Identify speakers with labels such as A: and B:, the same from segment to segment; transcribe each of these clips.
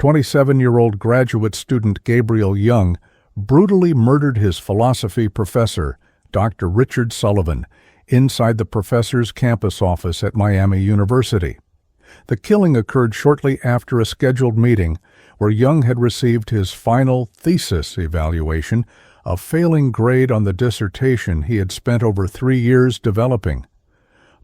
A: 27-year-old graduate student Gabriel Young brutally murdered his philosophy professor, Dr. Richard Sullivan, inside the professor's campus office at Miami University. The killing occurred shortly after a scheduled meeting where Young had received his final thesis evaluation, a failing grade on the dissertation he had spent over 3 years developing.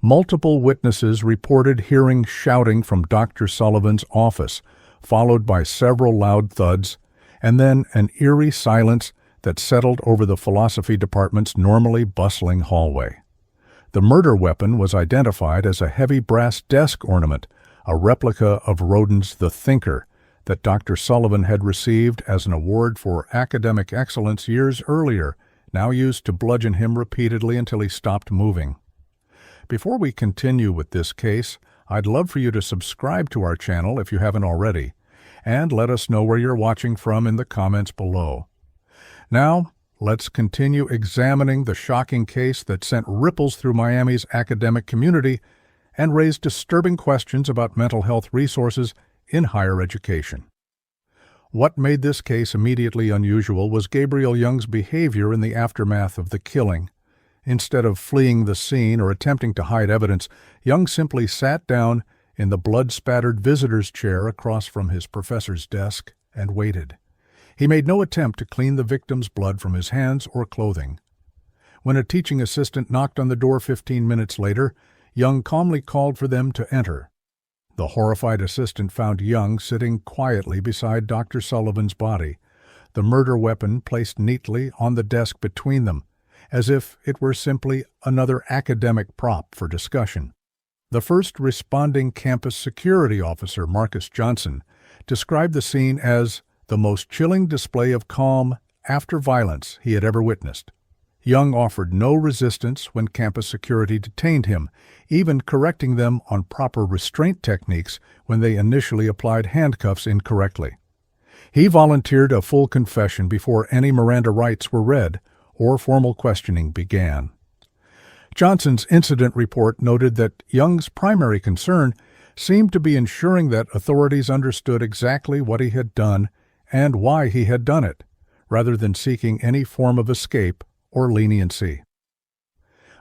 A: Multiple witnesses reported hearing shouting from Dr. Sullivan's office, followed by several loud thuds, and then an eerie silence that settled over the philosophy department's normally bustling hallway. The murder weapon was identified as a heavy brass desk ornament, a replica of Rodin's The Thinker, that Dr. Sullivan had received as an award for academic excellence years earlier, now used to bludgeon him repeatedly until he stopped moving. Before we continue with this case, I'd love for you to subscribe to our channel if you haven't already, and let us know where you're watching from in the comments below. Now, let's continue examining the shocking case that sent ripples through Miami's academic community and raised disturbing questions about mental health resources in higher education. What made this case immediately unusual was Gabriel Young's behavior in the aftermath of the killing. Instead of fleeing the scene or attempting to hide evidence, Young simply sat down in the blood-spattered visitor's chair across from his professor's desk and waited. He made no attempt to clean the victim's blood from his hands or clothing. When a teaching assistant knocked on the door 15 minutes later, Young calmly called for them to enter. The horrified assistant found Young sitting quietly beside Dr. Sullivan's body, the murder weapon placed neatly on the desk between them, as if it were simply another academic prop for discussion. The first responding campus security officer, Marcus Johnson, described the scene as the most chilling display of calm after violence he had ever witnessed. Young offered no resistance when campus security detained him, even correcting them on proper restraint techniques when they initially applied handcuffs incorrectly. He volunteered a full confession before any Miranda rights were read or formal questioning began. Johnson's incident report noted that Young's primary concern seemed to be ensuring that authorities understood exactly what he had done and why he had done it, rather than seeking any form of escape or leniency.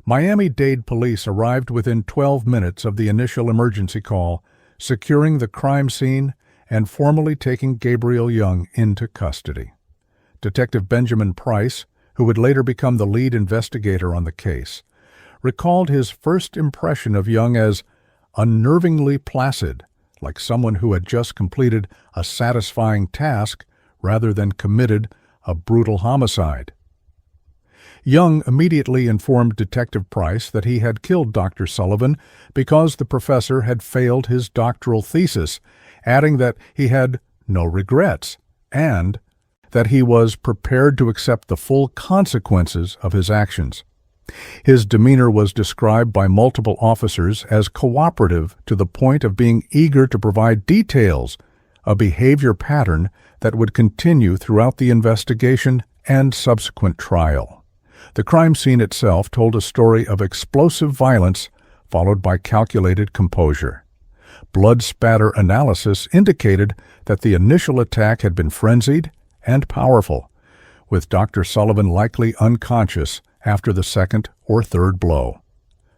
A: Miami-Dade police arrived within 12 minutes of the initial emergency call, securing the crime scene and formally taking Gabriel Young into custody. Detective Benjamin Price, who would later become the lead investigator on the case, recalled his first impression of Young as unnervingly placid, like someone who had just completed a satisfying task rather than committed a brutal homicide. Young immediately informed Detective Price that he had killed Dr. Sullivan because the professor had failed his doctoral thesis, adding that he had no regrets and that he was prepared to accept the full consequences of his actions. His demeanor was described by multiple officers as cooperative to the point of being eager to provide details, a behavior pattern that would continue throughout the investigation and subsequent trial. The crime scene itself told a story of explosive violence followed by calculated composure. Blood spatter analysis indicated that the initial attack had been frenzied and powerful, with Dr. Sullivan likely unconscious after the second or third blow.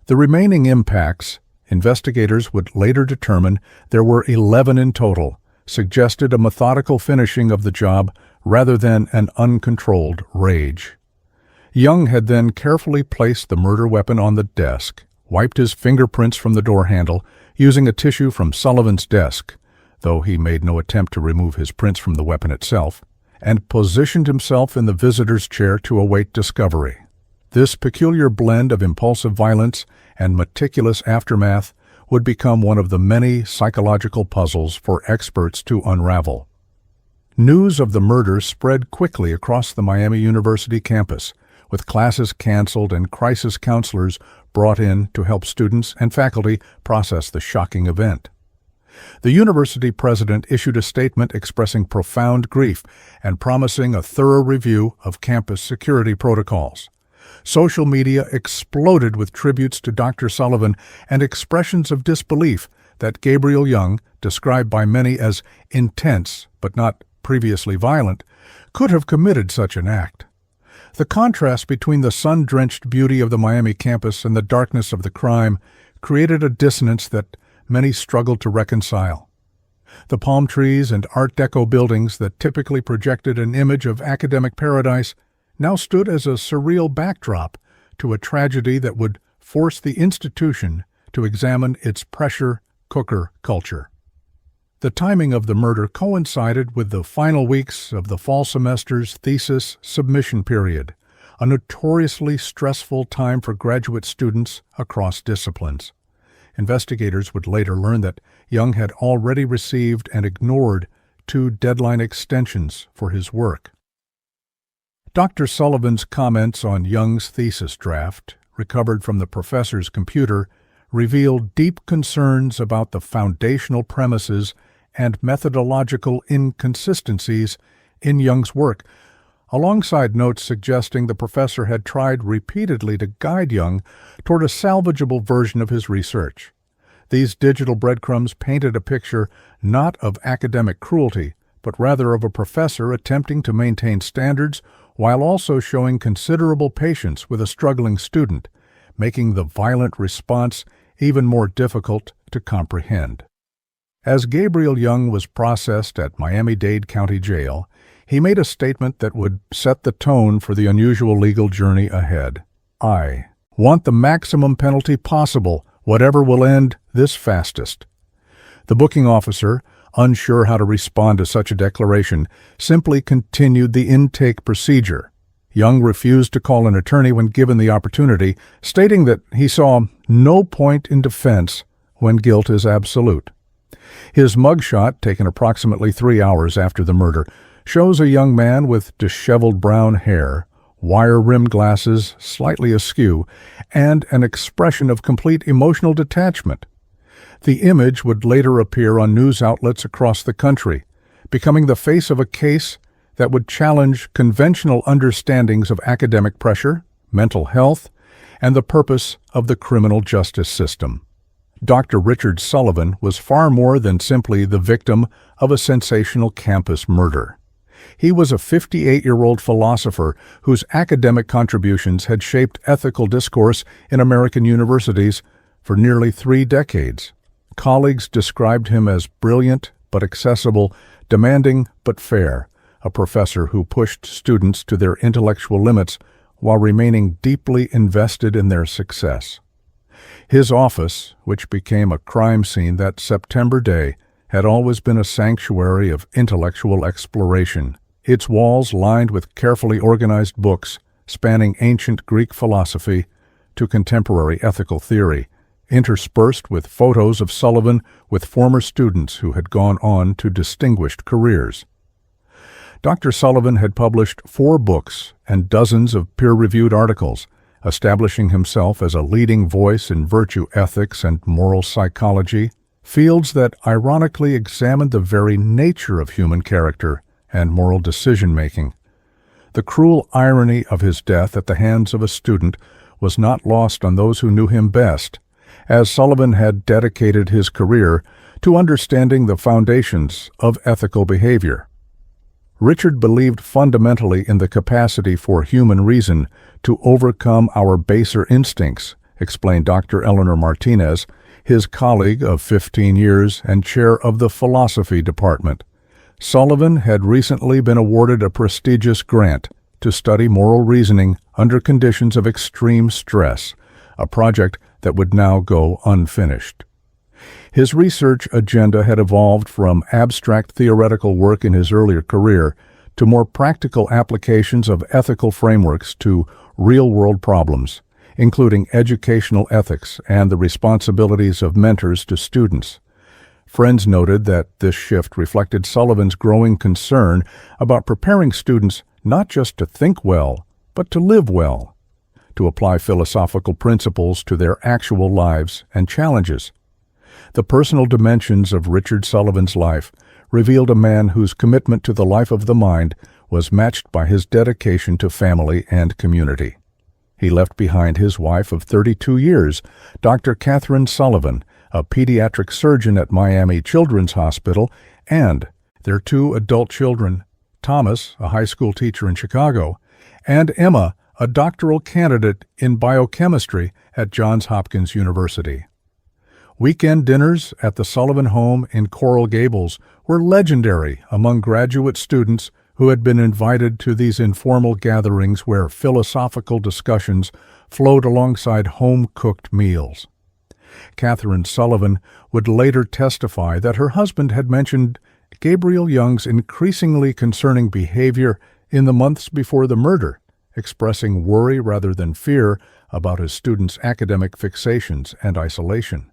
A: The remaining impacts, investigators would later determine there were 11 in total, suggested a methodical finishing of the job rather than an uncontrolled rage. Young had then carefully placed the murder weapon on the desk, wiped his fingerprints from the door handle using a tissue from Sullivan's desk, though he made no attempt to remove his prints from the weapon itself, and positioned himself in the visitor's chair to await discovery. This peculiar blend of impulsive violence and meticulous aftermath would become one of the many psychological puzzles for experts to unravel. News of the murder spread quickly across the Miami University campus, with classes canceled and crisis counselors brought in to help students and faculty process the shocking event. The university president issued a statement expressing profound grief and promising a thorough review of campus security protocols. Social media exploded with tributes to Dr. Sullivan and expressions of disbelief that Gabriel Young, described by many as intense but not previously violent, could have committed such an act. The contrast between the sun-drenched beauty of the Miami campus and the darkness of the crime created a dissonance that many struggled to reconcile. The palm trees and Art Deco buildings that typically projected an image of academic paradise now stood as a surreal backdrop to a tragedy that would force the institution to examine its pressure cooker culture. The timing of the murder coincided with the final weeks of the fall semester's thesis submission period, a notoriously stressful time for graduate students across disciplines. Investigators would later learn that Young had already received and ignored 2 deadline extensions for his work. Dr. Sullivan's comments on Young's thesis draft, recovered from the professor's computer, revealed deep concerns about the foundational premises and methodological inconsistencies in Young's work, alongside notes suggesting the professor had tried repeatedly to guide Young toward a salvageable version of his research. These digital breadcrumbs painted a picture not of academic cruelty, but rather of a professor attempting to maintain standards while also showing considerable patience with a struggling student, making the violent response even more difficult to comprehend. As Gabriel Young was processed at Miami-Dade County Jail, he made a statement that would set the tone for the unusual legal journey ahead. "I want the maximum penalty possible, whatever will end this fastest." The booking officer, unsure how to respond to such a declaration, simply continued the intake procedure. Young refused to call an attorney when given the opportunity, stating that he saw no point in defense when guilt is absolute. His mugshot, taken approximately 3 hours after the murder, shows a young man with disheveled brown hair, wire-rimmed glasses slightly askew, and an expression of complete emotional detachment. The image would later appear on news outlets across the country, becoming the face of a case that would challenge conventional understandings of academic pressure, mental health, and the purpose of the criminal justice system. Dr. Richard Sullivan was far more than simply the victim of a sensational campus murder. He was a 58-year-old philosopher whose academic contributions had shaped ethical discourse in American universities for nearly 3 decades. Colleagues described him as brilliant but accessible, demanding but fair, a professor who pushed students to their intellectual limits while remaining deeply invested in their success. His office, which became a crime scene that September day, had always been a sanctuary of intellectual exploration, its walls lined with carefully organized books spanning ancient Greek philosophy to contemporary ethical theory, interspersed with photos of Sullivan with former students who had gone on to distinguished careers. Dr. Sullivan had published 4 books and dozens of peer-reviewed articles, establishing himself as a leading voice in virtue ethics and moral psychology, fields that ironically examined the very nature of human character and moral decision-making. The cruel irony of his death at the hands of a student was not lost on those who knew him best, as Sullivan had dedicated his career to understanding the foundations of ethical behavior. Richard believed fundamentally in the capacity for human reason to overcome our baser instincts, explained Dr. Eleanor Martinez, his colleague of 15 years and chair of the philosophy department. Sullivan had recently been awarded a prestigious grant to study moral reasoning under conditions of extreme stress, a project that would now go unfinished. His research agenda had evolved from abstract theoretical work in his earlier career to more practical applications of ethical frameworks to real-world problems, including educational ethics and the responsibilities of mentors to students. Friends noted that this shift reflected Sullivan's growing concern about preparing students not just to think well, but to live well, to apply philosophical principles to their actual lives and challenges. The personal dimensions of Richard Sullivan's life revealed a man whose commitment to the life of the mind was matched by his dedication to family and community. He left behind his wife of 32 years, Dr. Catherine Sullivan, a pediatric surgeon at Miami Children's Hospital, and their 2 adult children, Thomas, a high school teacher in Chicago, and Emma, a doctoral candidate in biochemistry at Johns Hopkins University. Weekend dinners at the Sullivan home in Coral Gables were legendary among graduate students who had been invited to these informal gatherings where philosophical discussions flowed alongside home-cooked meals. Catherine Sullivan would later testify that her husband had mentioned Gabriel Young's increasingly concerning behavior in the months before the murder, expressing worry rather than fear about his students' academic fixations and isolation.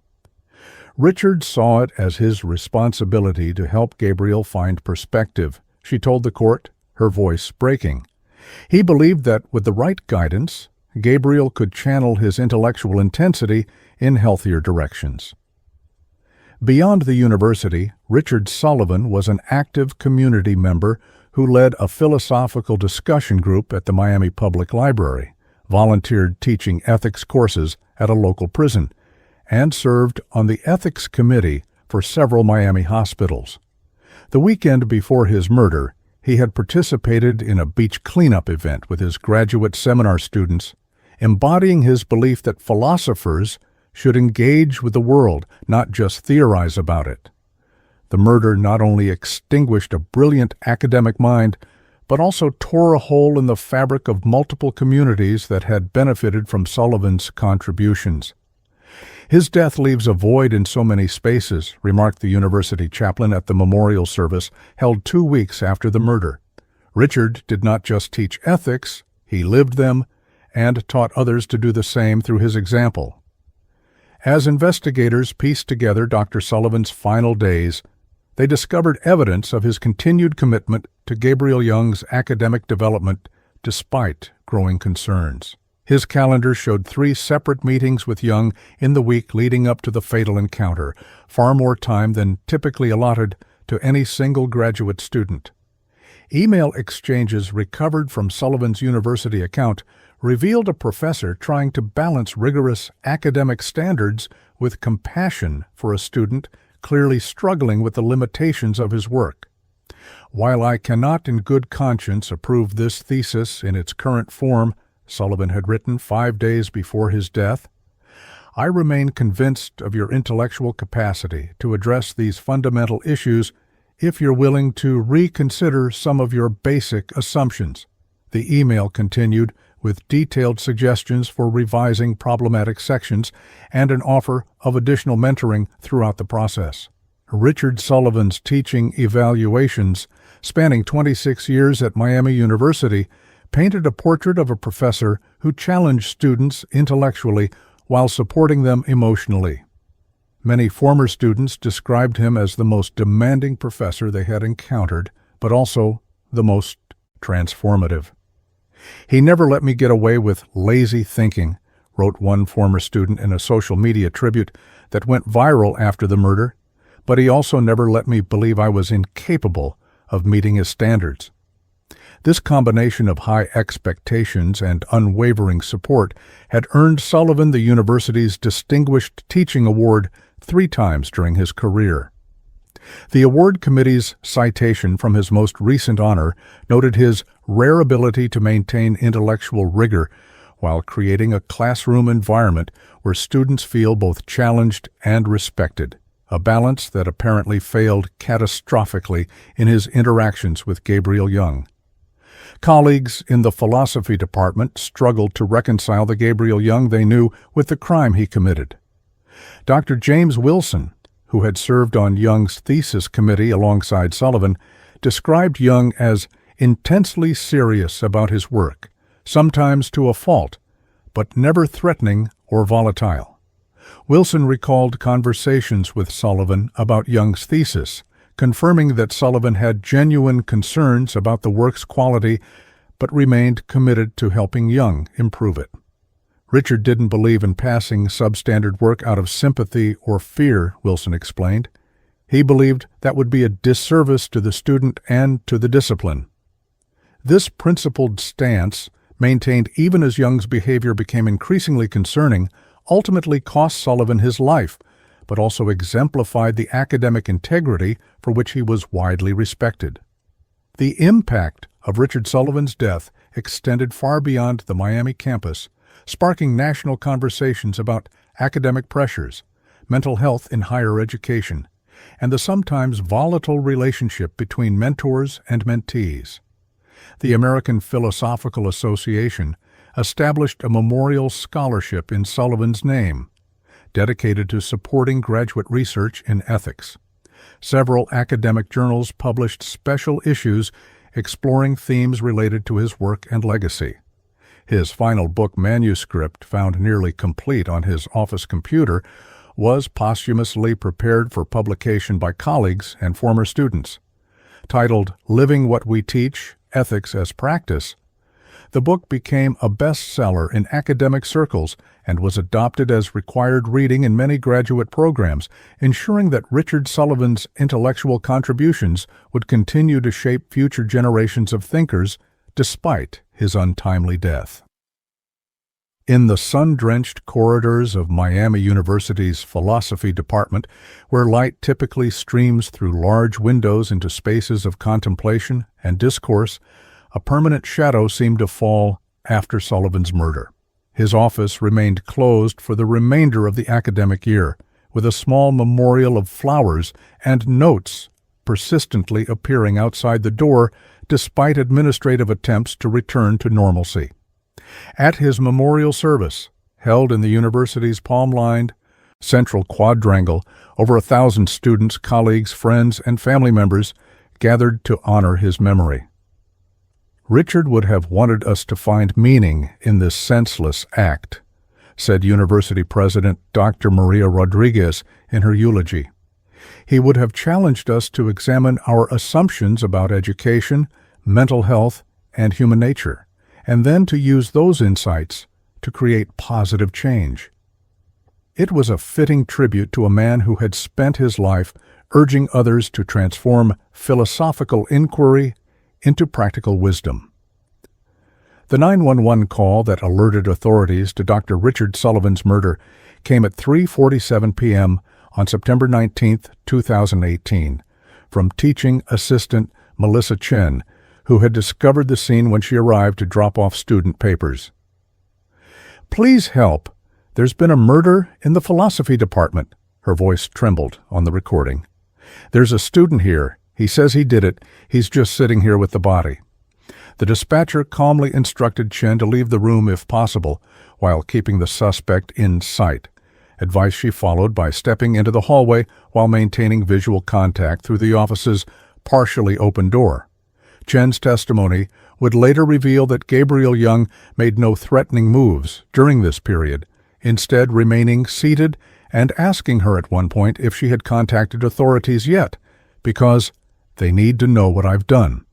A: Richard saw it as his responsibility to help Gabriel find perspective, she told the court, her voice breaking. He believed that with the right guidance, Gabriel could channel his intellectual intensity in healthier directions. Beyond the university, Richard Sullivan was an active community member who led a philosophical discussion group at the Miami Public Library, volunteered teaching ethics courses at a local prison, and served on the ethics committee for several Miami hospitals. The weekend before his murder, he had participated in a beach cleanup event with his graduate seminar students, embodying his belief that philosophers should engage with the world, not just theorize about it. The murder not only extinguished a brilliant academic mind, but also tore a hole in the fabric of multiple communities that had benefited from Sullivan's contributions. His death leaves a void in so many spaces, remarked the university chaplain at the memorial service held 2 weeks after the murder. Richard did not just teach ethics, he lived them and taught others to do the same through his example. As investigators pieced together Dr. Sullivan's final days, they discovered evidence of his continued commitment to Gabriel Young's academic development despite growing concerns. His calendar showed 3 separate meetings with Young in the week leading up to the fatal encounter, far more time than typically allotted to any single graduate student. Email exchanges recovered from Sullivan's university account revealed a professor trying to balance rigorous academic standards with compassion for a student clearly struggling with the limitations of his work. While I cannot in good conscience approve this thesis in its current form, Sullivan had written 5 days before his death, I remain convinced of your intellectual capacity to address these fundamental issues if you're willing to reconsider some of your basic assumptions. The email continued with detailed suggestions for revising problematic sections and an offer of additional mentoring throughout the process. Richard Sullivan's teaching evaluations, spanning 26 years at Miami University, painted a portrait of a professor who challenged students intellectually while supporting them emotionally. Many former students described him as the most demanding professor they had encountered, but also the most transformative. He never let me get away with lazy thinking, wrote one former student in a social media tribute that went viral after the murder, but he also never let me believe I was incapable of meeting his standards. This combination of high expectations and unwavering support had earned Sullivan the university's Distinguished Teaching Award 3 times during his career. The award committee's citation from his most recent honor noted his rare ability to maintain intellectual rigor while creating a classroom environment where students feel both challenged and respected, a balance that apparently failed catastrophically in his interactions with Gabriel Young. Colleagues in the philosophy department struggled to reconcile the Gabriel Young they knew with the crime he committed. Dr. James Wilson, who had served on Young's thesis committee alongside Sullivan, described Young as intensely serious about his work, sometimes to a fault, but never threatening or volatile. Wilson recalled conversations with Sullivan about Young's thesis, confirming that Sullivan had genuine concerns about the work's quality, but remained committed to helping Young improve it. Richard didn't believe in passing substandard work out of sympathy or fear, Wilson explained. He believed that would be a disservice to the student and to the discipline. This principled stance, maintained even as Young's behavior became increasingly concerning, ultimately cost Sullivan his life, but also exemplified the academic integrity for which he was widely respected. The impact of Richard Sullivan's death extended far beyond the Miami campus, sparking national conversations about academic pressures, mental health in higher education, and the sometimes volatile relationship between mentors and mentees. The American Philosophical Association established a memorial scholarship in Sullivan's name, dedicated to supporting graduate research in ethics. Several academic journals published special issues exploring themes related to his work and legacy. His final book manuscript, found nearly complete on his office computer, was posthumously prepared for publication by colleagues and former students. Titled Living What We Teach, Ethics as Practice, the book became a bestseller in academic circles and was adopted as required reading in many graduate programs, ensuring that Richard Sullivan's intellectual contributions would continue to shape future generations of thinkers despite his untimely death. In the sun-drenched corridors of Miami University's philosophy department, where light typically streams through large windows into spaces of contemplation and discourse, a permanent shadow seemed to fall after Sullivan's murder. His office remained closed for the remainder of the academic year, with a small memorial of flowers and notes persistently appearing outside the door despite administrative attempts to return to normalcy. At his memorial service, held in the university's palm-lined central quadrangle, over 1,000 students, colleagues, friends, and family members gathered to honor his memory. Richard would have wanted us to find meaning in this senseless act, said University President Dr. Maria Rodriguez in her eulogy. He would have challenged us to examine our assumptions about education, mental health, and human nature, and then to use those insights to create positive change. It was a fitting tribute to a man who had spent his life urging others to transform philosophical inquiry into practical wisdom. The 911 call that alerted authorities to Dr. Richard Sullivan's murder came at 3:47 p.m. on September 19, 2018, from teaching assistant Melissa Chen, who had discovered the scene when she arrived to drop off student papers. "Please help. There's been a murder in the philosophy department." Her voice trembled on the recording. "There's a student here. He says he did it. He's just sitting here with the body." The dispatcher calmly instructed Chen to leave the room if possible, while keeping the suspect in sight, advice she followed by stepping into the hallway while maintaining visual contact through the office's partially open door. Chen's testimony would later reveal that Gabriel Young made no threatening moves during this period, instead remaining seated and asking her at one point if she had contacted authorities yet, because they need to know what I've done.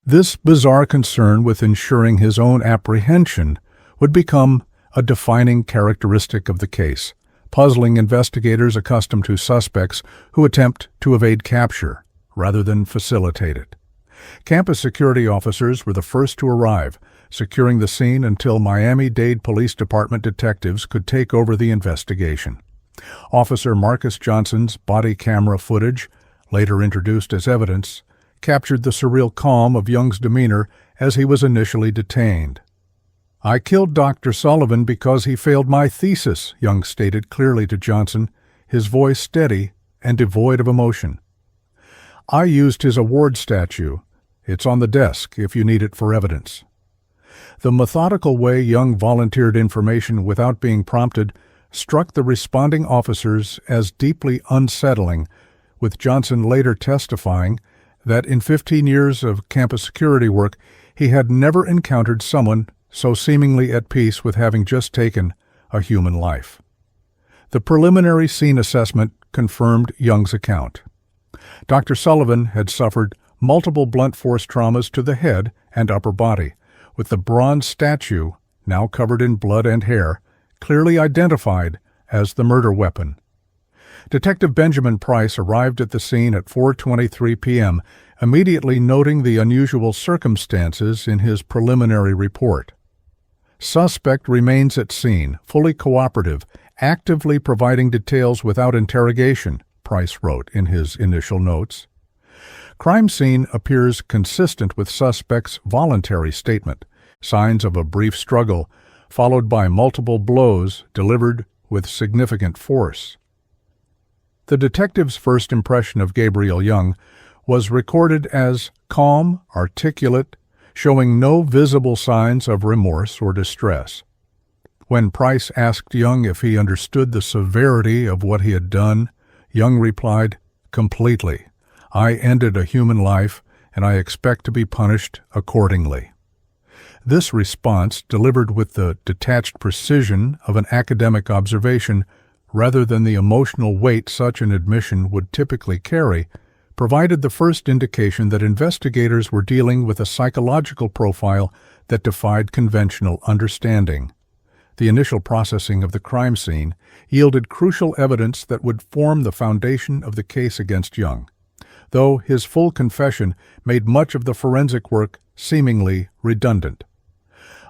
A: This bizarre concern with ensuring his own apprehension would become a defining characteristic of the case, puzzling investigators accustomed to suspects who attempt to evade capture rather than facilitate it. Campus security officers were the first to arrive, securing the scene until Miami-Dade Police Department detectives could take over the investigation. Officer Marcus Johnson's body camera footage, later introduced as evidence, captured the surreal calm of Young's demeanor as he was initially detained. "I killed Dr. Sullivan because he failed my thesis," Young stated clearly to Johnson, his voice steady and devoid of emotion. "I used his award statue. It's on the desk if you need it for evidence." The methodical way Young volunteered information without being prompted struck the responding officers as deeply unsettling, with Johnson later testifying that in 15 years of campus security work, he had never encountered someone so seemingly at peace with having just taken a human life. The preliminary scene assessment confirmed Young's account. Dr. Sullivan had suffered multiple blunt force traumas to the head and upper body, with the bronze statue, now covered in blood and hair, clearly identified as the murder weapon. Detective Benjamin Price arrived at the scene at 4:23 p.m., immediately noting the unusual circumstances in his preliminary report. "Suspect remains at scene, fully cooperative, actively providing details without interrogation, Price wrote in his initial notes. Crime scene appears consistent with suspect's voluntary statement, signs of a brief struggle, followed by multiple blows delivered with significant force. The detective's first impression of Gabriel Young was recorded as calm, articulate, showing no visible signs of remorse or distress. When Price asked Young if he understood the severity of what he had done, Young replied, "Completely. I ended a human life, and I expect to be punished accordingly." This response, delivered with the detached precision of an academic observation rather than the emotional weight such an admission would typically carry, provided the first indication that investigators were dealing with a psychological profile that defied conventional understanding. The initial processing of the crime scene yielded crucial evidence that would form the foundation of the case against Young, though his full confession made much of the forensic work seemingly redundant.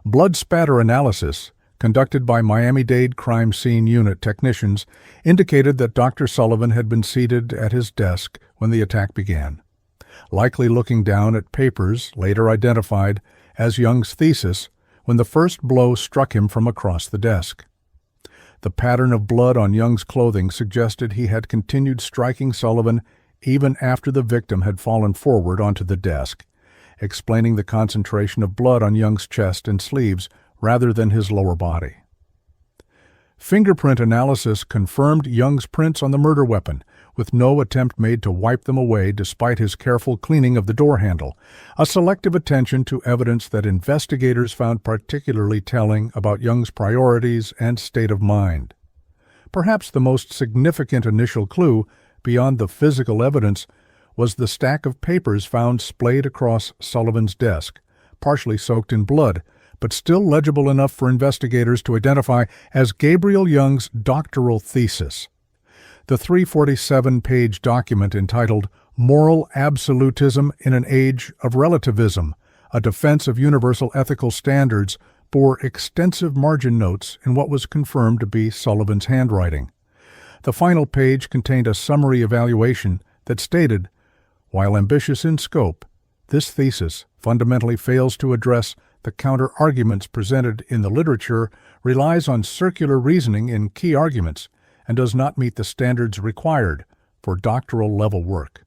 A: Blood spatter analysis, conducted by Miami-Dade Crime Scene Unit technicians, indicated that Dr. Sullivan had been seated at his desk when the attack began, likely looking down at papers later identified as Young's thesis when the first blow struck him from across the desk. The pattern of blood on Young's clothing suggested he had continued striking Sullivan even after the victim had fallen forward onto the desk, explaining the concentration of blood on Young's chest and sleeves rather than his lower body. Fingerprint analysis confirmed Young's prints on the murder weapon, with no attempt made to wipe them away despite his careful cleaning of the door handle, a selective attention to evidence that investigators found particularly telling about Young's priorities and state of mind. Perhaps the most significant initial clue, beyond the physical evidence, was the stack of papers found splayed across Sullivan's desk, partially soaked in blood, but still legible enough for investigators to identify as Gabriel Young's doctoral thesis. The 347-page document entitled "Moral Absolutism in an Age of Relativism, a Defense of Universal Ethical Standards" bore extensive margin notes in what was confirmed to be Sullivan's handwriting. The final page contained a summary evaluation that stated, "While ambitious in scope, this thesis fundamentally fails to address the counter-arguments presented in the literature, relies on circular reasoning in key arguments, and does not meet the standards required for doctoral-level work."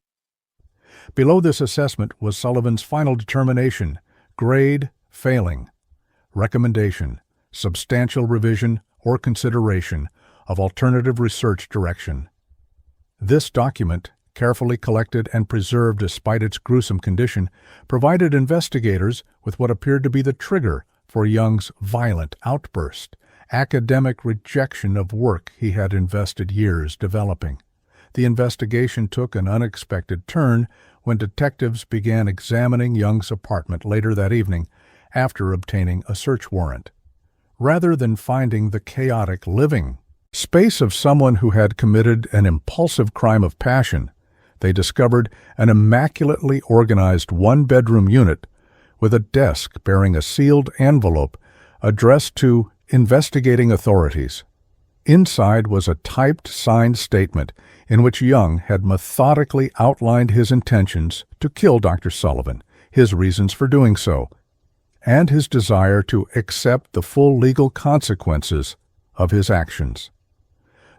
A: Below this assessment was Sullivan's final determination: grade, failing. Recommendation: substantial revision or consideration of alternative research direction. This document, carefully collected and preserved despite its gruesome condition, provided investigators with what appeared to be the trigger for Young's violent outburst, academic rejection of work he had invested years developing. The investigation took an unexpected turn when detectives began examining Young's apartment later that evening after obtaining a search warrant. Rather than finding the chaotic living space of someone who had committed an impulsive crime of passion, they discovered an immaculately organized one-bedroom unit with a desk bearing a sealed envelope addressed to investigating authorities. Inside was a typed signed statement in which Young had methodically outlined his intentions to kill Dr. Sullivan, his reasons for doing so, and his desire to accept the full legal consequences of his actions.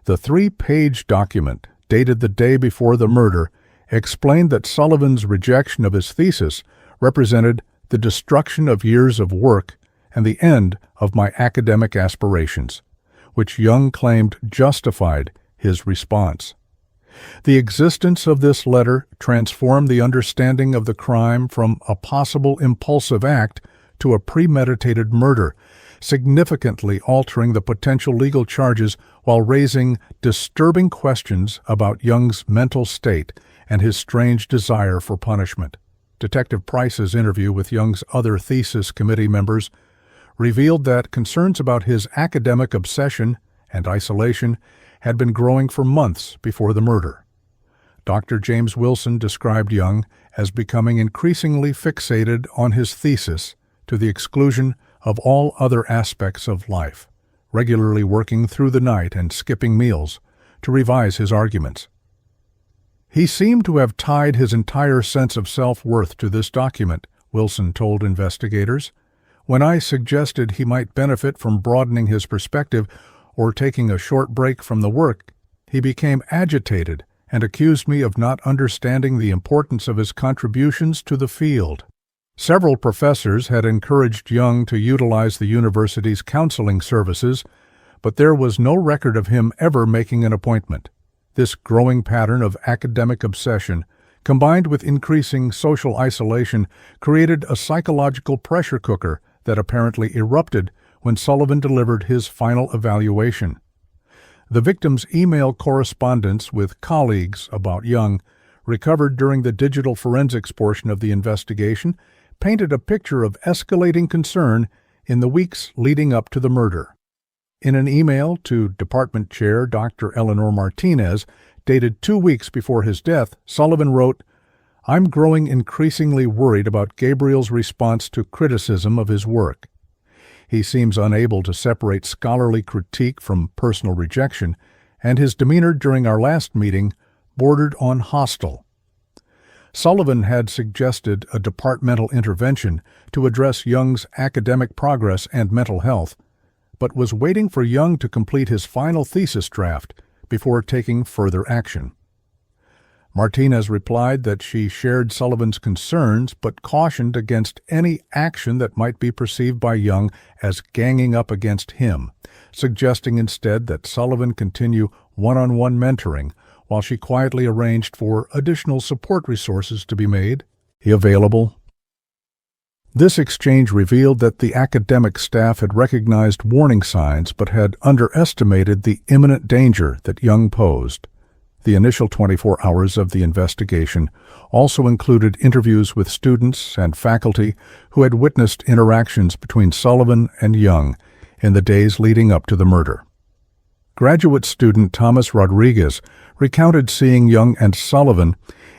A: The 3-page document, dated the day before the murder, explained that Sullivan's rejection of his thesis represented the destruction of years of work and the end of my academic aspirations, which Young claimed justified his response. The existence of this letter transformed the understanding of the crime from a possible impulsive act to a premeditated murder, significantly altering the potential legal charges while raising disturbing questions about Young's mental state and his strange desire for punishment. Detective Price's interview with Young's other thesis committee members revealed that concerns about his academic obsession and isolation had been growing for months before the murder. Dr. James Wilson described Young as becoming increasingly fixated on his thesis to the exclusion of all other aspects of life, regularly working through the night and skipping meals to revise his arguments. He seemed to have tied his entire sense of self-worth to this document, Wilson told investigators. When I suggested he might benefit from broadening his perspective or taking a short break from the work, he became agitated and accused me of not understanding the importance of his contributions to the field. Several professors had encouraged Young to utilize the university's counseling services, but there was no record of him ever making an appointment. This growing pattern of academic obsession, combined with increasing social isolation, created a psychological pressure cooker that apparently erupted when Sullivan delivered his final evaluation. The victim's email correspondence with colleagues about Young, recovered during the digital forensics portion of the investigation, painted a picture of escalating concern in the weeks leading up to the murder. In an email to Department Chair Dr. Eleanor Martinez, dated 2 weeks before his death, Sullivan wrote, "I'm growing increasingly worried about Gabriel's response to criticism of his work. He seems unable to separate scholarly critique from personal rejection, and his demeanor during our last meeting bordered on hostile." Sullivan had suggested a departmental intervention to address Young's academic progress and mental health, but was waiting for Young to complete his final thesis draft before taking further action. Martinez replied that she shared Sullivan's concerns but cautioned against any action that might be perceived by Young as ganging up against him, suggesting instead that Sullivan continue one-on-one mentoring while she quietly arranged for additional support resources to be made available. This exchange revealed that the academic staff had recognized warning signs but had underestimated the imminent danger that Young posed. The initial 24 hours of the investigation also included interviews with students and faculty who had witnessed interactions between Sullivan and Young in the days leading up to the murder. Graduate student Thomas Rodriguez recounted seeing Young and Sullivan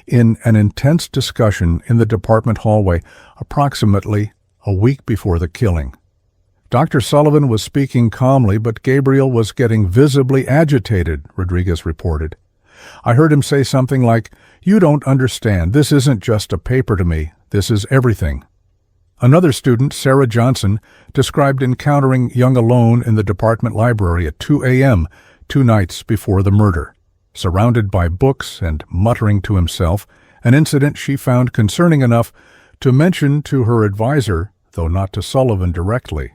A: in an intense discussion in the department hallway approximately a week before the killing. Dr. Sullivan was speaking calmly, but Gabriel was getting visibly agitated, Rodriguez reported. I heard him say something like, "You don't understand. This isn't just a paper to me. This is everything." Another student, Sarah Johnson, described encountering Young alone in the department library at 2 a.m. 2 nights before the murder, surrounded by books and muttering to himself, an incident she found concerning enough to mention to her advisor, though not to Sullivan directly.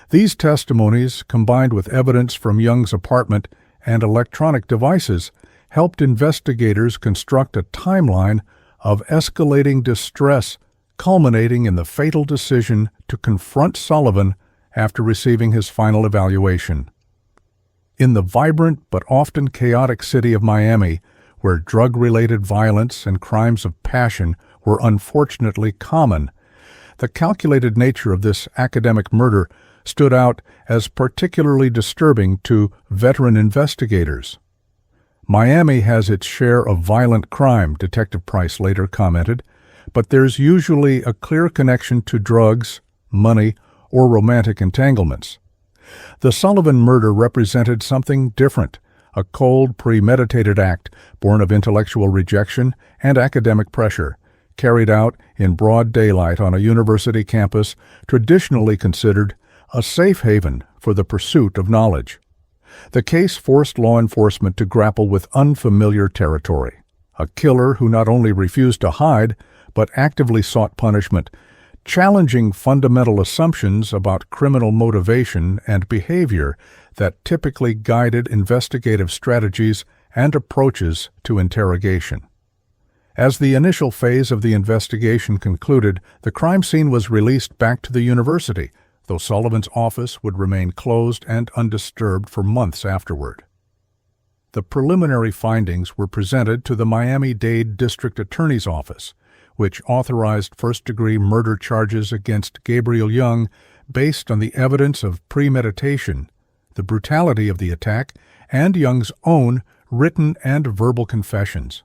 A: These testimonies, combined with evidence from Young's apartment and electronic devices, helped investigators construct a timeline of escalating distress, culminating in the fatal decision to confront Sullivan after receiving his final evaluation. In the vibrant but often chaotic city of Miami, where drug-related violence and crimes of passion were unfortunately common, the calculated nature of this academic murder stood out as particularly disturbing to veteran investigators. Miami has its share of violent crime, Detective Price later commented, but there's usually a clear connection to drugs, money, or romantic entanglements. The Sullivan murder represented something different, a cold, premeditated act born of intellectual rejection and academic pressure, carried out in broad daylight on a university campus traditionally considered a safe haven for the pursuit of knowledge. The case forced law enforcement to grapple with unfamiliar territory. A killer who not only refused to hide, but actively sought punishment, challenging fundamental assumptions about criminal motivation and behavior that typically guided investigative strategies and approaches to interrogation. As the initial phase of the investigation concluded, the crime scene was released back to the university, though Sullivan's office would remain closed and undisturbed for months afterward. The preliminary findings were presented to the Miami-Dade District Attorney's Office, which authorized first-degree murder charges against Gabriel Young based on the evidence of premeditation, the brutality of the attack, and Young's own written and verbal confessions.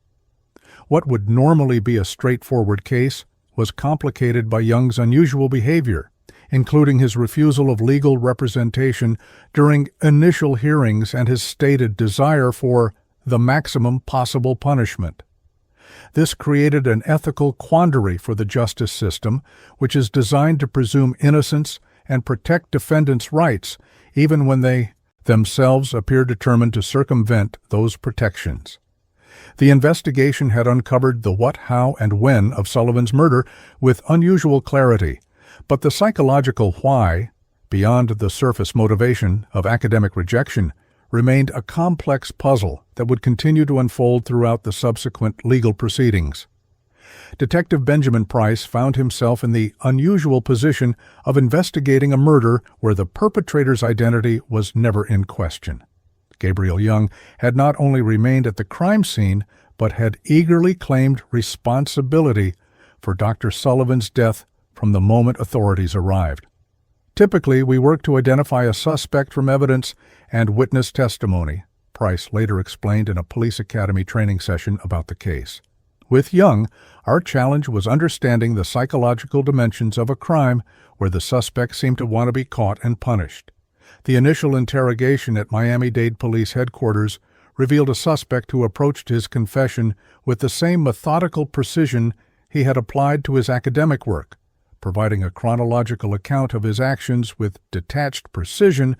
A: What would normally be a straightforward case was complicated by Young's unusual behavior, including his refusal of legal representation during initial hearings and his stated desire for the maximum possible punishment. This created an ethical quandary for the justice system, which is designed to presume innocence and protect defendants' rights, even when they themselves appear determined to circumvent those protections. The investigation had uncovered the what, how, and when of Sullivan's murder with unusual clarity, but the psychological why, beyond the surface motivation of academic rejection, remained a complex puzzle that would continue to unfold throughout the subsequent legal proceedings. Detective Benjamin Price found himself in the unusual position of investigating a murder where the perpetrator's identity was never in question. Gabriel Young had not only remained at the crime scene, but had eagerly claimed responsibility for Dr. Sullivan's death from the moment authorities arrived. Typically, we work to identify a suspect from evidence and witness testimony, Price later explained in a police academy training session about the case. With Young, our challenge was understanding the psychological dimensions of a crime where the suspect seemed to want to be caught and punished. The initial interrogation at Miami-Dade Police Headquarters revealed a suspect who approached his confession with the same methodical precision he had applied to his academic work, providing a chronological account of his actions with detached precision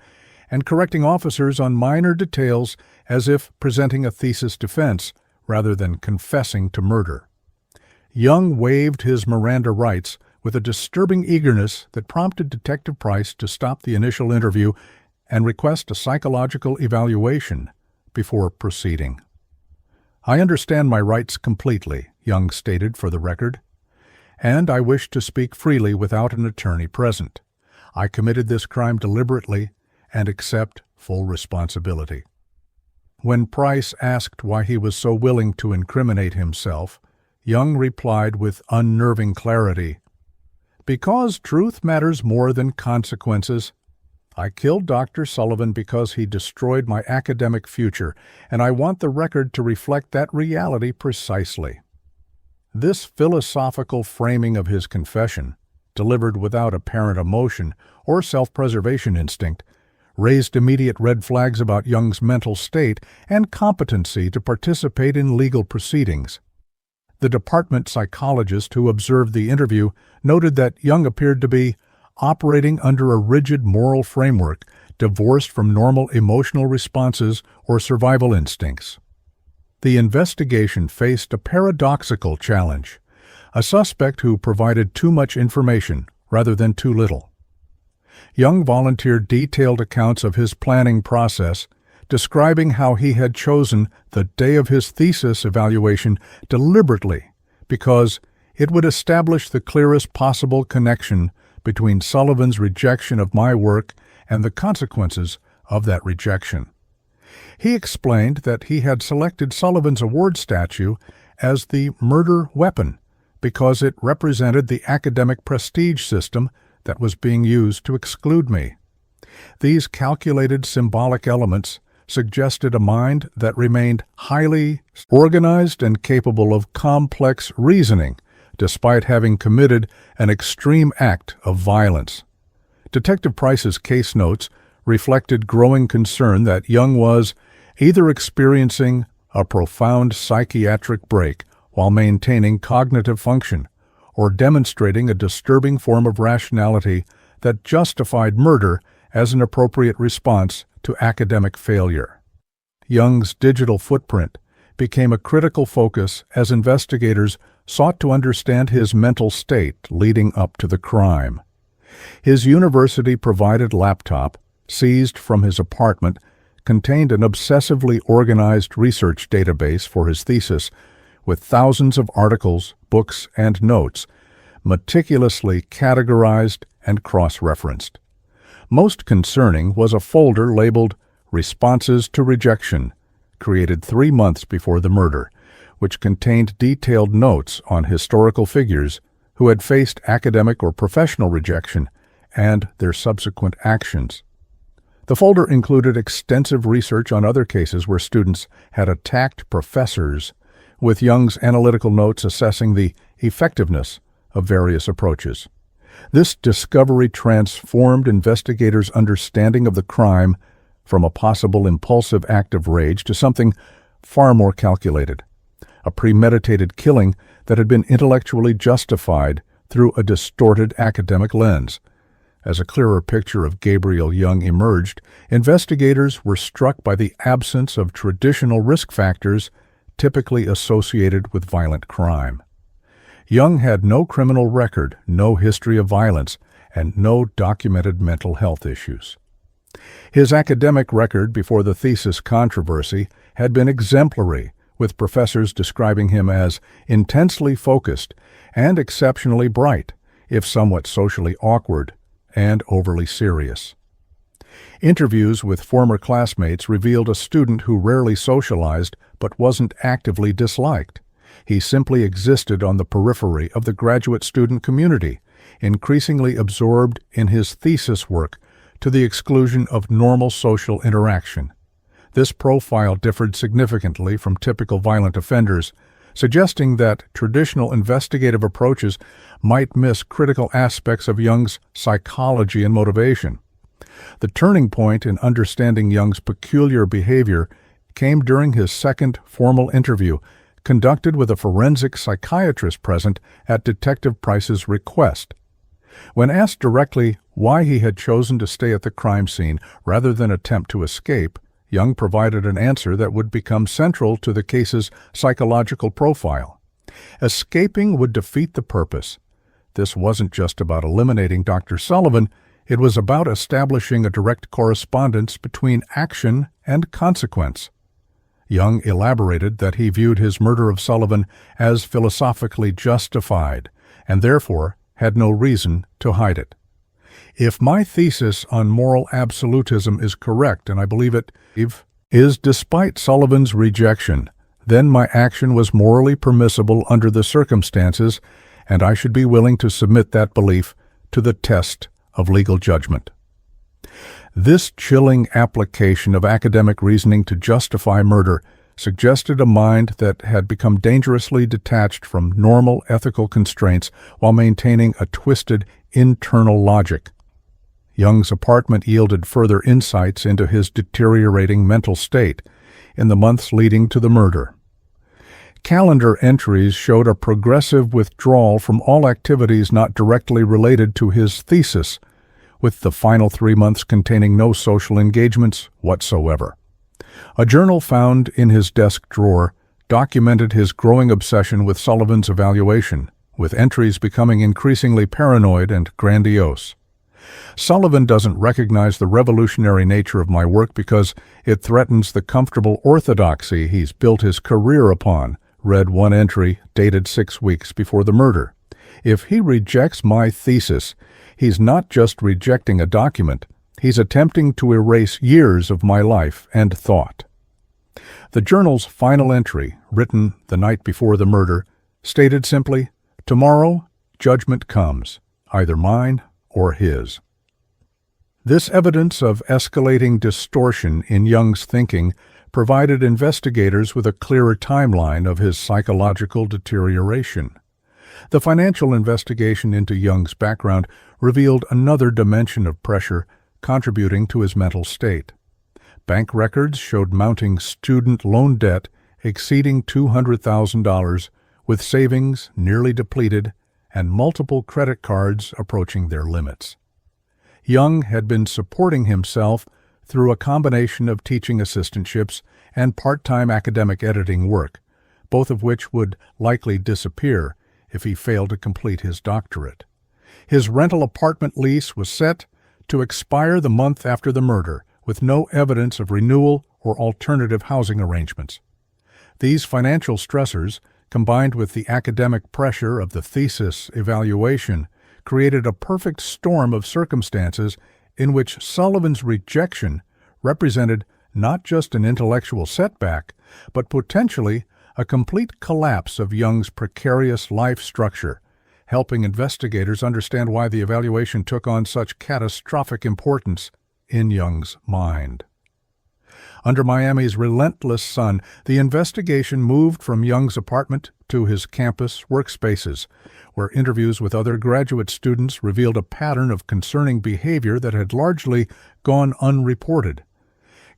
A: and correcting officers on minor details as if presenting a thesis defense rather than confessing to murder. Young waived his Miranda rights with a disturbing eagerness that prompted Detective Price to stop the initial interview and request a psychological evaluation before proceeding. "I understand my rights completely," Young stated for the record, "and I wish to speak freely without an attorney present. I committed this crime deliberately and accept full responsibility." When Price asked why he was so willing to incriminate himself, Young replied with unnerving clarity, "Because truth matters more than consequences. I killed Dr. Sullivan because he destroyed my academic future, and I want the record to reflect that reality precisely." This philosophical framing of his confession, delivered without apparent emotion or self-preservation instinct, raised immediate red flags about Young's mental state and competency to participate in legal proceedings. The department psychologist who observed the interview noted that Young appeared to be operating under a rigid moral framework divorced from normal emotional responses or survival instincts. The investigation faced a paradoxical challenge, a suspect who provided too much information rather than too little. Young volunteered detailed accounts of his planning process, describing how he had chosen the day of his thesis evaluation deliberately because it would establish the clearest possible connection between Sullivan's rejection of my work and the consequences of that rejection. He explained that he had selected Sullivan's award statue as the murder weapon because it represented the academic prestige system that was being used to exclude me. These calculated symbolic elements suggested a mind that remained highly organized and capable of complex reasoning, despite having committed an extreme act of violence. Detective Price's case notes reflected growing concern that Young was either experiencing a profound psychiatric break while maintaining cognitive function, or demonstrating a disturbing form of rationality that justified murder as an appropriate response to academic failure. Young's digital footprint became a critical focus as investigators sought to understand his mental state leading up to the crime. His university-provided laptop, seized from his apartment, contained an obsessively organized research database for his thesis with thousands of articles, books, and notes, meticulously categorized and cross-referenced. Most concerning was a folder labeled Responses to Rejection, created 3 months before the murder, which contained detailed notes on historical figures who had faced academic or professional rejection and their subsequent actions. The folder included extensive research on other cases where students had attacked professors, with Young's analytical notes assessing the effectiveness of various approaches. This discovery transformed investigators' understanding of the crime from a possible impulsive act of rage to something far more calculated, a premeditated killing that had been intellectually justified through a distorted academic lens. As a clearer picture of Gabriel Young emerged, investigators were struck by the absence of traditional risk factors typically associated with violent crime. Young had no criminal record, no history of violence, and no documented mental health issues. His academic record before the thesis controversy had been exemplary, with professors describing him as intensely focused and exceptionally bright, if somewhat socially awkward and overly serious. Interviews with former classmates revealed a student who rarely socialized but wasn't actively disliked. He simply existed on the periphery of the graduate student community, increasingly absorbed in his thesis work to the exclusion of normal social interaction. This profile differed significantly from typical violent offenders, suggesting that traditional investigative approaches might miss critical aspects of Young's psychology and motivation. The turning point in understanding Young's peculiar behavior came during his second formal interview, conducted with a forensic psychiatrist present at Detective Price's request. When asked directly why he had chosen to stay at the crime scene rather than attempt to escape, Young provided an answer that would become central to the case's psychological profile. Escaping would defeat the purpose. This wasn't just about eliminating Dr. Sullivan, it was about establishing a direct correspondence between action and consequence. Young elaborated that he viewed his murder of Sullivan as philosophically justified, and therefore had no reason to hide it. If my thesis on moral absolutism is correct, and I believe it is despite Sullivan's rejection, then my action was morally permissible under the circumstances, and I should be willing to submit that belief to the test of legal judgment. This chilling application of academic reasoning to justify murder suggested a mind that had become dangerously detached from normal ethical constraints while maintaining a twisted internal logic. Young's apartment yielded further insights into his deteriorating mental state in the months leading to the murder. Calendar entries showed a progressive withdrawal from all activities not directly related to his thesis, with the final 3 months containing no social engagements whatsoever. A journal found in his desk drawer documented his growing obsession with Sullivan's evaluation, with entries becoming increasingly paranoid and grandiose. Sullivan doesn't recognize the revolutionary nature of my work because it threatens the comfortable orthodoxy he's built his career upon, read one entry dated 6 weeks before the murder. If he rejects my thesis, he's not just rejecting a document, he's attempting to erase years of my life and thought. The journal's final entry, written the night before the murder, stated simply, "Tomorrow, judgment comes, either mine or his." This evidence of escalating distortion in Young's thinking provided investigators with a clearer timeline of his psychological deterioration. The financial investigation into Young's background revealed another dimension of pressure contributing to his mental state. Bank records showed mounting student loan debt exceeding $200,000, with savings nearly depleted and multiple credit cards approaching their limits. Young had been supporting himself through a combination of teaching assistantships and part-time academic editing work, both of which would likely disappear if he failed to complete his doctorate. His rental apartment lease was set to expire the month after the murder, with no evidence of renewal or alternative housing arrangements. These financial stressors, combined with the academic pressure of the thesis evaluation, created a perfect storm of circumstances in which Sullivan's rejection represented not just an intellectual setback, but potentially a complete collapse of Young's precarious life structure, helping investigators understand why the evaluation took on such catastrophic importance in Young's mind. Under Miami's relentless sun, the investigation moved from Young's apartment to his campus workspaces, where interviews with other graduate students revealed a pattern of concerning behavior that had largely gone unreported.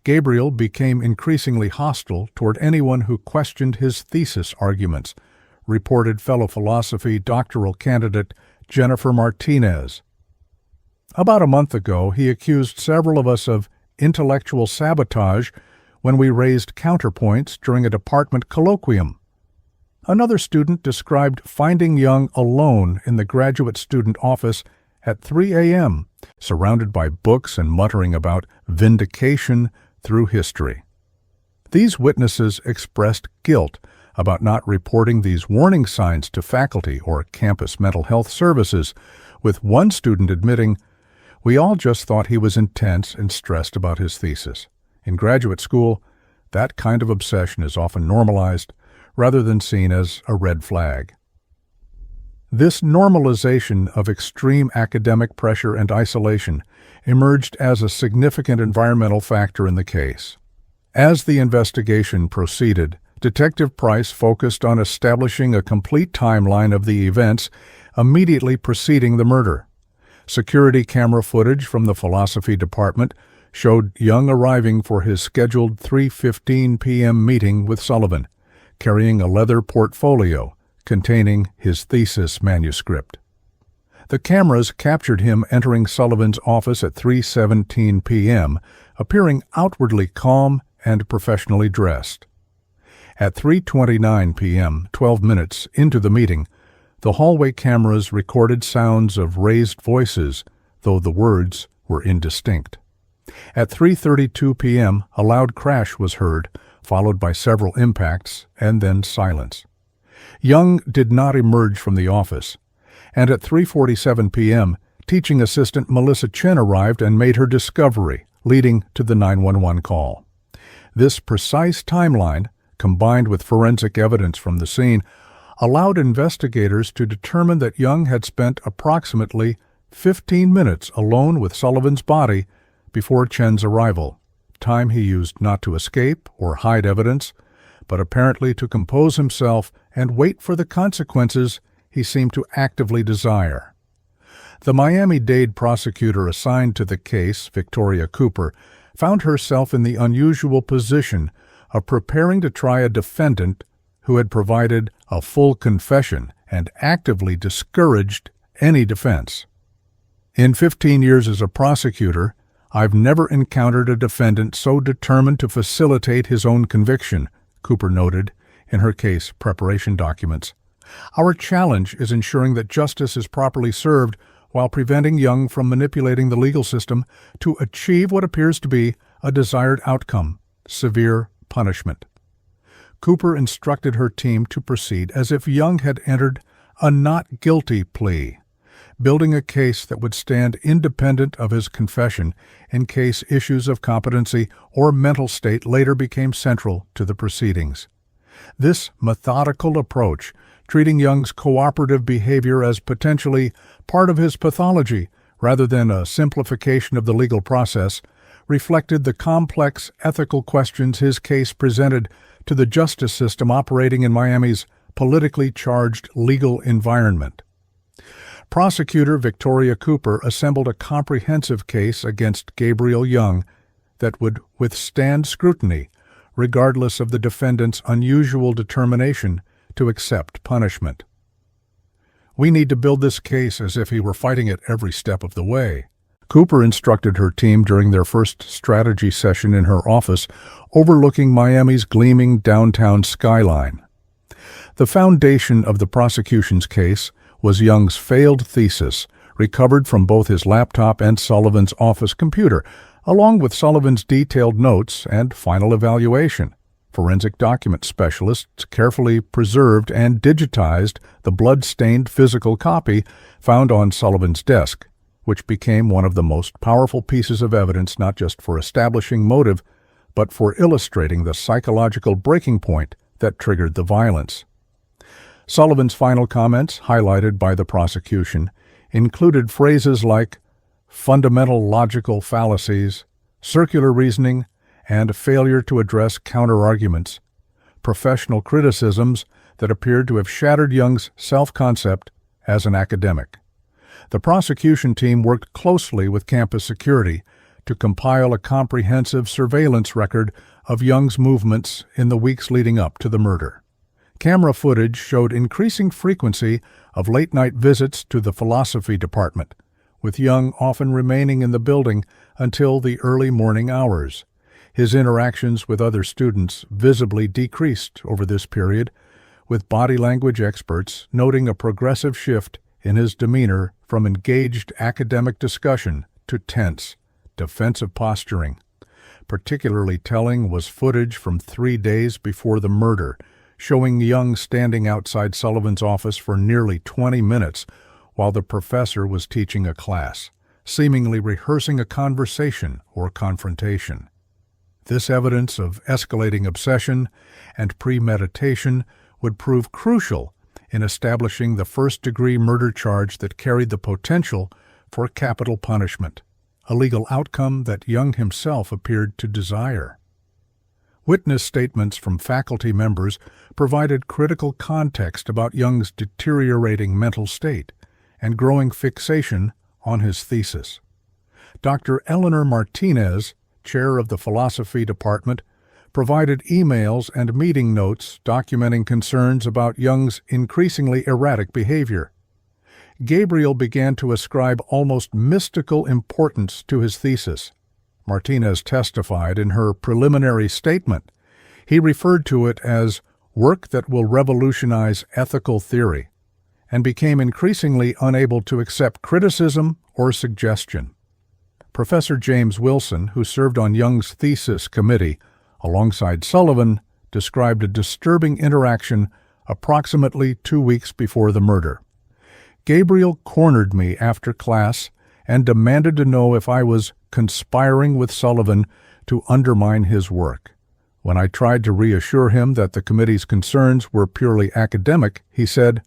A: Gabriel became increasingly hostile toward anyone who questioned his thesis arguments, reported fellow philosophy doctoral candidate Jennifer Martinez. About a month ago, he accused several of us of intellectual sabotage when we raised counterpoints during a department colloquium. Another student described finding Young alone in the graduate student office at 3 a.m., surrounded by books and muttering about vindication through history. These witnesses expressed guilt about not reporting these warning signs to faculty or campus mental health services, with one student admitting, "We all just thought he was intense and stressed about his thesis. In graduate school, that kind of obsession is often normalized rather than seen as a red flag." This normalization of extreme academic pressure and isolation emerged as a significant environmental factor in the case. As the investigation proceeded, Detective Price focused on establishing a complete timeline of the events immediately preceding the murder. Security camera footage from the philosophy department showed Young arriving for his scheduled 3:15 p.m. meeting with Sullivan, carrying a leather portfolio containing his thesis manuscript. The cameras captured him entering Sullivan's office at 3:17 p.m., appearing outwardly calm and professionally dressed. At 3:29 p.m., 12 minutes into the meeting, the hallway cameras recorded sounds of raised voices, though the words were indistinct. At 3:32 p.m., a loud crash was heard, followed by several impacts, and then silence. Young did not emerge from the office, and at 3:47 p.m., teaching assistant Melissa Chen arrived and made her discovery, leading to the 911 call. This precise timeline, combined with forensic evidence from the scene, allowed investigators to determine that Young had spent approximately 15 minutes alone with Sullivan's body before Chen's arrival, time he used not to escape or hide evidence, but apparently to compose himself and wait for the consequences he seemed to actively desire. The Miami-Dade prosecutor assigned to the case, Victoria Cooper, found herself in the unusual position of preparing to try a defendant who had provided a full confession and actively discouraged any defense. In 15 years as a prosecutor, I've never encountered a defendant so determined to facilitate his own conviction, Cooper noted in her case preparation documents. Our challenge is ensuring that justice is properly served while preventing Young from manipulating the legal system to achieve what appears to be a desired outcome, severe punishment. Cooper instructed her team to proceed as if Young had entered a not guilty plea, building a case that would stand independent of his confession in case issues of competency or mental state later became central to the proceedings. This methodical approach, treating Young's cooperative behavior as potentially part of his pathology rather than a simplification of the legal process, reflected the complex ethical questions his case presented to the justice system operating in Miami's politically charged legal environment. Prosecutor Victoria Cooper assembled a comprehensive case against Gabriel Young that would withstand scrutiny, regardless of the defendant's unusual determination to accept punishment. "We need to build this case as if he were fighting it every step of the way," Cooper instructed her team during their first strategy session in her office overlooking Miami's gleaming downtown skyline. The foundation of the prosecution's case was Young's failed thesis, recovered from both his laptop and Sullivan's office computer, along with Sullivan's detailed notes and final evaluation. Forensic document specialists carefully preserved and digitized the blood-stained physical copy found on Sullivan's desk, which became one of the most powerful pieces of evidence not just for establishing motive, but for illustrating the psychological breaking point that triggered the violence. Sullivan's final comments, highlighted by the prosecution, included phrases like fundamental logical fallacies, circular reasoning, and failure to address counter-arguments, professional criticisms that appeared to have shattered Young's self-concept as an academic. The prosecution team worked closely with campus security to compile a comprehensive surveillance record of Young's movements in the weeks leading up to the murder. Camera footage showed increasing frequency of late-night visits to the philosophy department, with Young often remaining in the building until the early morning hours. His interactions with other students visibly decreased over this period, with body language experts noting a progressive shift in his demeanor from engaged academic discussion to tense, defensive posturing. Particularly telling was footage from 3 days before the murder, showing Young standing outside Sullivan's office for nearly 20 minutes while the professor was teaching a class, seemingly rehearsing a conversation or confrontation. This evidence of escalating obsession and premeditation would prove crucial in establishing the first-degree murder charge that carried the potential for capital punishment, a legal outcome that Young himself appeared to desire. Witness statements from faculty members provided critical context about Young's deteriorating mental state and growing fixation on his thesis. Dr. Eleanor Martinez, chair of the philosophy department, provided emails and meeting notes documenting concerns about Young's increasingly erratic behavior. Gabriel began to ascribe almost mystical importance to his thesis. Martinez testified in her preliminary statement. He referred to it as work that will revolutionize ethical theory, and became increasingly unable to accept criticism or suggestion. Professor James Wilson, who served on Young's thesis committee alongside Sullivan, described a disturbing interaction approximately 2 weeks before the murder. Gabriel cornered me after class and demanded to know if I was conspiring with Sullivan to undermine his work. When I tried to reassure him that the committee's concerns were purely academic, he said,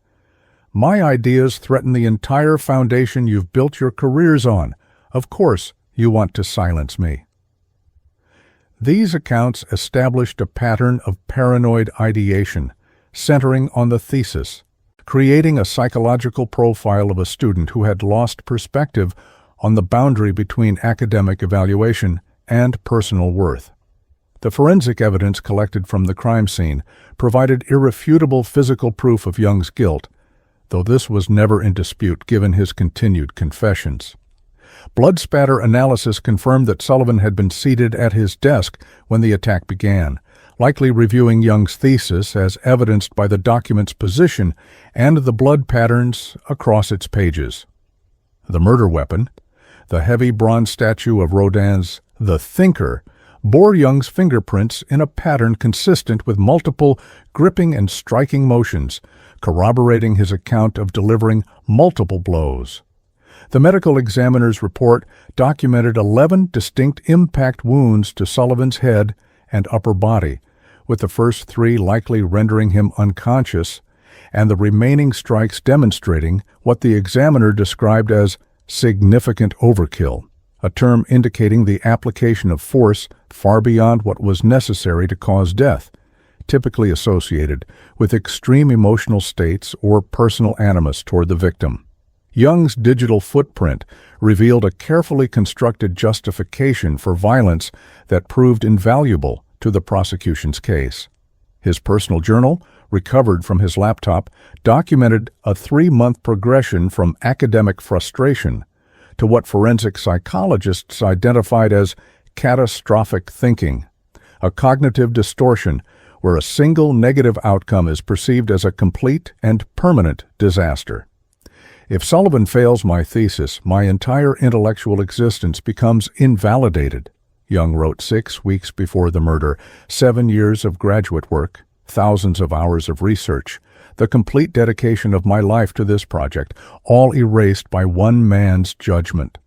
A: "My ideas threaten the entire foundation you've built your careers on. Of course, you want to silence me." These accounts established a pattern of paranoid ideation, centering on the thesis, creating a psychological profile of a student who had lost perspective on the boundary between academic evaluation and personal worth. The forensic evidence collected from the crime scene provided irrefutable physical proof of Young's guilt, though this was never in dispute given his continued confessions. Blood spatter analysis confirmed that Sullivan had been seated at his desk when the attack began, likely reviewing Young's thesis as evidenced by the document's position and the blood patterns across its pages. The murder weapon, the heavy bronze statue of Rodin's The Thinker, bore Young's fingerprints in a pattern consistent with multiple gripping and striking motions, corroborating his account of delivering multiple blows. The medical examiner's report documented 11 distinct impact wounds to Sullivan's head and upper body, with the first 3 likely rendering him unconscious, and the remaining strikes demonstrating what the examiner described as significant overkill, a term indicating the application of force far beyond what was necessary to cause death, typically associated with extreme emotional states or personal animus toward the victim. Young's digital footprint revealed a carefully constructed justification for violence that proved invaluable to the prosecution's case. His personal journal, recovered from his laptop, documented a 3-month progression from academic frustration to what forensic psychologists identified as catastrophic thinking, a cognitive distortion where a single negative outcome is perceived as a complete and permanent disaster. If Sullivan fails my thesis, my entire intellectual existence becomes invalidated, Young wrote 6 weeks before the murder. 7 years of graduate work, thousands of hours of research, the complete dedication of my life to this project, all erased by one man's judgment.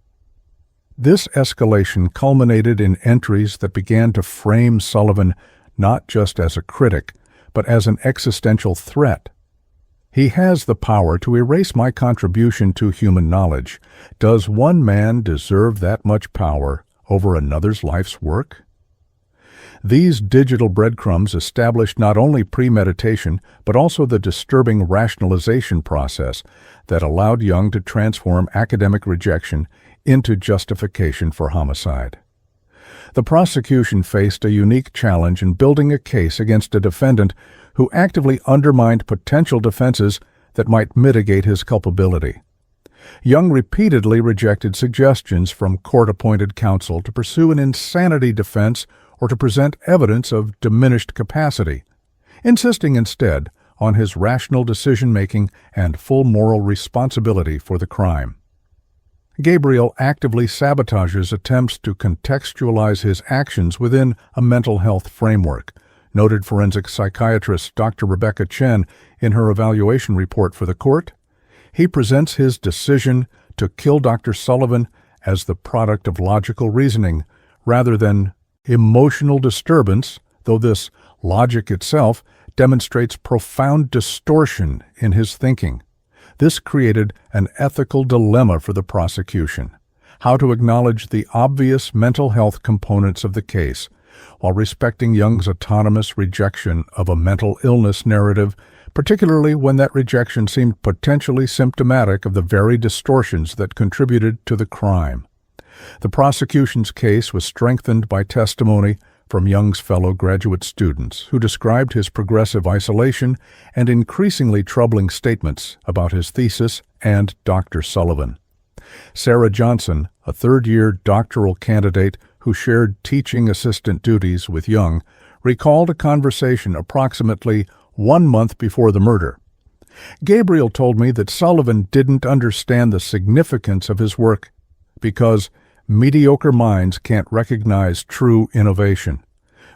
A: This escalation culminated in entries that began to frame Sullivan not just as a critic, but as an existential threat. He has the power to erase my contribution to human knowledge. Does one man deserve that much power over another's life's work? These digital breadcrumbs established not only premeditation, but also the disturbing rationalization process that allowed Young to transform academic rejection into justification for homicide. The prosecution faced a unique challenge in building a case against a defendant who actively undermined potential defenses that might mitigate his culpability. Young repeatedly rejected suggestions from court-appointed counsel to pursue an insanity defense or to present evidence of diminished capacity, insisting instead on his rational decision-making and full moral responsibility for the crime. Gabriel actively sabotages attempts to contextualize his actions within a mental health framework, noted forensic psychiatrist Dr. Rebecca Chen in her evaluation report for the court. He presents his decision to kill Dr. Sullivan as the product of logical reasoning rather than emotional disturbance, though this logic itself demonstrates profound distortion in his thinking. This created an ethical dilemma for the prosecution: how to acknowledge the obvious mental health components of the case while respecting Young's autonomous rejection of a mental illness narrative, particularly when that rejection seemed potentially symptomatic of the very distortions that contributed to the crime. The prosecution's case was strengthened by testimony from Young's fellow graduate students, who described his progressive isolation and increasingly troubling statements about his thesis and Dr. Sullivan. Sarah Johnson, a third-year doctoral candidate who shared teaching assistant duties with Young, recalled a conversation approximately 1 month before the murder. Gabriel told me that Sullivan didn't understand the significance of his work because mediocre minds can't recognize true innovation.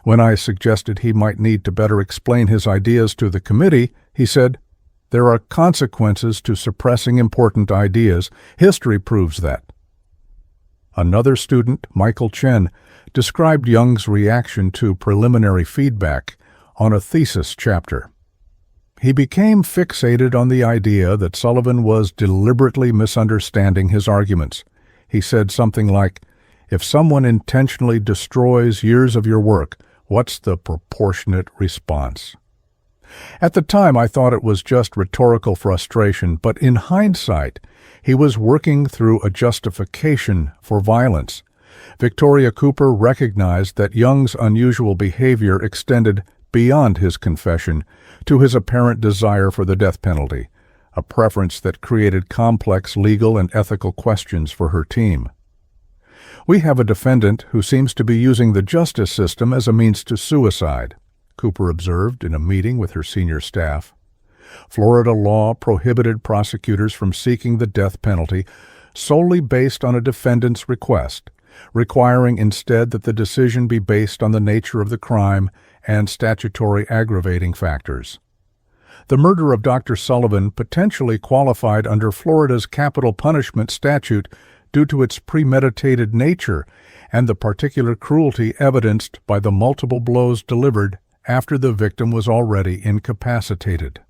A: When I suggested he might need to better explain his ideas to the committee, he said, "There are consequences to suppressing important ideas. History proves that." Another student, Michael Chen, described Young's reaction to preliminary feedback on a thesis chapter. He became fixated on the idea that Sullivan was deliberately misunderstanding his arguments. He said something like, "If someone intentionally destroys years of your work, what's the proportionate response?" At the time, I thought it was just rhetorical frustration, but in hindsight, he was working through a justification for violence. Victoria Cooper recognized that Young's unusual behavior extended beyond his confession to his apparent desire for the death penalty, a preference that created complex legal and ethical questions for her team. "We have a defendant who seems to be using the justice system as a means to suicide," Cooper observed in a meeting with her senior staff. Florida law prohibited prosecutors from seeking the death penalty solely based on a defendant's request, requiring instead that the decision be based on the nature of the crime and statutory aggravating factors. The murder of Dr. Sullivan potentially qualified under Florida's capital punishment statute due to its premeditated nature and the particular cruelty evidenced by the multiple blows delivered after the victim was already incapacitated.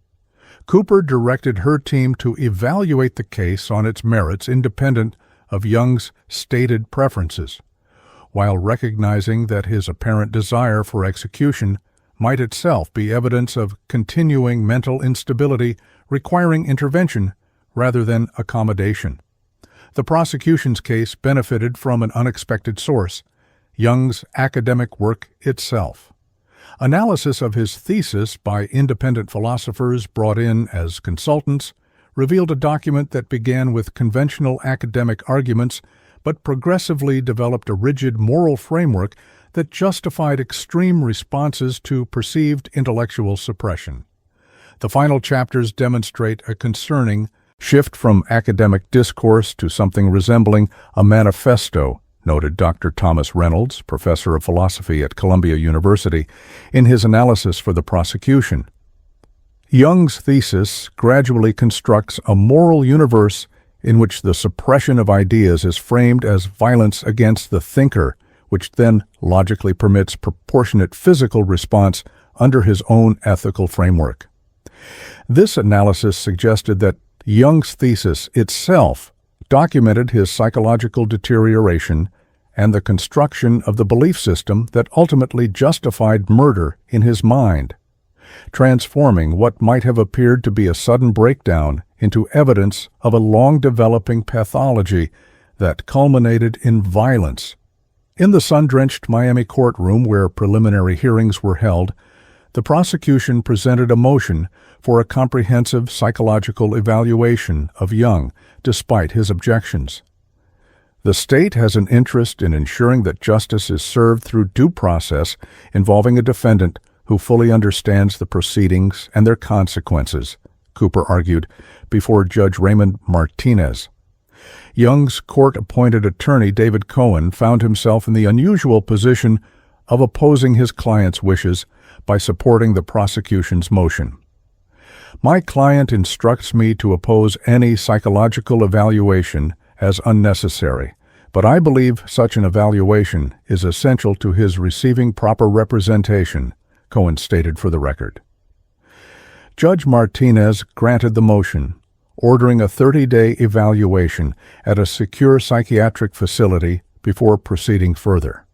A: Cooper directed her team to evaluate the case on its merits independent of Young's stated preferences, while recognizing that his apparent desire for execution might itself be evidence of continuing mental instability requiring intervention rather than accommodation. The prosecution's case benefited from an unexpected source, Young's academic work itself. Analysis of his thesis by independent philosophers brought in as consultants revealed a document that began with conventional academic arguments but progressively developed a rigid moral framework that justified extreme responses to perceived intellectual suppression. The final chapters demonstrate a concerning shift from academic discourse to something resembling a manifesto, noted Dr. Thomas Reynolds, professor of philosophy at Columbia University, in his analysis for the prosecution. Young's thesis gradually constructs a moral universe in which the suppression of ideas is framed as violence against the thinker, which then logically permits proportionate physical response under his own ethical framework. This analysis suggested that Young's thesis itself documented his psychological deterioration and the construction of the belief system that ultimately justified murder in his mind, transforming what might have appeared to be a sudden breakdown into evidence of a long-developing pathology that culminated in violence. In the sun-drenched Miami courtroom where preliminary hearings were held, the prosecution presented a motion for a comprehensive psychological evaluation of Young, despite his objections. The state has an interest in ensuring that justice is served through due process involving a defendant who fully understands the proceedings and their consequences, Cooper argued before Judge Raymond Martinez. Young's court-appointed attorney, David Cohen, found himself in the unusual position of opposing his client's wishes by supporting the prosecution's motion. My client instructs me to oppose any psychological evaluation as unnecessary, but I believe such an evaluation is essential to his receiving proper representation, Cohen stated for the record. Judge Martinez granted the motion, ordering a 30-day evaluation at a secure psychiatric facility before proceeding further.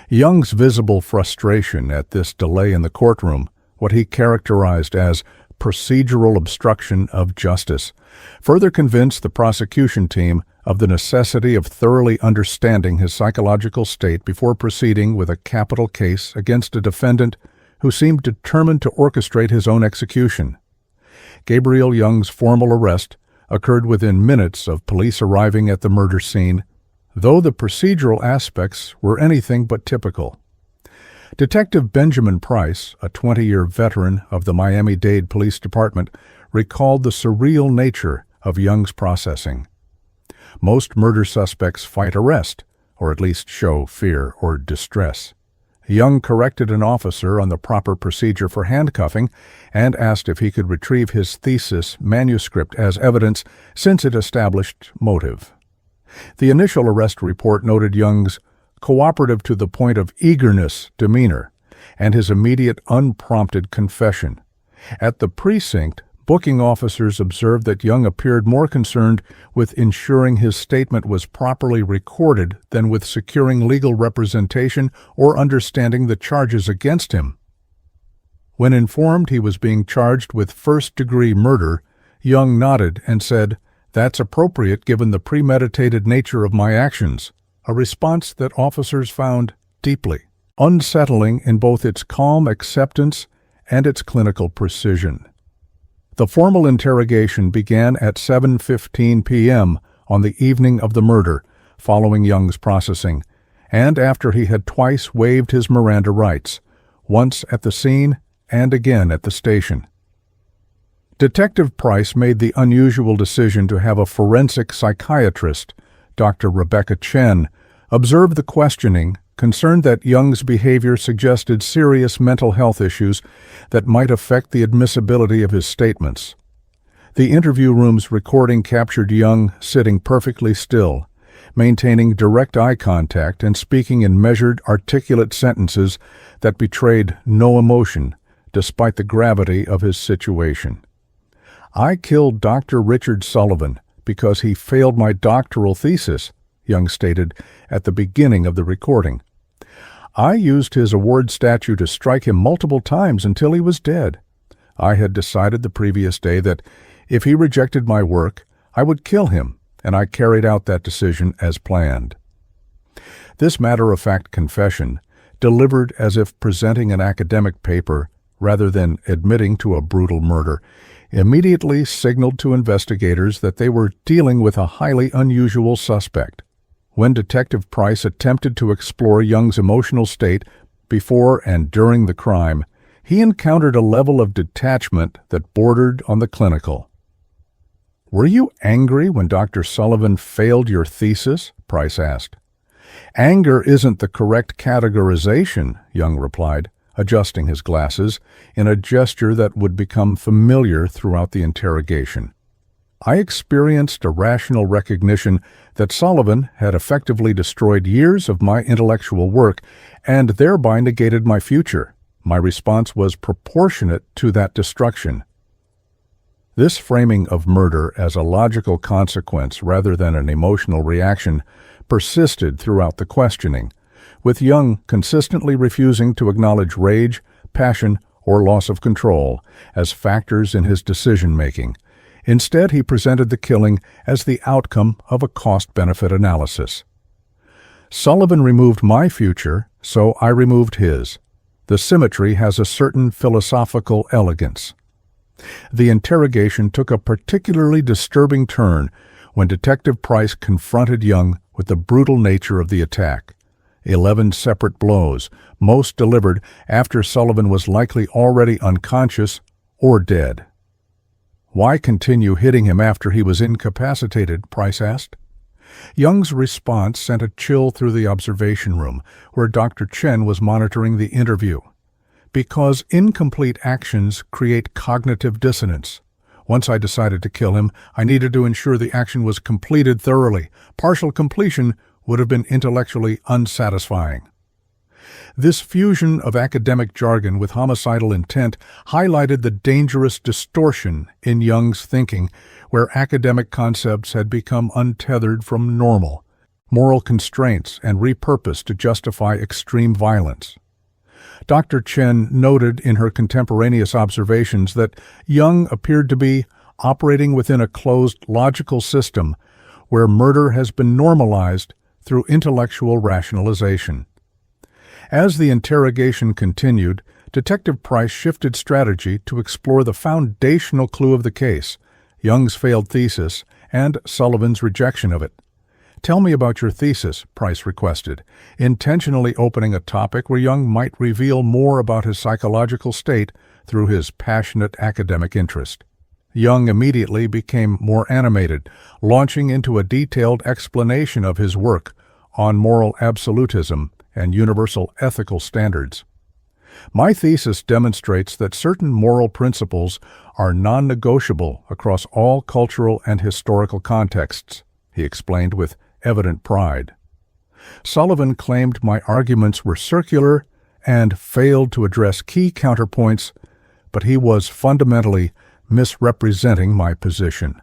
A: Young's visible frustration at this delay in the courtroom, what he characterized as procedural obstruction of justice, further convinced the prosecution team of the necessity of thoroughly understanding his psychological state before proceeding with a capital case against a defendant who seemed determined to orchestrate his own execution. Gabriel Young's formal arrest occurred within minutes of police arriving at the murder scene, though the procedural aspects were anything but typical. Detective Benjamin Price, a 20-year veteran of the Miami-Dade Police Department, recalled the surreal nature of Young's processing. Most murder suspects fight arrest, or at least show fear or distress. Young corrected an officer on the proper procedure for handcuffing and asked if he could retrieve his thesis manuscript as evidence since it established motive. The initial arrest report noted Young's cooperative to the point of eagerness demeanor and his immediate unprompted confession. At the precinct, booking officers observed that Young appeared more concerned with ensuring his statement was properly recorded than with securing legal representation or understanding the charges against him. When informed he was being charged with first-degree murder, Young nodded and said, "That's appropriate given the premeditated nature of my actions," a response that officers found deeply unsettling in both its calm acceptance and its clinical precision. The formal interrogation began at 7:15 p.m. on the evening of the murder, following Young's processing, and after he had twice waived his Miranda rights, once at the scene and again at the station. Detective Price made the unusual decision to have a forensic psychiatrist, Dr. Rebecca Chen, observe the questioning, concerned that Young's behavior suggested serious mental health issues that might affect the admissibility of his statements. The interview room's recording captured Young sitting perfectly still, maintaining direct eye contact and speaking in measured, articulate sentences that betrayed no emotion, despite the gravity of his situation. "I killed Dr. Richard Sullivan because he failed my doctoral thesis," Young stated at the beginning of the recording. "I used his award statue to strike him multiple times until he was dead. I had decided the previous day that if he rejected my work, I would kill him, and I carried out that decision as planned." This matter-of-fact confession, delivered as if presenting an academic paper rather than admitting to a brutal murder, immediately signaled to investigators that they were dealing with a highly unusual suspect. When Detective Price attempted to explore Young's emotional state before and during the crime, he encountered a level of detachment that bordered on the clinical. "Were you angry when Dr. Sullivan failed your thesis?" Price asked. "Anger isn't the correct categorization," Young replied, adjusting his glasses in a gesture that would become familiar throughout the interrogation. "I experienced a rational recognition that Sullivan had effectively destroyed years of my intellectual work and thereby negated my future. My response was proportionate to that destruction." This framing of murder as a logical consequence rather than an emotional reaction persisted throughout the questioning, with Young consistently refusing to acknowledge rage, passion, or loss of control as factors in his decision-making. Instead, he presented the killing as the outcome of a cost-benefit analysis. Sullivan removed my future, so I removed his. The symmetry has a certain philosophical elegance. The interrogation took a particularly disturbing turn when Detective Price confronted Young with the brutal nature of the attack. 11 separate blows, most delivered after Sullivan was likely already unconscious or dead. "Why continue hitting him after he was incapacitated?" Price asked. Young's response sent a chill through the observation room, where Dr. Chen was monitoring the interview. "Because incomplete actions create cognitive dissonance. Once I decided to kill him, I needed to ensure the action was completed thoroughly. Partial completion would have been intellectually unsatisfying." This fusion of academic jargon with homicidal intent highlighted the dangerous distortion in Young's thinking, where academic concepts had become untethered from normal, moral constraints and repurposed to justify extreme violence. Dr. Chen noted in her contemporaneous observations that Young appeared to be operating within a closed logical system where murder has been normalized through intellectual rationalization. As the interrogation continued, Detective Price shifted strategy to explore the foundational clue of the case, Young's failed thesis, and Sullivan's rejection of it. "Tell me about your thesis," Price requested, intentionally opening a topic where Young might reveal more about his psychological state through his passionate academic interest. Young immediately became more animated, launching into a detailed explanation of his work on moral absolutism and universal ethical standards. "My thesis demonstrates that certain moral principles are non-negotiable across all cultural and historical contexts," he explained with evident pride. Sullivan claimed my arguments were circular and failed to address key counterpoints, but he was fundamentally misrepresenting my position.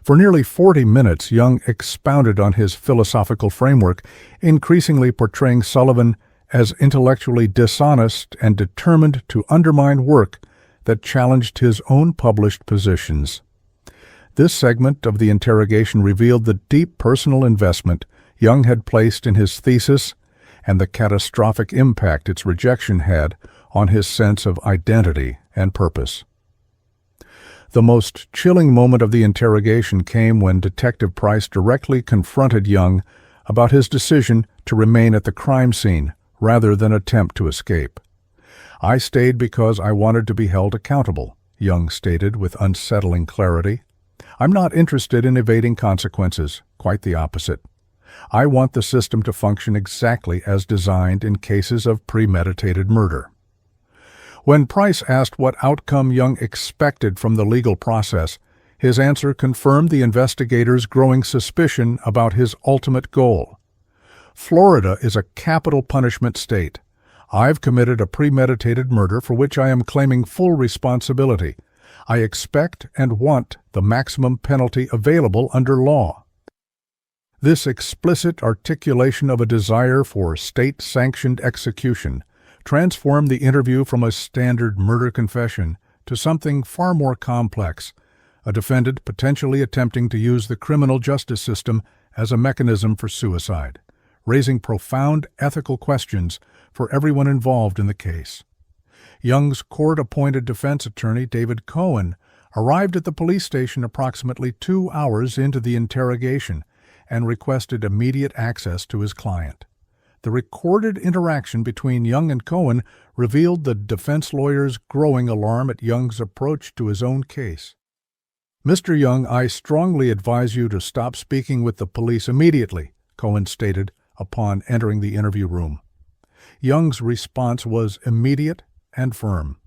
A: For nearly 40 minutes, Young expounded on his philosophical framework, increasingly portraying Sullivan as intellectually dishonest and determined to undermine work that challenged his own published positions. This segment of the interrogation revealed the deep personal investment Young had placed in his thesis and the catastrophic impact its rejection had on his sense of identity and purpose. The most chilling moment of the interrogation came when Detective Price directly confronted Young about his decision to remain at the crime scene rather than attempt to escape. "I stayed because I wanted to be held accountable," Young stated with unsettling clarity. "I'm not interested in evading consequences, quite the opposite. I want the system to function exactly as designed in cases of premeditated murder." When Price asked what outcome Young expected from the legal process, his answer confirmed the investigators' growing suspicion about his ultimate goal. "Florida is a capital punishment state. I've committed a premeditated murder for which I am claiming full responsibility. I expect and want the maximum penalty available under law." This explicit articulation of a desire for state-sanctioned execution transformed the interview from a standard murder confession to something far more complex, a defendant potentially attempting to use the criminal justice system as a mechanism for suicide, raising profound ethical questions for everyone involved in the case. Young's court-appointed defense attorney, David Cohen, arrived at the police station approximately 2 hours into the interrogation and requested immediate access to his client. The recorded interaction between Young and Cohen revealed the defense lawyer's growing alarm at Young's approach to his own case. "Mr. Young, I strongly advise you to stop speaking with the police immediately," Cohen stated upon entering the interview room. Young's response was immediate and firm.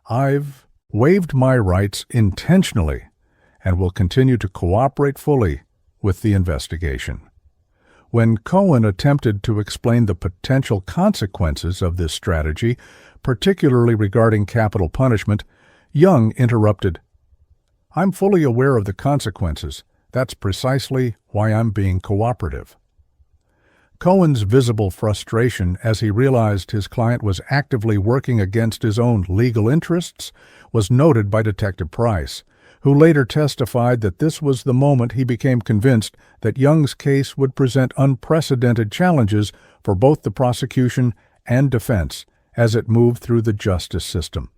A: "I've waived my rights intentionally and will continue to cooperate fully with the investigation." When Cohen attempted to explain the potential consequences of this strategy, particularly regarding capital punishment, Young interrupted. "I'm fully aware of the consequences. That's precisely why I'm being cooperative." Cohen's visible frustration as he realized his client was actively working against his own legal interests was noted by Detective Price, who later testified that this was the moment he became convinced that Young's case would present unprecedented challenges for both the prosecution and defense as it moved through the justice system.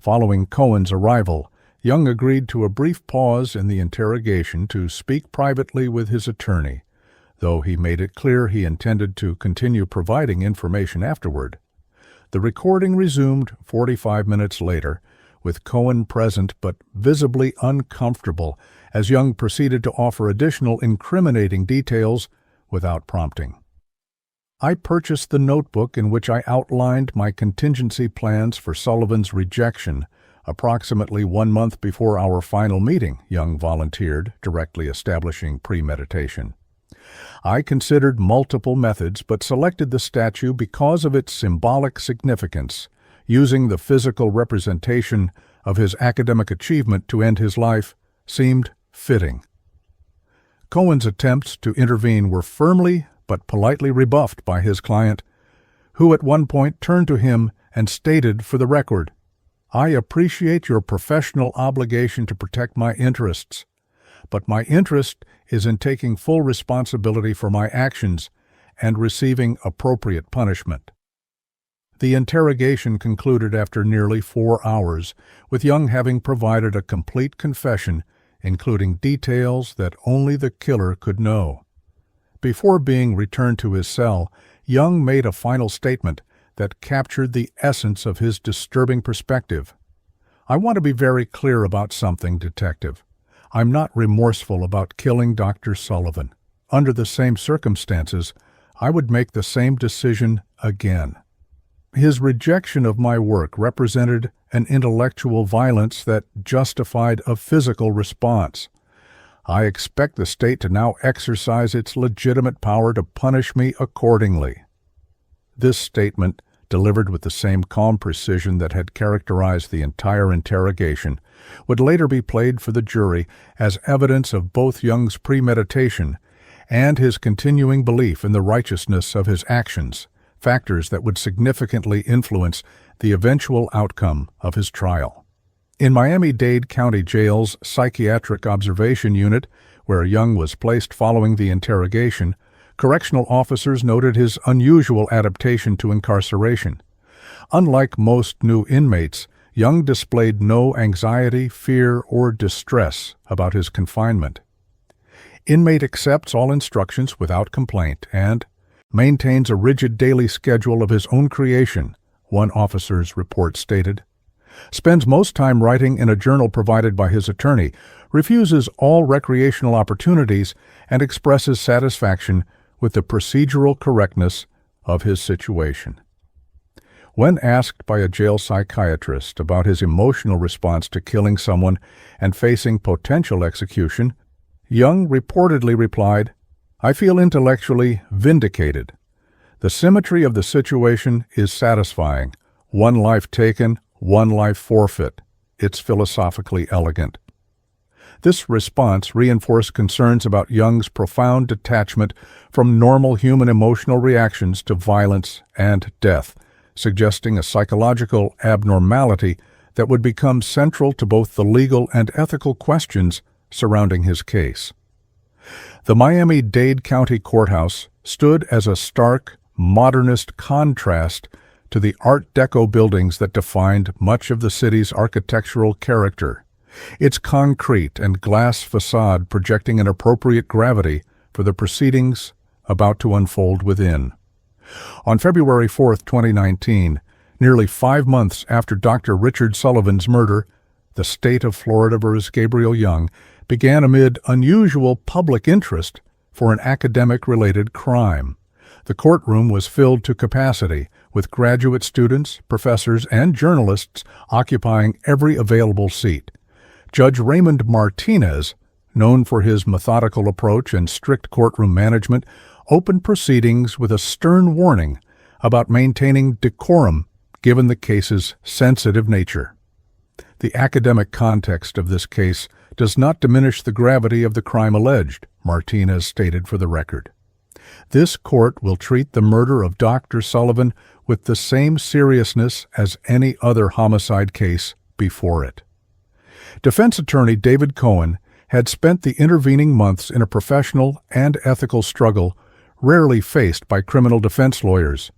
A: Following Cohen's arrival, Young agreed to a brief pause in the interrogation to speak privately with his attorney, though he made it clear he intended to continue providing information afterward. The recording resumed 45 minutes later, with Cohen present but visibly uncomfortable as Young proceeded to offer additional incriminating details without prompting. I purchased the notebook in which I outlined my contingency plans for Sullivan's rejection approximately 1 month before our final meeting, Young volunteered, directly establishing premeditation. I considered multiple methods but selected the statue because of its symbolic significance. Using the physical representation of his academic achievement to end his life seemed fitting. Cohen's attempts to intervene were firmly but politely rebuffed by his client, who at one point turned to him and stated for the record, "I appreciate your professional obligation to protect my interests, but my interest is in taking full responsibility for my actions and receiving appropriate punishment." The interrogation concluded after nearly 4 hours, with Young having provided a complete confession, including details that only the killer could know. Before being returned to his cell, Young made a final statement that captured the essence of his disturbing perspective. "I want to be very clear about something, Detective. I'm not remorseful about killing Dr. Sullivan. Under the same circumstances, I would make the same decision again." His rejection of my work represented an intellectual violence that justified a physical response. I expect the state to now exercise its legitimate power to punish me accordingly. This statement, delivered with the same calm precision that had characterized the entire interrogation, would later be played for the jury as evidence of both Young's premeditation and his continuing belief in the righteousness of his actions, factors that would significantly influence the eventual outcome of his trial. In Miami-Dade County Jail's Psychiatric Observation Unit, where Young was placed following the interrogation, correctional officers noted his unusual adaptation to incarceration. Unlike most new inmates, Young displayed no anxiety, fear, or distress about his confinement. Inmate accepts all instructions without complaint and maintains a rigid daily schedule of his own creation, one officer's report stated. Spends most time writing in a journal provided by his attorney, refuses all recreational opportunities, and expresses satisfaction with the procedural correctness of his situation. When asked by a jail psychiatrist about his emotional response to killing someone and facing potential execution, Young reportedly replied, "I feel intellectually vindicated. The symmetry of the situation is satisfying. One life taken, one life forfeit. It's philosophically elegant." This response reinforced concerns about Young's profound detachment from normal human emotional reactions to violence and death, suggesting a psychological abnormality that would become central to both the legal and ethical questions surrounding his case. The Miami-Dade County Courthouse stood as a stark, modernist contrast to the Art Deco buildings that defined much of the city's architectural character, its concrete and glass facade projecting an appropriate gravity for the proceedings about to unfold within. On February 4, 2019, nearly 5 months after Dr. Richard Sullivan's murder, the state of Florida vs. Gabriel Young began amid unusual public interest for an academic-related crime. The courtroom was filled to capacity, with graduate students, professors, and journalists occupying every available seat. Judge Raymond Martinez, known for his methodical approach and strict courtroom management, opened proceedings with a stern warning about maintaining decorum given the case's sensitive nature. The academic context of this case does not diminish the gravity of the crime alleged, Martinez stated for the record. This court will treat the murder of Dr. Sullivan with the same seriousness as any other homicide case before it. Defense attorney David Cohen had spent the intervening months in a professional and ethical struggle rarely faced by criminal defense lawyers,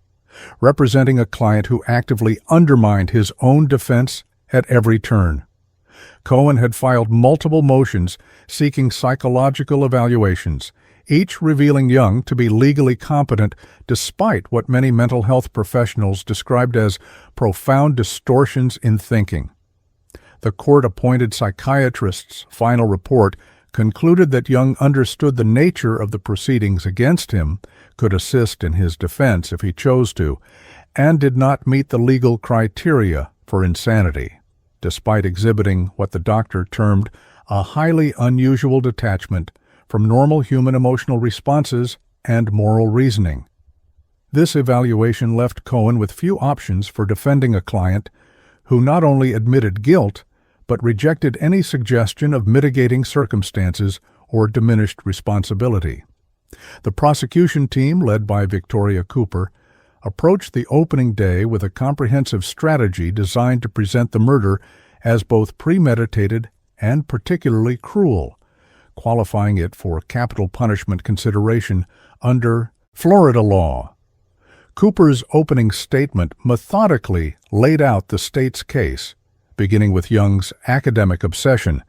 A: representing a client who actively undermined his own defense at every turn. Cohen had filed multiple motions seeking psychological evaluations, each revealing Young to be legally competent despite what many mental health professionals described as profound distortions in thinking. The court-appointed psychiatrist's final report concluded that Young understood the nature of the proceedings against him, could assist in his defense if he chose to, and did not meet the legal criteria for insanity, despite exhibiting what the doctor termed a highly unusual detachment from normal human emotional responses and moral reasoning. This evaluation left Cohen with few options for defending a client who not only admitted guilt, but rejected any suggestion of mitigating circumstances or diminished responsibility. The prosecution team, led by Victoria Cooper, approached the opening day with a comprehensive strategy designed to present the murder as both premeditated and particularly cruel, qualifying it for capital punishment consideration under Florida law. Cooper's opening statement methodically laid out the state's case, beginning with Young's academic obsession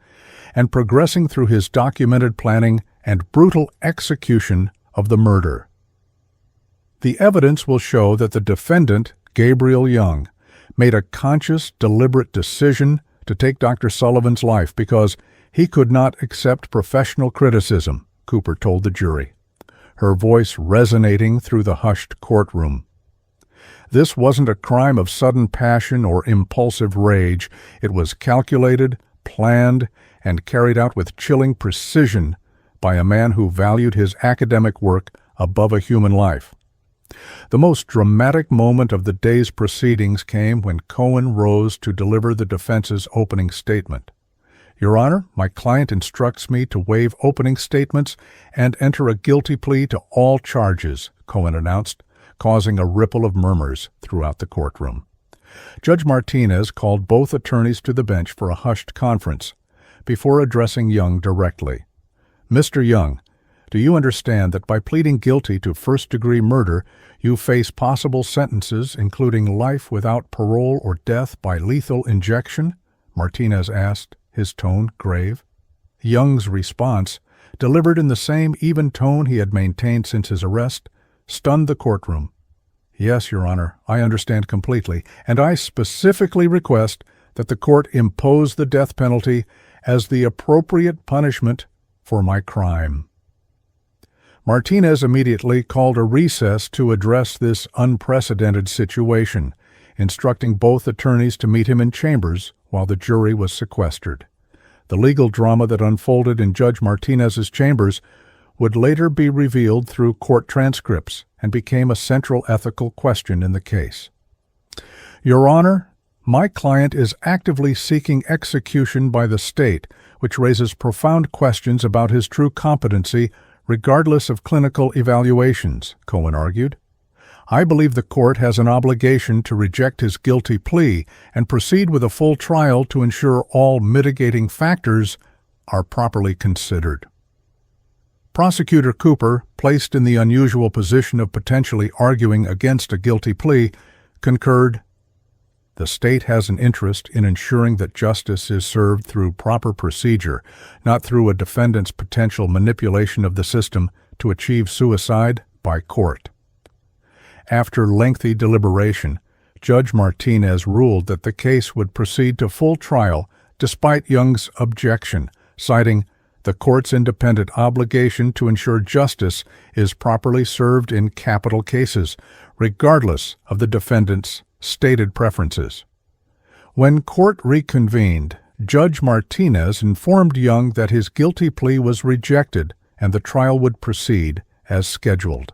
A: and progressing through his documented planning and brutal execution of the murder. The evidence will show that the defendant, Gabriel Young, made a conscious, deliberate decision to take Dr. Sullivan's life because he could not accept professional criticism, Cooper told the jury, her voice resonating through the hushed courtroom. This wasn't a crime of sudden passion or impulsive rage. It was calculated, planned, and carried out with chilling precision by a man who valued his academic work above a human life. The most dramatic moment of the day's proceedings came when Cohen rose to deliver the defense's opening statement. "Your Honor, my client instructs me to waive opening statements and enter a guilty plea to all charges," Cohen announced, causing a ripple of murmurs throughout the courtroom. Judge Martinez called both attorneys to the bench for a hushed conference before addressing Young directly. "Mr. Young, do you understand that by pleading guilty to first-degree murder, you face possible sentences including life without parole or death by lethal injection?" Martinez asked, his tone grave. Young's response, delivered in the same even tone he had maintained since his arrest, stunned the courtroom. "Yes, Your Honor, I understand completely, and I specifically request that the court impose the death penalty as the appropriate punishment for my crime." Martinez immediately called a recess to address this unprecedented situation, instructing both attorneys to meet him in chambers while the jury was sequestered. The legal drama that unfolded in Judge Martinez's chambers would later be revealed through court transcripts and became a central ethical question in the case. "Your Honor, my client is actively seeking execution by the state, which raises profound questions about his true competency regardless of clinical evaluations," Cohen argued. "I believe the court has an obligation to reject his guilty plea and proceed with a full trial to ensure all mitigating factors are properly considered." Prosecutor Cooper, placed in the unusual position of potentially arguing against a guilty plea, concurred, "The state has an interest in ensuring that justice is served through proper procedure, not through a defendant's potential manipulation of the system to achieve suicide by court." After lengthy deliberation, Judge Martinez ruled that the case would proceed to full trial despite Young's objection, citing the court's independent obligation to ensure justice is properly served in capital cases, regardless of the defendant's stated preferences. When court reconvened, Judge Martinez informed Young that his guilty plea was rejected and the trial would proceed as scheduled.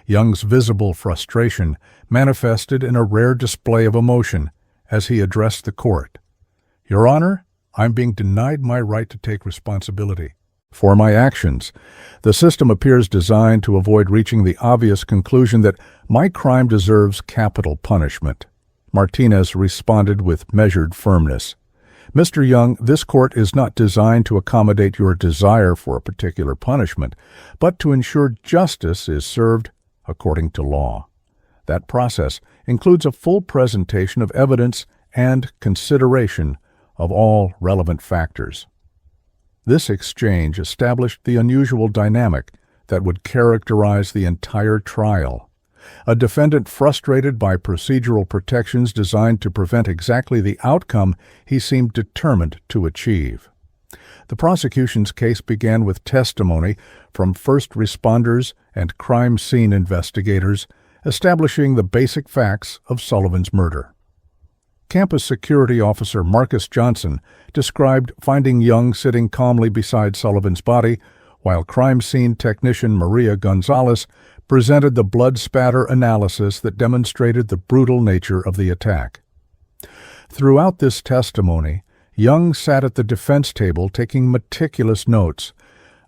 A: Young's visible frustration manifested in a rare display of emotion as he addressed the court. "Your Honor, I'm being denied my right to take responsibility. For my actions. The system appears designed to avoid reaching the obvious conclusion that my crime deserves capital punishment. Martinez responded with measured firmness. Mr. Young, this court is not designed to accommodate your desire for a particular punishment, but to ensure justice is served according to law. That process includes a full presentation of evidence and consideration of all relevant factors. This exchange established the unusual dynamic that would characterize the entire trial. A defendant frustrated by procedural protections designed to prevent exactly the outcome he seemed determined to achieve. The prosecution's case began with testimony from first responders and crime scene investigators, establishing the basic facts of Sullivan's murder. Campus Security Officer Marcus Johnson described finding Young sitting calmly beside Sullivan's body, while crime scene technician Maria Gonzalez presented the blood spatter analysis that demonstrated the brutal nature of the attack. Throughout this testimony, Young sat at the defense table taking meticulous notes,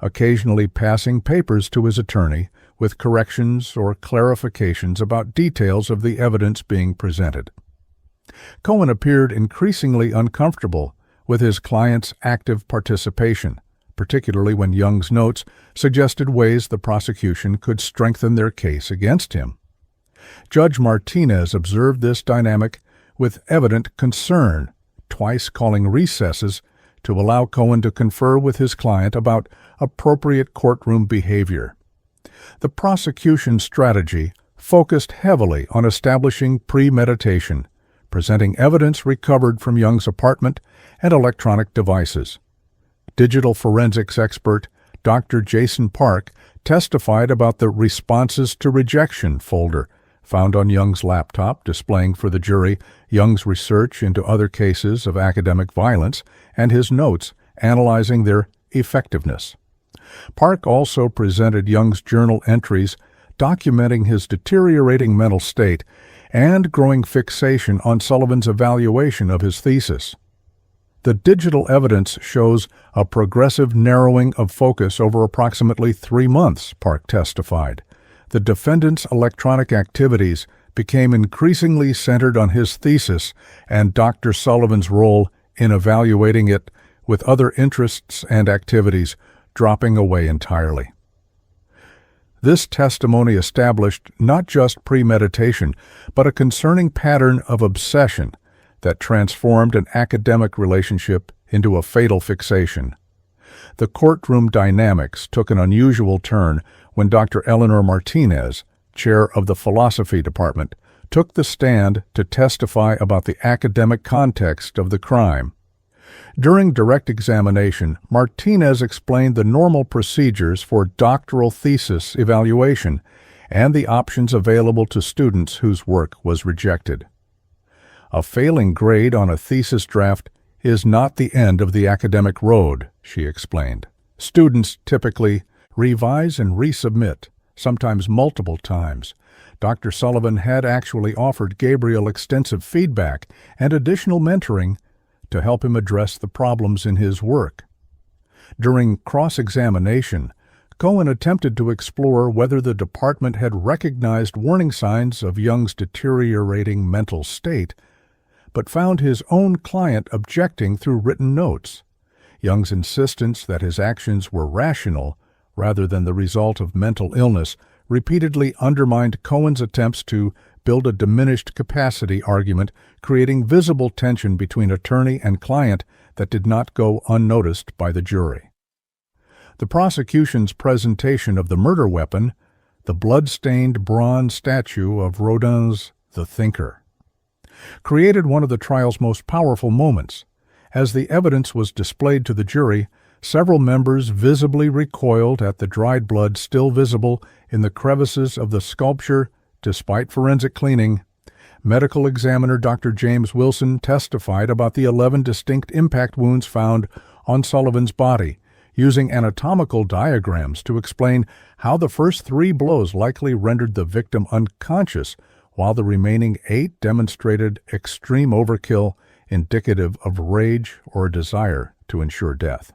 A: occasionally passing papers to his attorney with corrections or clarifications about details of the evidence being presented. Cohen appeared increasingly uncomfortable with his client's active participation, particularly when Young's notes suggested ways the prosecution could strengthen their case against him. Judge Martinez observed this dynamic with evident concern, twice calling recesses to allow Cohen to confer with his client about appropriate courtroom behavior. The prosecution's strategy focused heavily on establishing premeditation, presenting evidence recovered from Young's apartment and electronic devices. Digital forensics expert Dr. Jason Park testified about the responses to rejection folder found on Young's laptop, displaying for the jury Young's research into other cases of academic violence and his notes analyzing their effectiveness. Park also presented Young's journal entries documenting his deteriorating mental state and growing fixation on Sullivan's evaluation of his thesis. The digital evidence shows a progressive narrowing of focus over approximately 3 months, Park testified. The defendant's electronic activities became increasingly centered on his thesis and Dr. Sullivan's role in evaluating it, with other interests and activities dropping away entirely. This testimony established not just premeditation, but a concerning pattern of obsession that transformed an academic relationship into a fatal fixation. The courtroom dynamics took an unusual turn when Dr. Eleanor Martinez, chair of the philosophy department, took the stand to testify about the academic context of the crime. During direct examination, Martinez explained the normal procedures for doctoral thesis evaluation and the options available to students whose work was rejected. A failing grade on a thesis draft is not the end of the academic road, she explained. Students typically revise and resubmit, sometimes multiple times. Dr. Sullivan had actually offered Gabriel extensive feedback and additional mentoring to help him address the problems in his work. During cross-examination, Cohen attempted to explore whether the department had recognized warning signs of Young's deteriorating mental state, but found his own client objecting through written notes. Young's insistence that his actions were rational rather than the result of mental illness repeatedly undermined Cohen's attempts to build a diminished capacity argument, creating visible tension between attorney and client that did not go unnoticed by the jury. The prosecution's presentation of the murder weapon, the blood-stained bronze statue of Rodin's The Thinker, created one of the trial's most powerful moments. As the evidence was displayed to the jury, several members visibly recoiled at the dried blood still visible in the crevices of the sculpture despite forensic cleaning. Medical examiner Dr. James Wilson testified about the 11 distinct impact wounds found on Sullivan's body, using anatomical diagrams to explain how the first 3 blows likely rendered the victim unconscious, while the remaining 8 demonstrated extreme overkill indicative of rage or a desire to ensure death.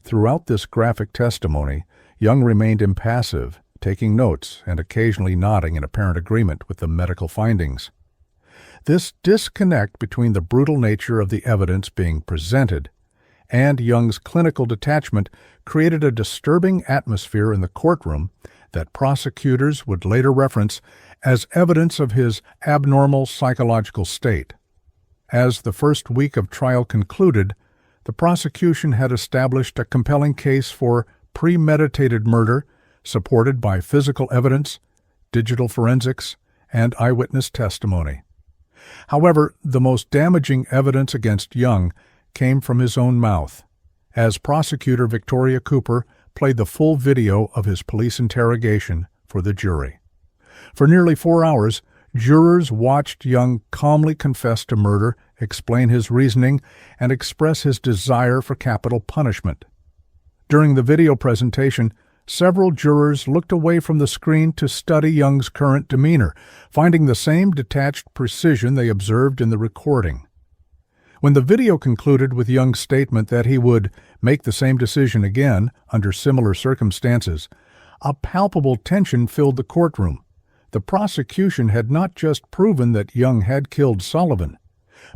A: Throughout this graphic testimony, Young remained impassive, taking notes and occasionally nodding in apparent agreement with the medical findings. This disconnect between the brutal nature of the evidence being presented and Young's clinical detachment created a disturbing atmosphere in the courtroom that prosecutors would later reference as evidence of his abnormal psychological state. As the first week of trial concluded, the prosecution had established a compelling case for premeditated murder supported by physical evidence, digital forensics, and eyewitness testimony. However, the most damaging evidence against Young came from his own mouth, as prosecutor Victoria Cooper played the full video of his police interrogation for the jury. For nearly 4 hours, jurors watched Young calmly confess to murder, explain his reasoning, and express his desire for capital punishment. During the video presentation, several jurors looked away from the screen to study Young's current demeanor, finding the same detached precision they observed in the recording. When the video concluded with Young's statement that he would make the same decision again under similar circumstances, a palpable tension filled the courtroom. The prosecution had not just proven that Young had killed Sullivan,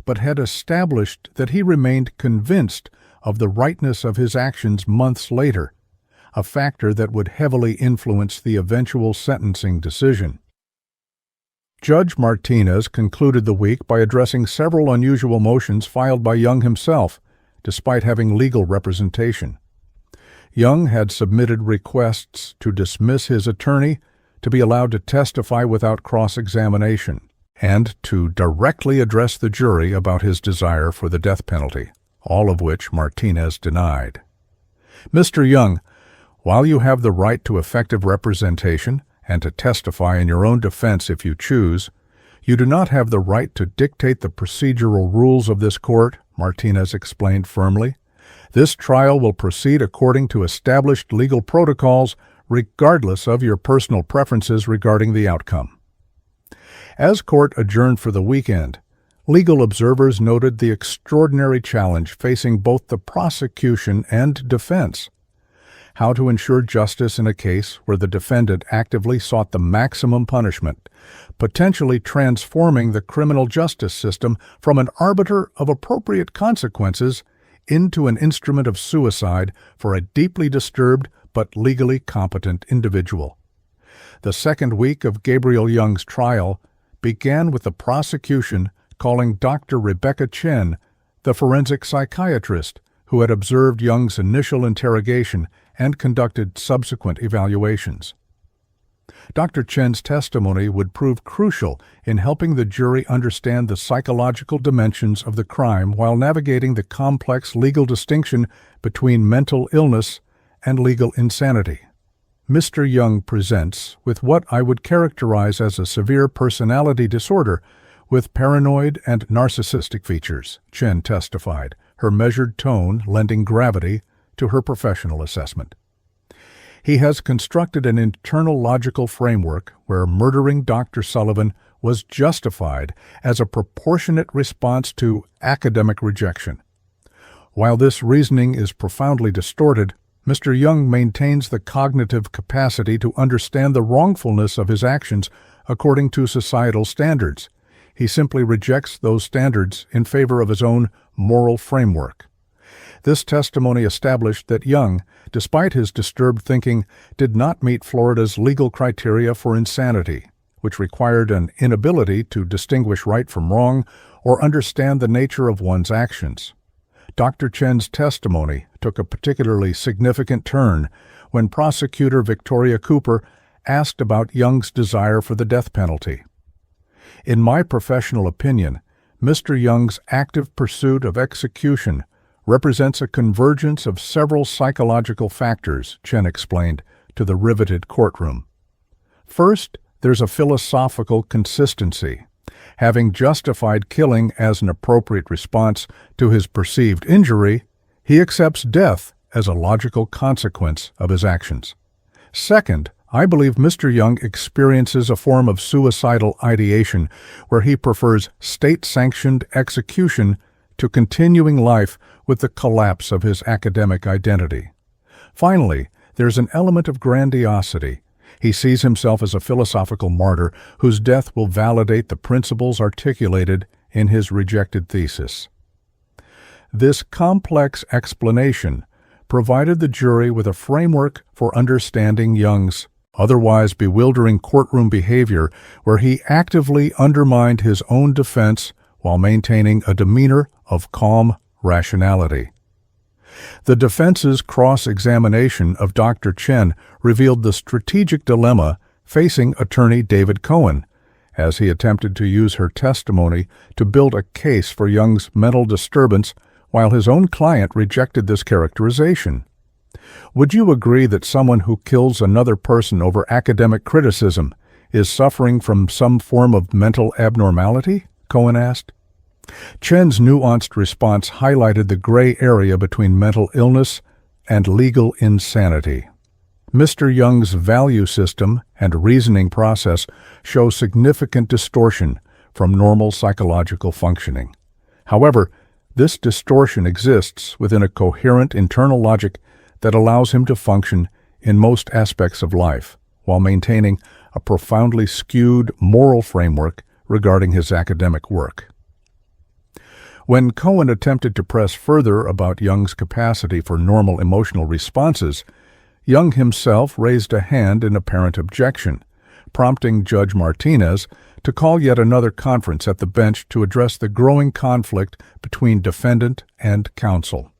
A: but had established that he remained convinced of the rightness of his actions months later, a factor that would heavily influence the eventual sentencing decision. Judge Martinez concluded the week by addressing several unusual motions filed by Young himself, despite having legal representation. Young had submitted requests to dismiss his attorney, to be allowed to testify without cross-examination, and to directly address the jury about his desire for the death penalty, all of which Martinez denied. Mr. Young, while you have the right to effective representation and to testify in your own defense if you choose, you do not have the right to dictate the procedural rules of this court, Martinez explained firmly. This trial will proceed according to established legal protocols, regardless of your personal preferences regarding the outcome. As court adjourned for the weekend, legal observers noted the extraordinary challenge facing both the prosecution and defense. How to ensure justice in a case where the defendant actively sought the maximum punishment, potentially transforming the criminal justice system from an arbiter of appropriate consequences into an instrument of suicide for a deeply disturbed but legally competent individual. The second week of Gabriel Young's trial began with the prosecution calling Dr. Rebecca Chen, the forensic psychiatrist who had observed Young's initial interrogation and conducted subsequent evaluations. Dr. Chen's testimony would prove crucial in helping the jury understand the psychological dimensions of the crime while navigating the complex legal distinction between mental illness and legal insanity. Mr. Young presents with what I would characterize as a severe personality disorder with paranoid and narcissistic features, Chen testified, her measured tone lending gravity to her professional assessment. He has constructed an internal logical framework where murdering Dr. Sullivan was justified as a proportionate response to academic rejection. While this reasoning is profoundly distorted, Mr. Young maintains the cognitive capacity to understand the wrongfulness of his actions according to societal standards. He simply rejects those standards in favor of his own moral framework. This testimony established that Young, despite his disturbed thinking, did not meet Florida's legal criteria for insanity, which required an inability to distinguish right from wrong or understand the nature of one's actions. Dr. Chen's testimony took a particularly significant turn when prosecutor Victoria Cooper asked about Young's desire for the death penalty. In my professional opinion, Mr. Young's active pursuit of execution represents a convergence of several psychological factors, Chen explained to the riveted courtroom. First, there's a philosophical consistency. Having justified killing as an appropriate response to his perceived injury, he accepts death as a logical consequence of his actions. Second, I believe Mr. Young experiences a form of suicidal ideation where he prefers state-sanctioned execution to continuing life with the collapse of his academic identity. Finally, there's an element of grandiosity. He sees himself as a philosophical martyr whose death will validate the principles articulated in his rejected thesis. This complex explanation provided the jury with a framework for understanding Jung's otherwise bewildering courtroom behavior, where he actively undermined his own defense while maintaining a demeanor of calm rationality. The defense's cross-examination of Dr. Chen revealed the strategic dilemma facing attorney David Cohen, as he attempted to use her testimony to build a case for Jung's mental disturbance while his own client rejected this characterization. Would you agree that someone who kills another person over academic criticism is suffering from some form of mental abnormality? Cohen asked. Chen's nuanced response highlighted the gray area between mental illness and legal insanity. Mr. Jung's value system and reasoning process show significant distortion from normal psychological functioning. However, this distortion exists within a coherent internal logic that allows him to function in most aspects of life, while maintaining a profoundly skewed moral framework regarding his academic work. When Cohen attempted to press further about Jung's capacity for normal emotional responses, Jung himself raised a hand in apparent objection, prompting Judge Martinez to call yet another conference at the bench to address the growing conflict between defendant and counsel.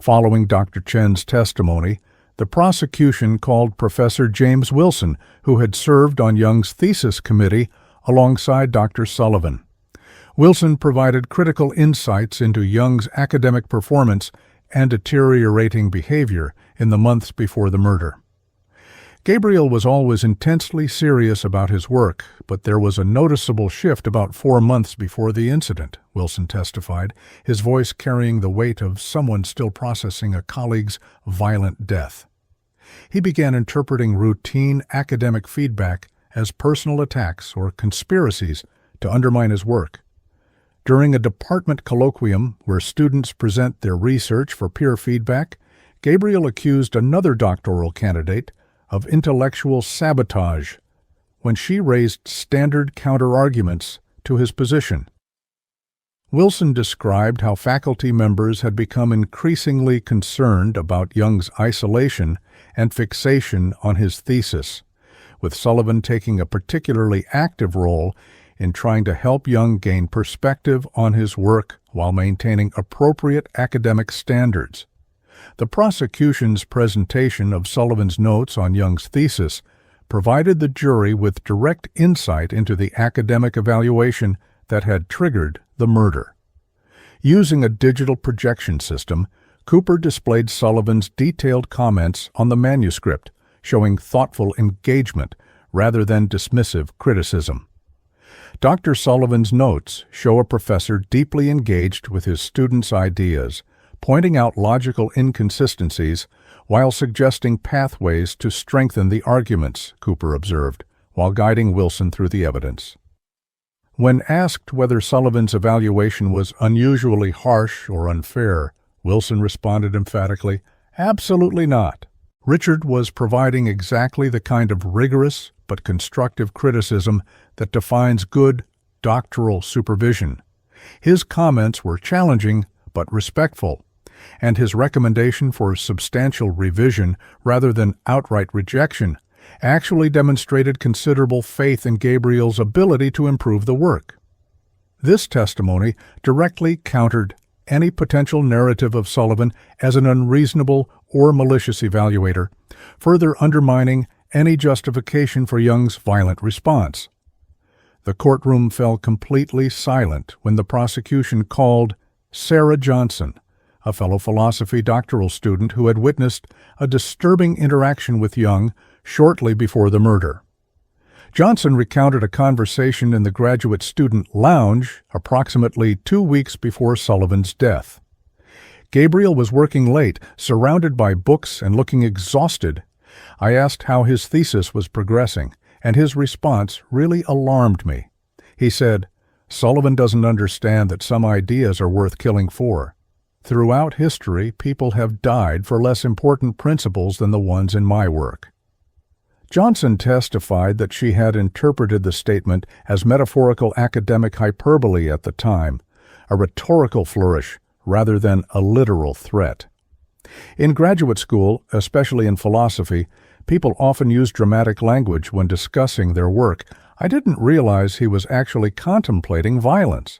A: Following Dr. Chen's testimony, the prosecution called Professor James Wilson, who had served on Jung's thesis committee alongside Dr. Sullivan. Wilson provided critical insights into Jung's academic performance and deteriorating behavior in the months before the murder. Gabriel was always intensely serious about his work, but there was a noticeable shift about 4 months before the incident, Wilson testified, his voice carrying the weight of someone still processing a colleague's violent death. He began interpreting routine academic feedback as personal attacks or conspiracies to undermine his work. During a department colloquium where students present their research for peer feedback, Gabriel accused another doctoral candidate of intellectual sabotage when she raised standard counter-arguments to his position. Wilson described how faculty members had become increasingly concerned about Jung's isolation and fixation on his thesis, with Sullivan taking a particularly active role in trying to help Jung gain perspective on his work while maintaining appropriate academic standards. The prosecution's presentation of Sullivan's notes on Jung's thesis provided the jury with direct insight into the academic evaluation that had triggered the murder. Using a digital projection system, Cooper displayed Sullivan's detailed comments on the manuscript, showing thoughtful engagement rather than dismissive criticism. Dr. Sullivan's notes show a professor deeply engaged with his students' ideas, pointing out logical inconsistencies while suggesting pathways to strengthen the arguments, Cooper observed, while guiding Wilson through the evidence. When asked whether Sullivan's evaluation was unusually harsh or unfair, Wilson responded emphatically, "Absolutely not." Richard was providing exactly the kind of rigorous but constructive criticism that defines good doctoral supervision. His comments were challenging but respectful, and his recommendation for substantial revision rather than outright rejection actually demonstrated considerable faith in Gabriel's ability to improve the work. This testimony directly countered any potential narrative of Sullivan as an unreasonable or malicious evaluator, further undermining any justification for Jung's violent response. The courtroom fell completely silent when the prosecution called Sarah Johnson, a fellow philosophy doctoral student who had witnessed a disturbing interaction with Jung shortly before the murder. Johnson recounted a conversation in the graduate student lounge approximately 2 weeks before Sullivan's death. Gabriel was working late, surrounded by books and looking exhausted. I asked how his thesis was progressing, and his response really alarmed me. He said, "Sullivan doesn't understand that some ideas are worth killing for. Throughout history, people have died for less important principles than the ones in my work. Johnson testified that she had interpreted the statement as metaphorical academic hyperbole at the time, a rhetorical flourish rather than a literal threat. In graduate school, especially in philosophy, people often use dramatic language when discussing their work. I didn't realize he was actually contemplating violence.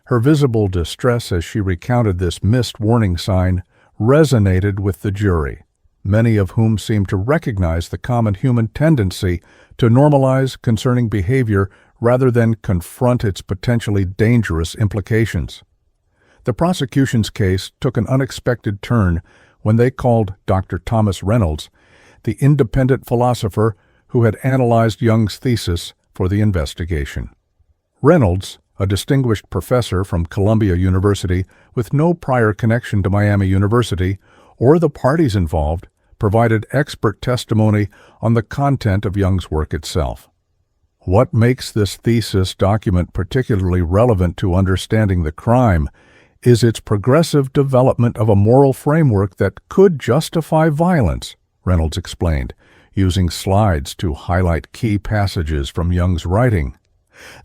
A: Her visible distress as she recounted this missed warning sign resonated with the jury, many of whom seemed to recognize the common human tendency to normalize concerning behavior rather than confront its potentially dangerous implications. The prosecution's case took an unexpected turn when they called Dr. Thomas Reynolds, the independent philosopher who had analyzed Jung's thesis, for the investigation. Reynolds, a distinguished professor from Columbia University with no prior connection to Miami University or the parties involved, provided expert testimony on the content of Jung's work itself. What makes this thesis document particularly relevant to understanding the crime is its progressive development of a moral framework that could justify violence, Reynolds explained, using slides to highlight key passages from Jung's writing.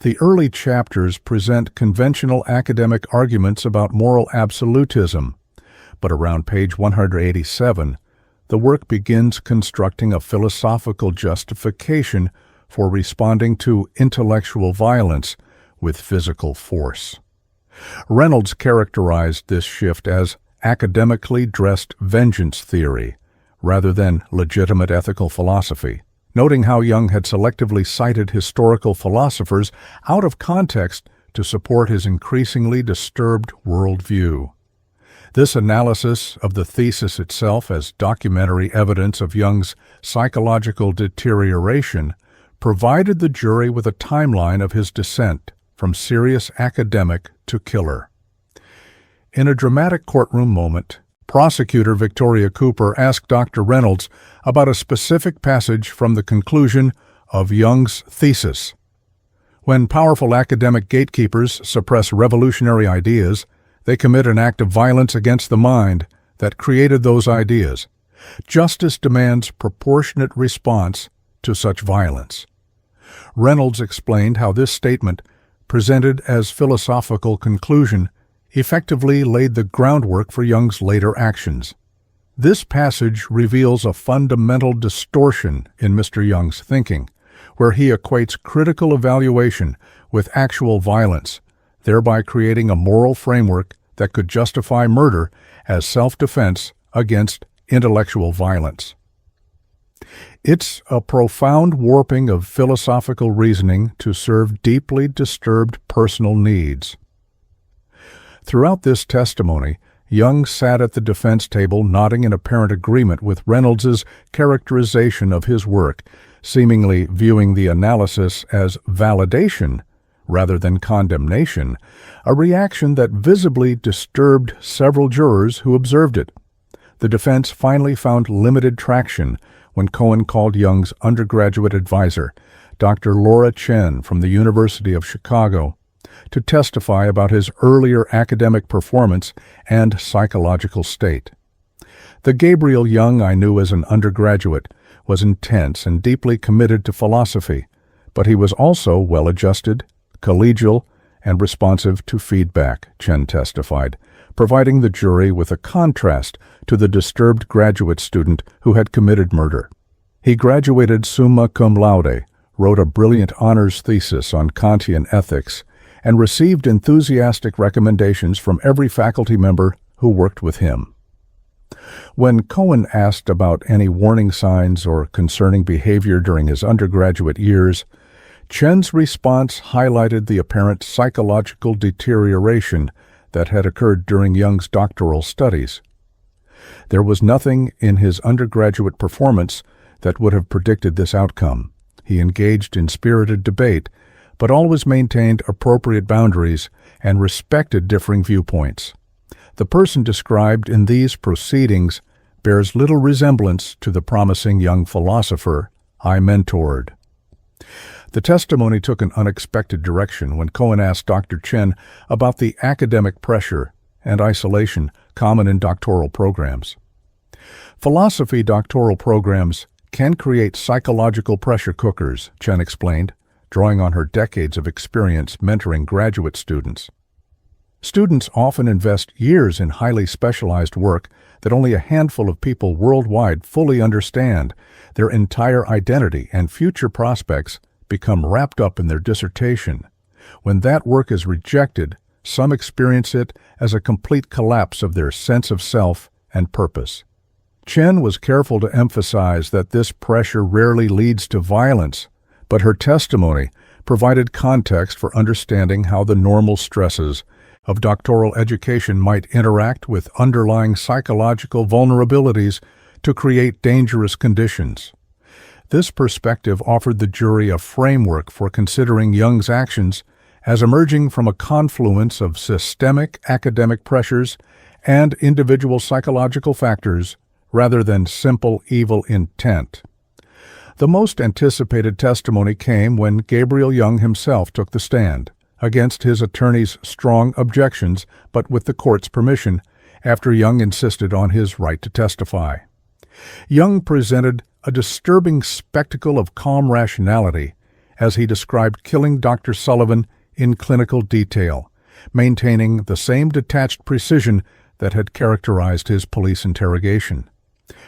A: The early chapters present conventional academic arguments about moral absolutism, but around page 187, the work begins constructing a philosophical justification for responding to intellectual violence with physical force. Reynolds characterized this shift as academically dressed vengeance theory rather than legitimate ethical philosophy, noting how Jung had selectively cited historical philosophers out of context to support his increasingly disturbed worldview. This analysis of the thesis itself as documentary evidence of Jung's psychological deterioration provided the jury with a timeline of his descent from serious academic to killer. In a dramatic courtroom moment, prosecutor Victoria Cooper asked Dr. Reynolds about a specific passage from the conclusion of Jung's thesis. When powerful academic gatekeepers suppress revolutionary ideas, they commit an act of violence against the mind that created those ideas. Justice demands proportionate response to such violence. Reynolds explained how this statement, presented as philosophical conclusion, effectively laid the groundwork for Jung's later actions. This passage reveals a fundamental distortion in Mr. Jung's thinking, where he equates critical evaluation with actual violence, thereby creating a moral framework that could justify murder as self-defense against intellectual violence. It's a profound warping of philosophical reasoning to serve deeply disturbed personal needs. Throughout this testimony, Jung sat at the defense table nodding in apparent agreement with Reynolds's characterization of his work, seemingly viewing the analysis as validation rather than condemnation, a reaction that visibly disturbed several jurors who observed it. The defense finally found limited traction when Cohen called Jung's undergraduate advisor, Dr. Laura Chen from the University of Chicago, to testify about his earlier academic performance and psychological state. The Gabriel Jung I knew as an undergraduate was intense and deeply committed to philosophy, but he was also well-adjusted, collegial, and responsive to feedback, Chen testified, providing the jury with a contrast to the disturbed graduate student who had committed murder. He graduated summa cum laude, wrote a brilliant honors thesis on Kantian ethics, and received enthusiastic recommendations from every faculty member who worked with him. When Cohen asked about any warning signs or concerning behavior during his undergraduate years, Chen's response highlighted the apparent psychological deterioration that had occurred during Jung's doctoral studies. There was nothing in his undergraduate performance that would have predicted this outcome. He engaged in spirited debate, but always maintained appropriate boundaries and respected differing viewpoints. The person described in these proceedings bears little resemblance to the promising young philosopher I mentored. The testimony took an unexpected direction when Cohen asked Dr. Chen about the academic pressure and isolation common in doctoral programs. Philosophy doctoral programs can create psychological pressure cookers, Chen explained, drawing on her decades of experience mentoring graduate students. Students often invest years in highly specialized work that only a handful of people worldwide fully understand. Their entire identity and future prospects become wrapped up in their dissertation. When that work is rejected, some experience it as a complete collapse of their sense of self and purpose. Chen was careful to emphasize that this pressure rarely leads to violence, but her testimony provided context for understanding how the normal stresses of doctoral education might interact with underlying psychological vulnerabilities to create dangerous conditions. This perspective offered the jury a framework for considering Young's actions as emerging from a confluence of systemic academic pressures and individual psychological factors rather than simple evil intent. The most anticipated testimony came when Gabriel Young himself took the stand, against his attorney's strong objections, but with the court's permission, after Young insisted on his right to testify. Young presented a disturbing spectacle of calm rationality as he described killing Dr. Sullivan in clinical detail, maintaining the same detached precision that had characterized his police interrogation.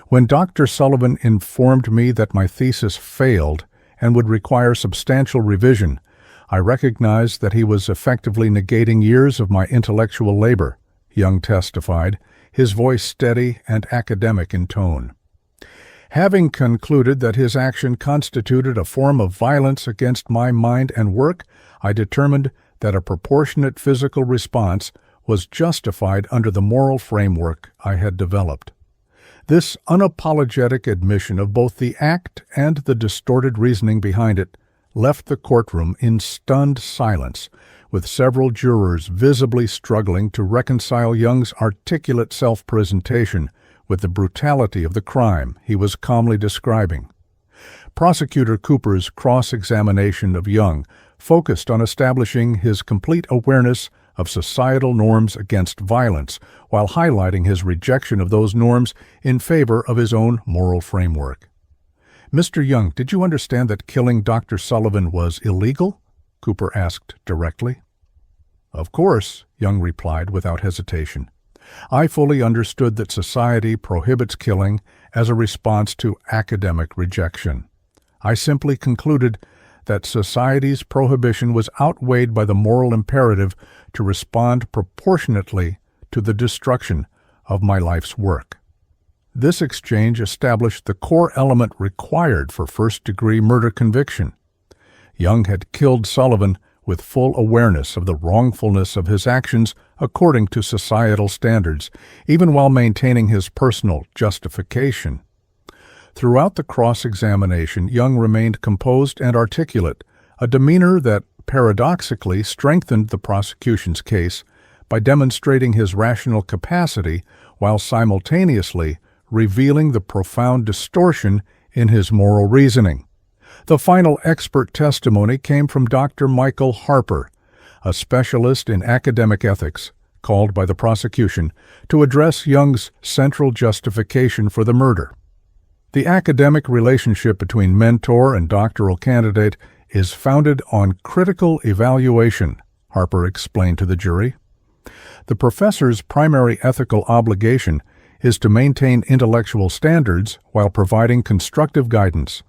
A: When Dr. Sullivan informed me that my thesis failed and would require substantial revision, I recognized that he was effectively negating years of my intellectual labor, Young testified, his voice steady and academic in tone. Having concluded that his action constituted a form of violence against my mind and work, I determined that a proportionate physical response was justified under the moral framework I had developed. This unapologetic admission of both the act and the distorted reasoning behind it left the courtroom in stunned silence, with several jurors visibly struggling to reconcile Young's articulate self-presentation with the brutality of the crime he was calmly describing. Prosecutor Cooper's cross-examination of Young focused on establishing his complete awareness of societal norms against violence, while highlighting his rejection of those norms in favor of his own moral framework. "Mr. Young, did you understand that killing Dr. Sullivan was illegal?" Cooper asked directly. "Of course," Young replied without hesitation. "I fully understood that society prohibits killing as a response to academic rejection. I simply concluded that society's prohibition was outweighed by the moral imperative to respond proportionately to the destruction of my life's work." This exchange established the core element required for first-degree murder conviction. Young had killed Sullivan with full awareness of the wrongfulness of his actions according to societal standards, even while maintaining his personal justification. Throughout the cross-examination, Young remained composed and articulate, a demeanor that paradoxically strengthened the prosecution's case by demonstrating his rational capacity while simultaneously revealing the profound distortion in his moral reasoning. The final expert testimony came from Dr. Michael Harper, a specialist in academic ethics, called by the prosecution to address Young's central justification for the murder. "The academic relationship between mentor and doctoral candidate is founded on critical evaluation," Harper explained to the jury. "The professor's primary ethical obligation is to maintain intellectual standards while providing constructive guidance.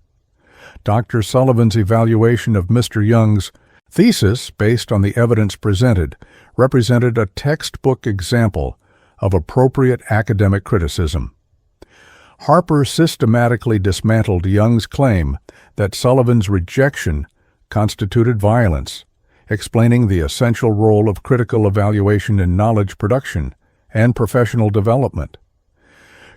A: Dr. Sullivan's evaluation of Mr. Young's thesis, based on the evidence presented, represented a textbook example of appropriate academic criticism. Harper systematically dismantled Young's claim that Sullivan's rejection constituted violence, explaining the essential role of critical evaluation in knowledge production and professional development.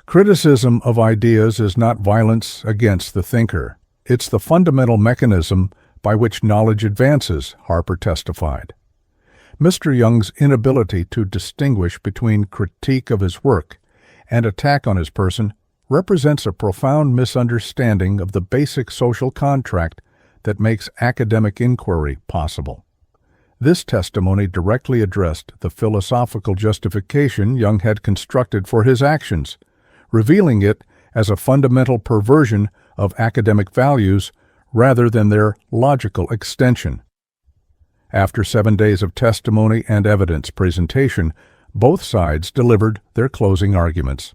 A: Criticism of ideas is not violence against the thinker. It's the fundamental mechanism by which knowledge advances, Harper testified. Mr. Young's inability to distinguish between critique of his work and attack on his person represents a profound misunderstanding of the basic social contract that makes academic inquiry possible. This testimony directly addressed the philosophical justification Young had constructed for his actions, revealing it as a fundamental perversion of academic values rather than their logical extension. After 7 days of testimony and evidence presentation, both sides delivered their closing arguments.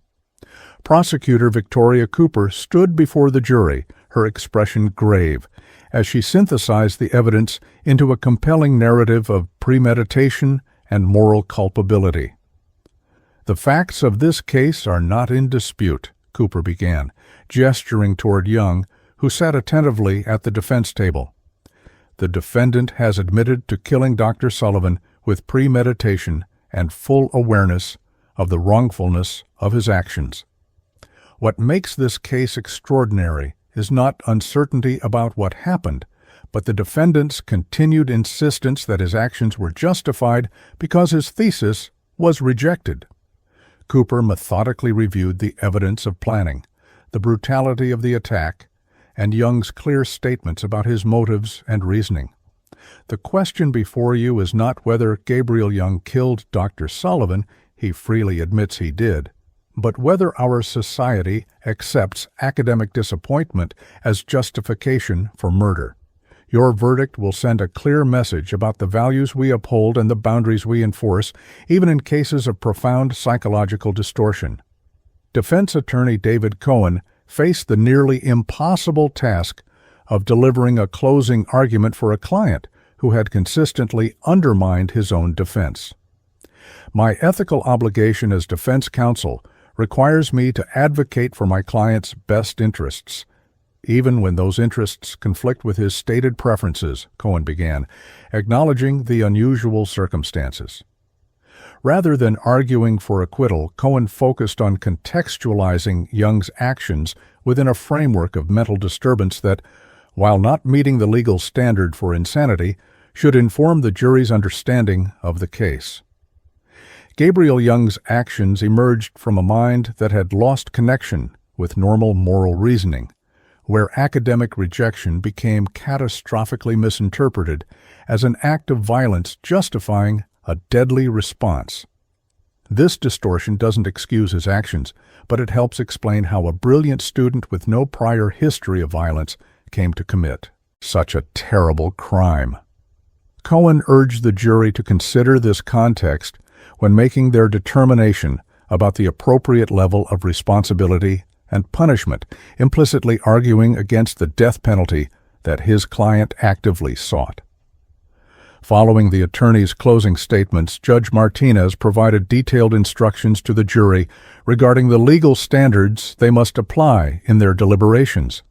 A: Prosecutor Victoria Cooper stood before the jury, her expression grave, as she synthesized the evidence into a compelling narrative of premeditation and moral culpability. "The facts of this case are not in dispute," Cooper began, gesturing toward Young, who sat attentively at the defense table. "The defendant has admitted to killing Dr. Sullivan with premeditation and full awareness of the wrongfulness of his actions. What makes this case extraordinary is not uncertainty about what happened, but the defendant's continued insistence that his actions were justified because his thesis was rejected." Cooper methodically reviewed the evidence of planning, the brutality of the attack, and Young's clear statements about his motives and reasoning. "The question before you is not whether Gabriel Young killed Dr. Sullivan, he freely admits he did, but whether our society accepts academic disappointment as justification for murder. Your verdict will send a clear message about the values we uphold and the boundaries we enforce, even in cases of profound psychological distortion." Defense attorney David Cohen faced the nearly impossible task of delivering a closing argument for a client who had consistently undermined his own defense. "My ethical obligation as defense counsel requires me to advocate for my client's best interests, even when those interests conflict with his stated preferences," Cohen began, acknowledging the unusual circumstances. Rather than arguing for acquittal, Cohen focused on contextualizing Young's actions within a framework of mental disturbance that, while not meeting the legal standard for insanity, should inform the jury's understanding of the case. Gabriel Young's actions emerged from a mind that had lost connection with normal moral reasoning, where academic rejection became catastrophically misinterpreted as an act of violence justifying a deadly response. This distortion doesn't excuse his actions, but it helps explain how a brilliant student with no prior history of violence came to commit such a terrible crime. Cohen urged the jury to consider this context when making their determination about the appropriate level of responsibility and punishment, implicitly arguing against the death penalty that his client actively sought. Following the attorney's closing statements, Judge Martinez provided detailed instructions to the jury regarding the legal standards they must apply in their deliberations.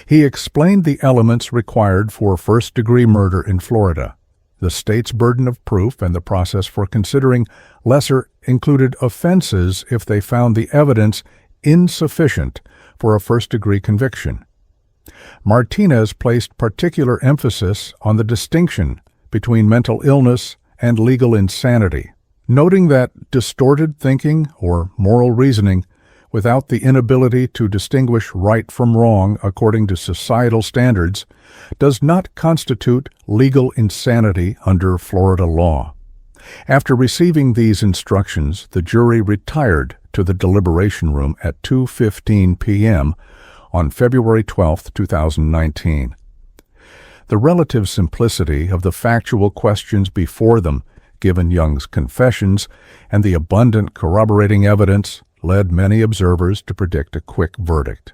A: He explained the elements required for first-degree murder in Florida, the state's burden of proof, and the process for considering lesser included offenses if they found the evidence insufficient for a first-degree conviction. Martinez placed particular emphasis on the distinction between mental illness and legal insanity, noting that distorted thinking or moral reasoning without the inability to distinguish right from wrong according to societal standards does not constitute legal insanity under Florida law. After receiving these instructions, the jury retired to the deliberation room at 2:15 p.m. on February 12, 2019. The relative simplicity of the factual questions before them, given Young's confessions, and the abundant corroborating evidence led many observers to predict a quick verdict.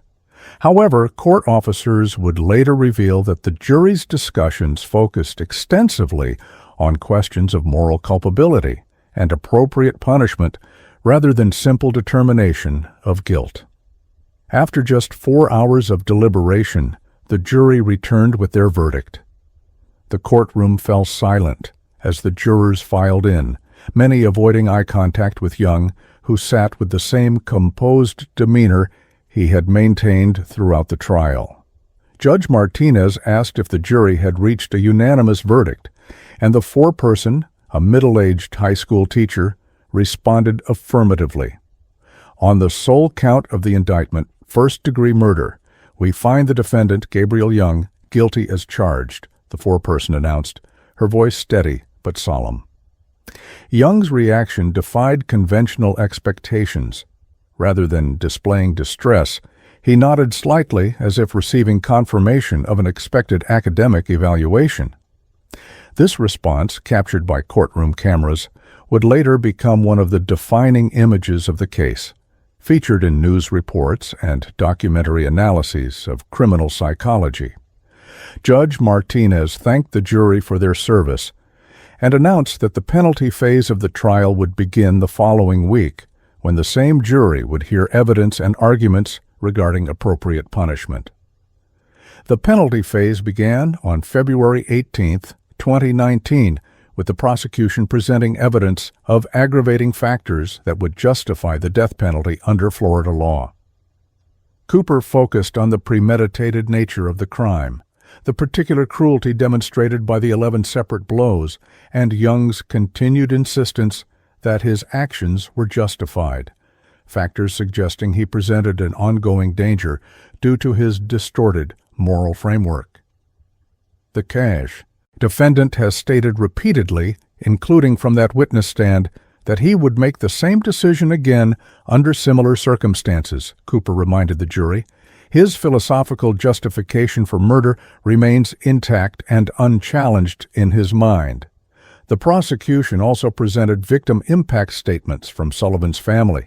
A: However, court officers would later reveal that the jury's discussions focused extensively on questions of moral culpability and appropriate punishment rather than simple determination of guilt. After just 4 hours of deliberation, the jury returned with their verdict. The courtroom fell silent as the jurors filed in, many avoiding eye contact with Young, who sat with the same composed demeanor he had maintained throughout the trial. Judge Martinez asked if the jury had reached a unanimous verdict, and the foreperson, a middle-aged high school teacher, responded affirmatively. "On the sole count of the indictment, first-degree murder, we find the defendant, Gabriel Young, guilty as charged," the foreperson announced, her voice steady but solemn. Young's reaction defied conventional expectations. Rather than displaying distress, he nodded slightly as if receiving confirmation of an expected academic evaluation. This response, captured by courtroom cameras, would later become one of the defining images of the case, featured in news reports and documentary analyses of criminal psychology. Judge Martinez thanked the jury for their service and announced that the penalty phase of the trial would begin the following week, when the same jury would hear evidence and arguments regarding appropriate punishment. The penalty phase began on February 18, 2019, with the prosecution presenting evidence of aggravating factors that would justify the death penalty under Florida law. Cooper focused on the premeditated nature of the crime, the particular cruelty demonstrated by the 11 separate blows, and Young's continued insistence that his actions were justified, factors suggesting he presented an ongoing danger due to his distorted moral framework. The cash. Defendant has stated repeatedly, including from that witness stand, that he would make the same decision again under similar circumstances, Cooper reminded the jury. His philosophical justification for murder remains intact and unchallenged in his mind. The prosecution also presented victim impact statements from Sullivan's family,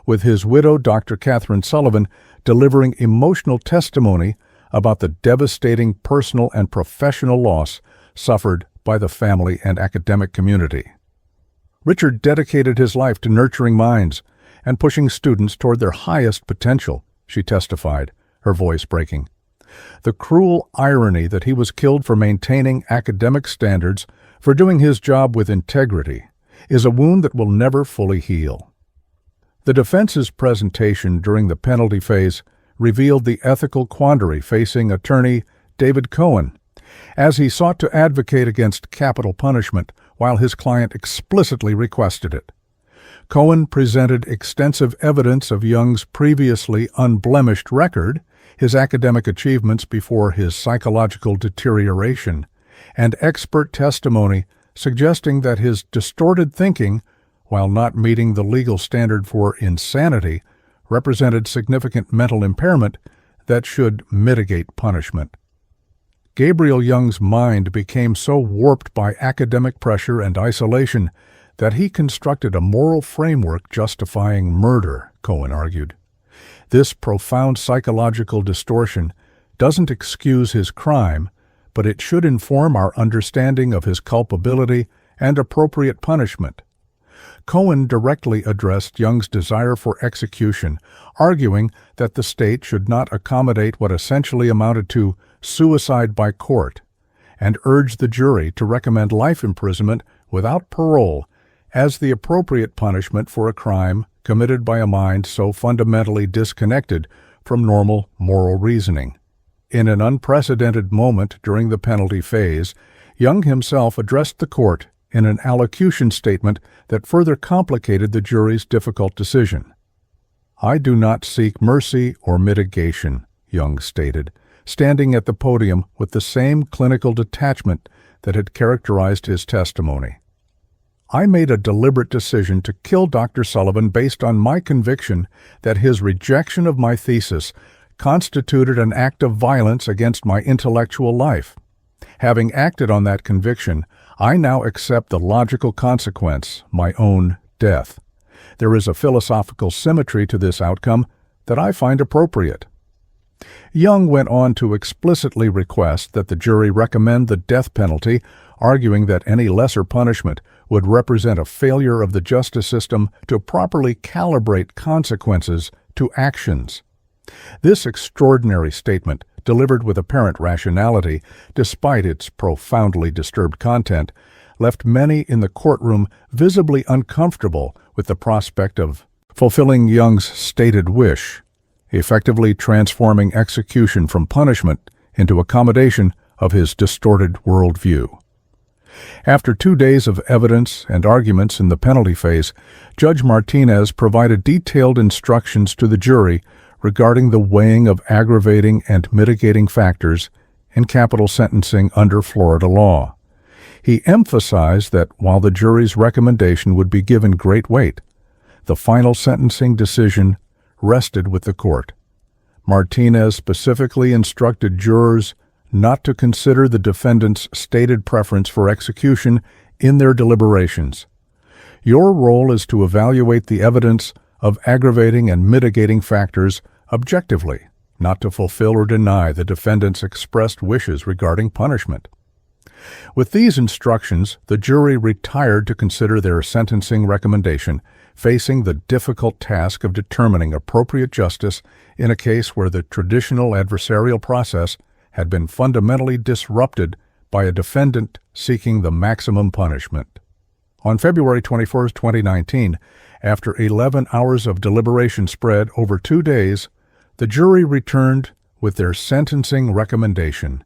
A: with his widow, Dr. Catherine Sullivan, delivering emotional testimony about the devastating personal and professional loss suffered by the family and academic community. Richard dedicated his life to nurturing minds and pushing students toward their highest potential, she testified, her voice breaking. The cruel irony that he was killed for maintaining academic standards, for doing his job with integrity, is a wound that will never fully heal. The defense's presentation during the penalty phase revealed the ethical quandary facing attorney David Cohen, as he sought to advocate against capital punishment while his client explicitly requested it. Cohen presented extensive evidence of Young's previously unblemished record, his academic achievements before his psychological deterioration, and expert testimony suggesting that his distorted thinking, while not meeting the legal standard for insanity, represented significant mental impairment that should mitigate punishment. Gabriel Young's mind became so warped by academic pressure and isolation that he constructed a moral framework justifying murder, Cohen argued. This profound psychological distortion doesn't excuse his crime, but it should inform our understanding of his culpability and appropriate punishment. Cohen directly addressed Young's desire for execution, arguing that the state should not accommodate what essentially amounted to suicide by court, and urged the jury to recommend life imprisonment without parole as the appropriate punishment for a crime committed by a mind so fundamentally disconnected from normal moral reasoning. In an unprecedented moment during the penalty phase, Young himself addressed the court in an allocution statement that further complicated the jury's difficult decision. "I do not seek mercy or mitigation," Young stated, standing at the podium with the same clinical detachment that had characterized his testimony. "I made a deliberate decision to kill Dr. Sullivan based on my conviction that his rejection of my thesis constituted an act of violence against my intellectual life. Having acted on that conviction, I now accept the logical consequence, my own death. There is a philosophical symmetry to this outcome that I find appropriate." Young went on to explicitly request that the jury recommend the death penalty, arguing that any lesser punishment would represent a failure of the justice system to properly calibrate consequences to actions. This extraordinary statement, delivered with apparent rationality, despite its profoundly disturbed content, left many in the courtroom visibly uncomfortable with the prospect of fulfilling Young's stated wish, effectively transforming execution from punishment into accommodation of his distorted worldview. After 2 days of evidence and arguments in the penalty phase, Judge Martinez provided detailed instructions to the jury regarding the weighing of aggravating and mitigating factors in capital sentencing under Florida law. He emphasized that while the jury's recommendation would be given great weight, the final sentencing decision rested with the court. Martinez specifically instructed jurors not to consider the defendant's stated preference for execution in their deliberations. Your role is to evaluate the evidence of aggravating and mitigating factors objectively, not to fulfill or deny the defendant's expressed wishes regarding punishment. With these instructions, the jury retired to consider their sentencing recommendation, facing the difficult task of determining appropriate justice in a case where the traditional adversarial process had been fundamentally disrupted by a defendant seeking the maximum punishment. On February 21, 2019, after 11 hours of deliberation spread over 2 days, the jury returned with their sentencing recommendation.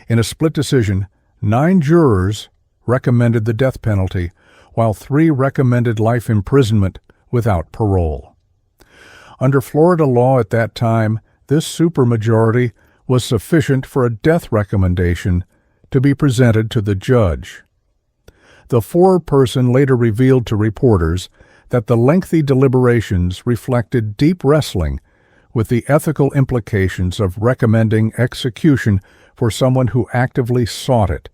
A: In a split decision, 9 jurors recommended the death penalty, while 3 recommended life imprisonment without parole. Under Florida law at that time, this supermajority was sufficient for a death recommendation to be presented to the judge. The foreperson later revealed to reporters that the lengthy deliberations reflected deep wrestling with the ethical implications of recommending execution for someone who actively sought it,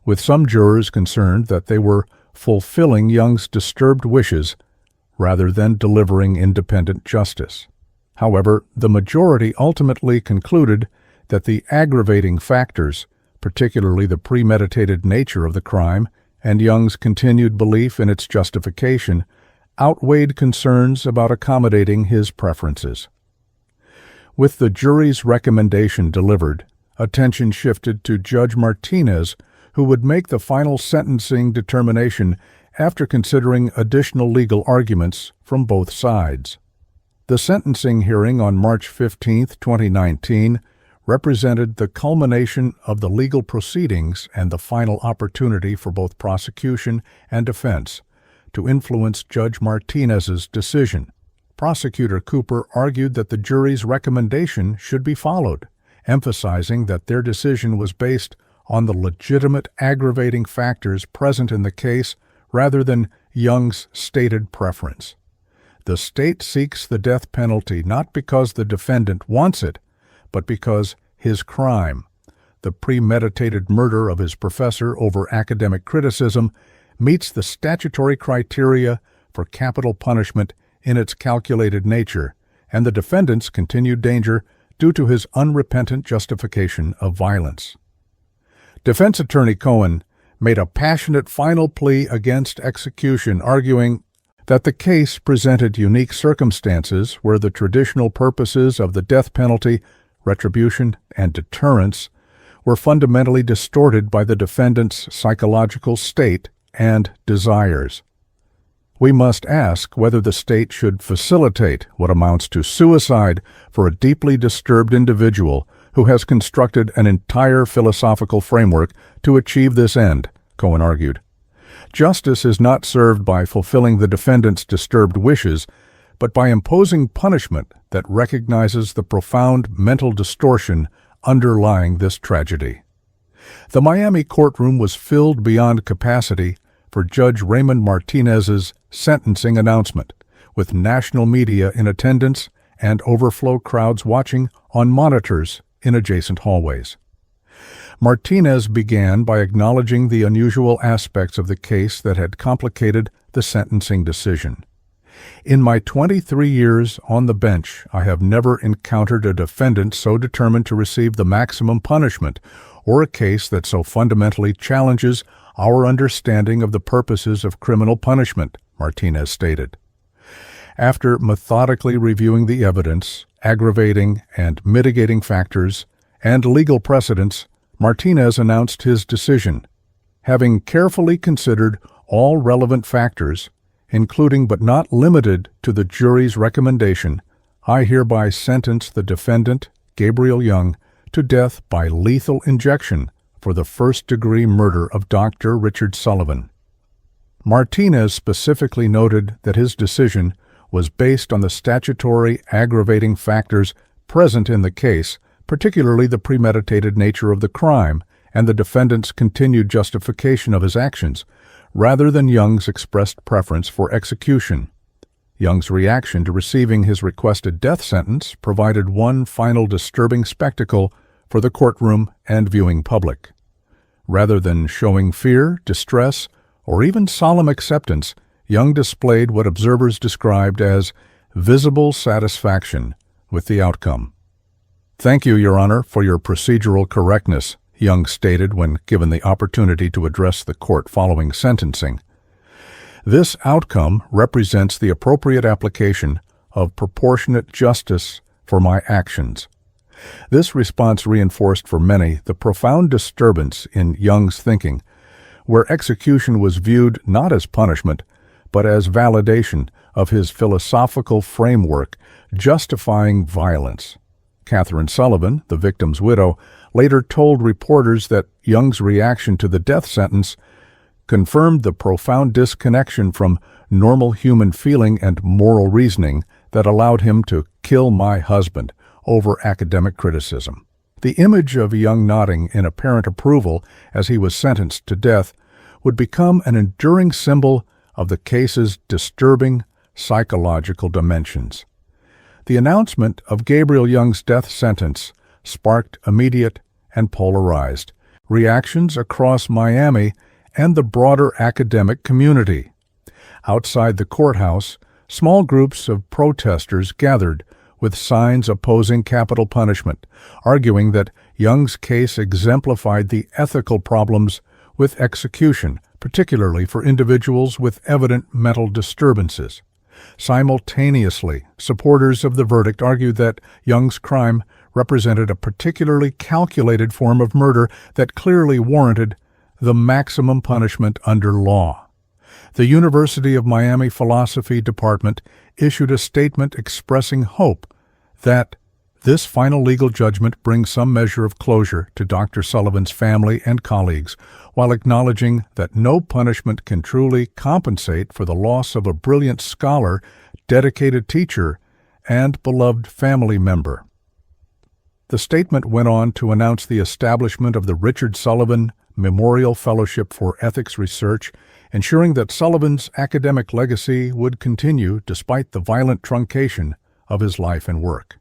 A: with some jurors concerned that they were fulfilling Young's disturbed wishes rather than delivering independent justice. However, the majority ultimately concluded that the aggravating factors, particularly the premeditated nature of the crime and Young's continued belief in its justification, outweighed concerns about accommodating his preferences. With the jury's recommendation delivered, attention shifted to Judge Martinez, who would make the final sentencing determination after considering additional legal arguments from both sides. The sentencing hearing on March 15, 2019, represented the culmination of the legal proceedings and the final opportunity for both prosecution and defense to influence Judge Martinez's decision. Prosecutor Cooper argued that the jury's recommendation should be followed, emphasizing that their decision was based on the legitimate aggravating factors present in the case rather than Young's stated preference. The state seeks the death penalty not because the defendant wants it, but because his crime, the premeditated murder of his professor over academic criticism, meets the statutory criteria for capital punishment in its calculated nature, and the defendant's continued danger due to his unrepentant justification of violence. Defense attorney Cohen made a passionate final plea against execution, arguing that the case presented unique circumstances where the traditional purposes of the death penalty, retribution, and deterrence were fundamentally distorted by the defendant's psychological state and desires. We must ask whether the state should facilitate what amounts to suicide for a deeply disturbed individual who has constructed an entire philosophical framework to achieve this end, Cohen argued. Justice is not served by fulfilling the defendant's disturbed wishes, but by imposing punishment that recognizes the profound mental distortion underlying this tragedy. The Miami courtroom was filled beyond capacity for Judge Raymond Martinez's sentencing announcement, with national media in attendance and overflow crowds watching on monitors in adjacent hallways. Martinez began by acknowledging the unusual aspects of the case that had complicated the sentencing decision. In my 23 years on the bench, I have never encountered a defendant so determined to receive the maximum punishment, or a case that so fundamentally challenges our understanding of the purposes of criminal punishment, Martinez stated. After methodically reviewing the evidence, aggravating and mitigating factors, and legal precedents, Martinez announced his decision. Having carefully considered all relevant factors, including but not limited to the jury's recommendation, I hereby sentence the defendant, Gabriel Young, to death by lethal injection for the first-degree murder of Dr. Richard Sullivan. Martinez specifically noted that his decision was based on the statutory aggravating factors present in the case, particularly the premeditated nature of the crime and the defendant's continued justification of his actions, rather than Young's expressed preference for execution. Young's reaction to receiving his requested death sentence provided one final disturbing spectacle for the courtroom and viewing public. Rather than showing fear, distress, or even solemn acceptance, Young displayed what observers described as visible satisfaction with the outcome. "Thank you, Your Honor, for your procedural correctness," Young stated when given the opportunity to address the court following sentencing. "This outcome represents the appropriate application of proportionate justice for my actions." This response reinforced for many the profound disturbance in Young's thinking, where execution was viewed not as punishment, but as validation of his philosophical framework justifying violence. Catherine Sullivan, the victim's widow, later told reporters that Young's reaction to the death sentence confirmed the profound disconnection from normal human feeling and moral reasoning that allowed him to kill my husband over academic criticism. The image of Young nodding in apparent approval as he was sentenced to death would become an enduring symbol of the case's disturbing psychological dimensions. The announcement of Gabriel Young's death sentence sparked immediate and polarized reactions across Miami and the broader academic community. Outside the courthouse, small groups of protesters gathered with signs opposing capital punishment, arguing that Young's case exemplified the ethical problems with execution, particularly for individuals with evident mental disturbances. Simultaneously, supporters of the verdict argued that Young's crime represented a particularly calculated form of murder that clearly warranted the maximum punishment under law. The University of Miami Philosophy Department issued a statement expressing hope that this final legal judgment brings some measure of closure to Dr. Sullivan's family and colleagues, while acknowledging that no punishment can truly compensate for the loss of a brilliant scholar, dedicated teacher, and beloved family member. The statement went on to announce the establishment of the Richard Sullivan Memorial Fellowship for Ethics Research, ensuring that Sullivan's academic legacy would continue despite the violent truncation of his life and work.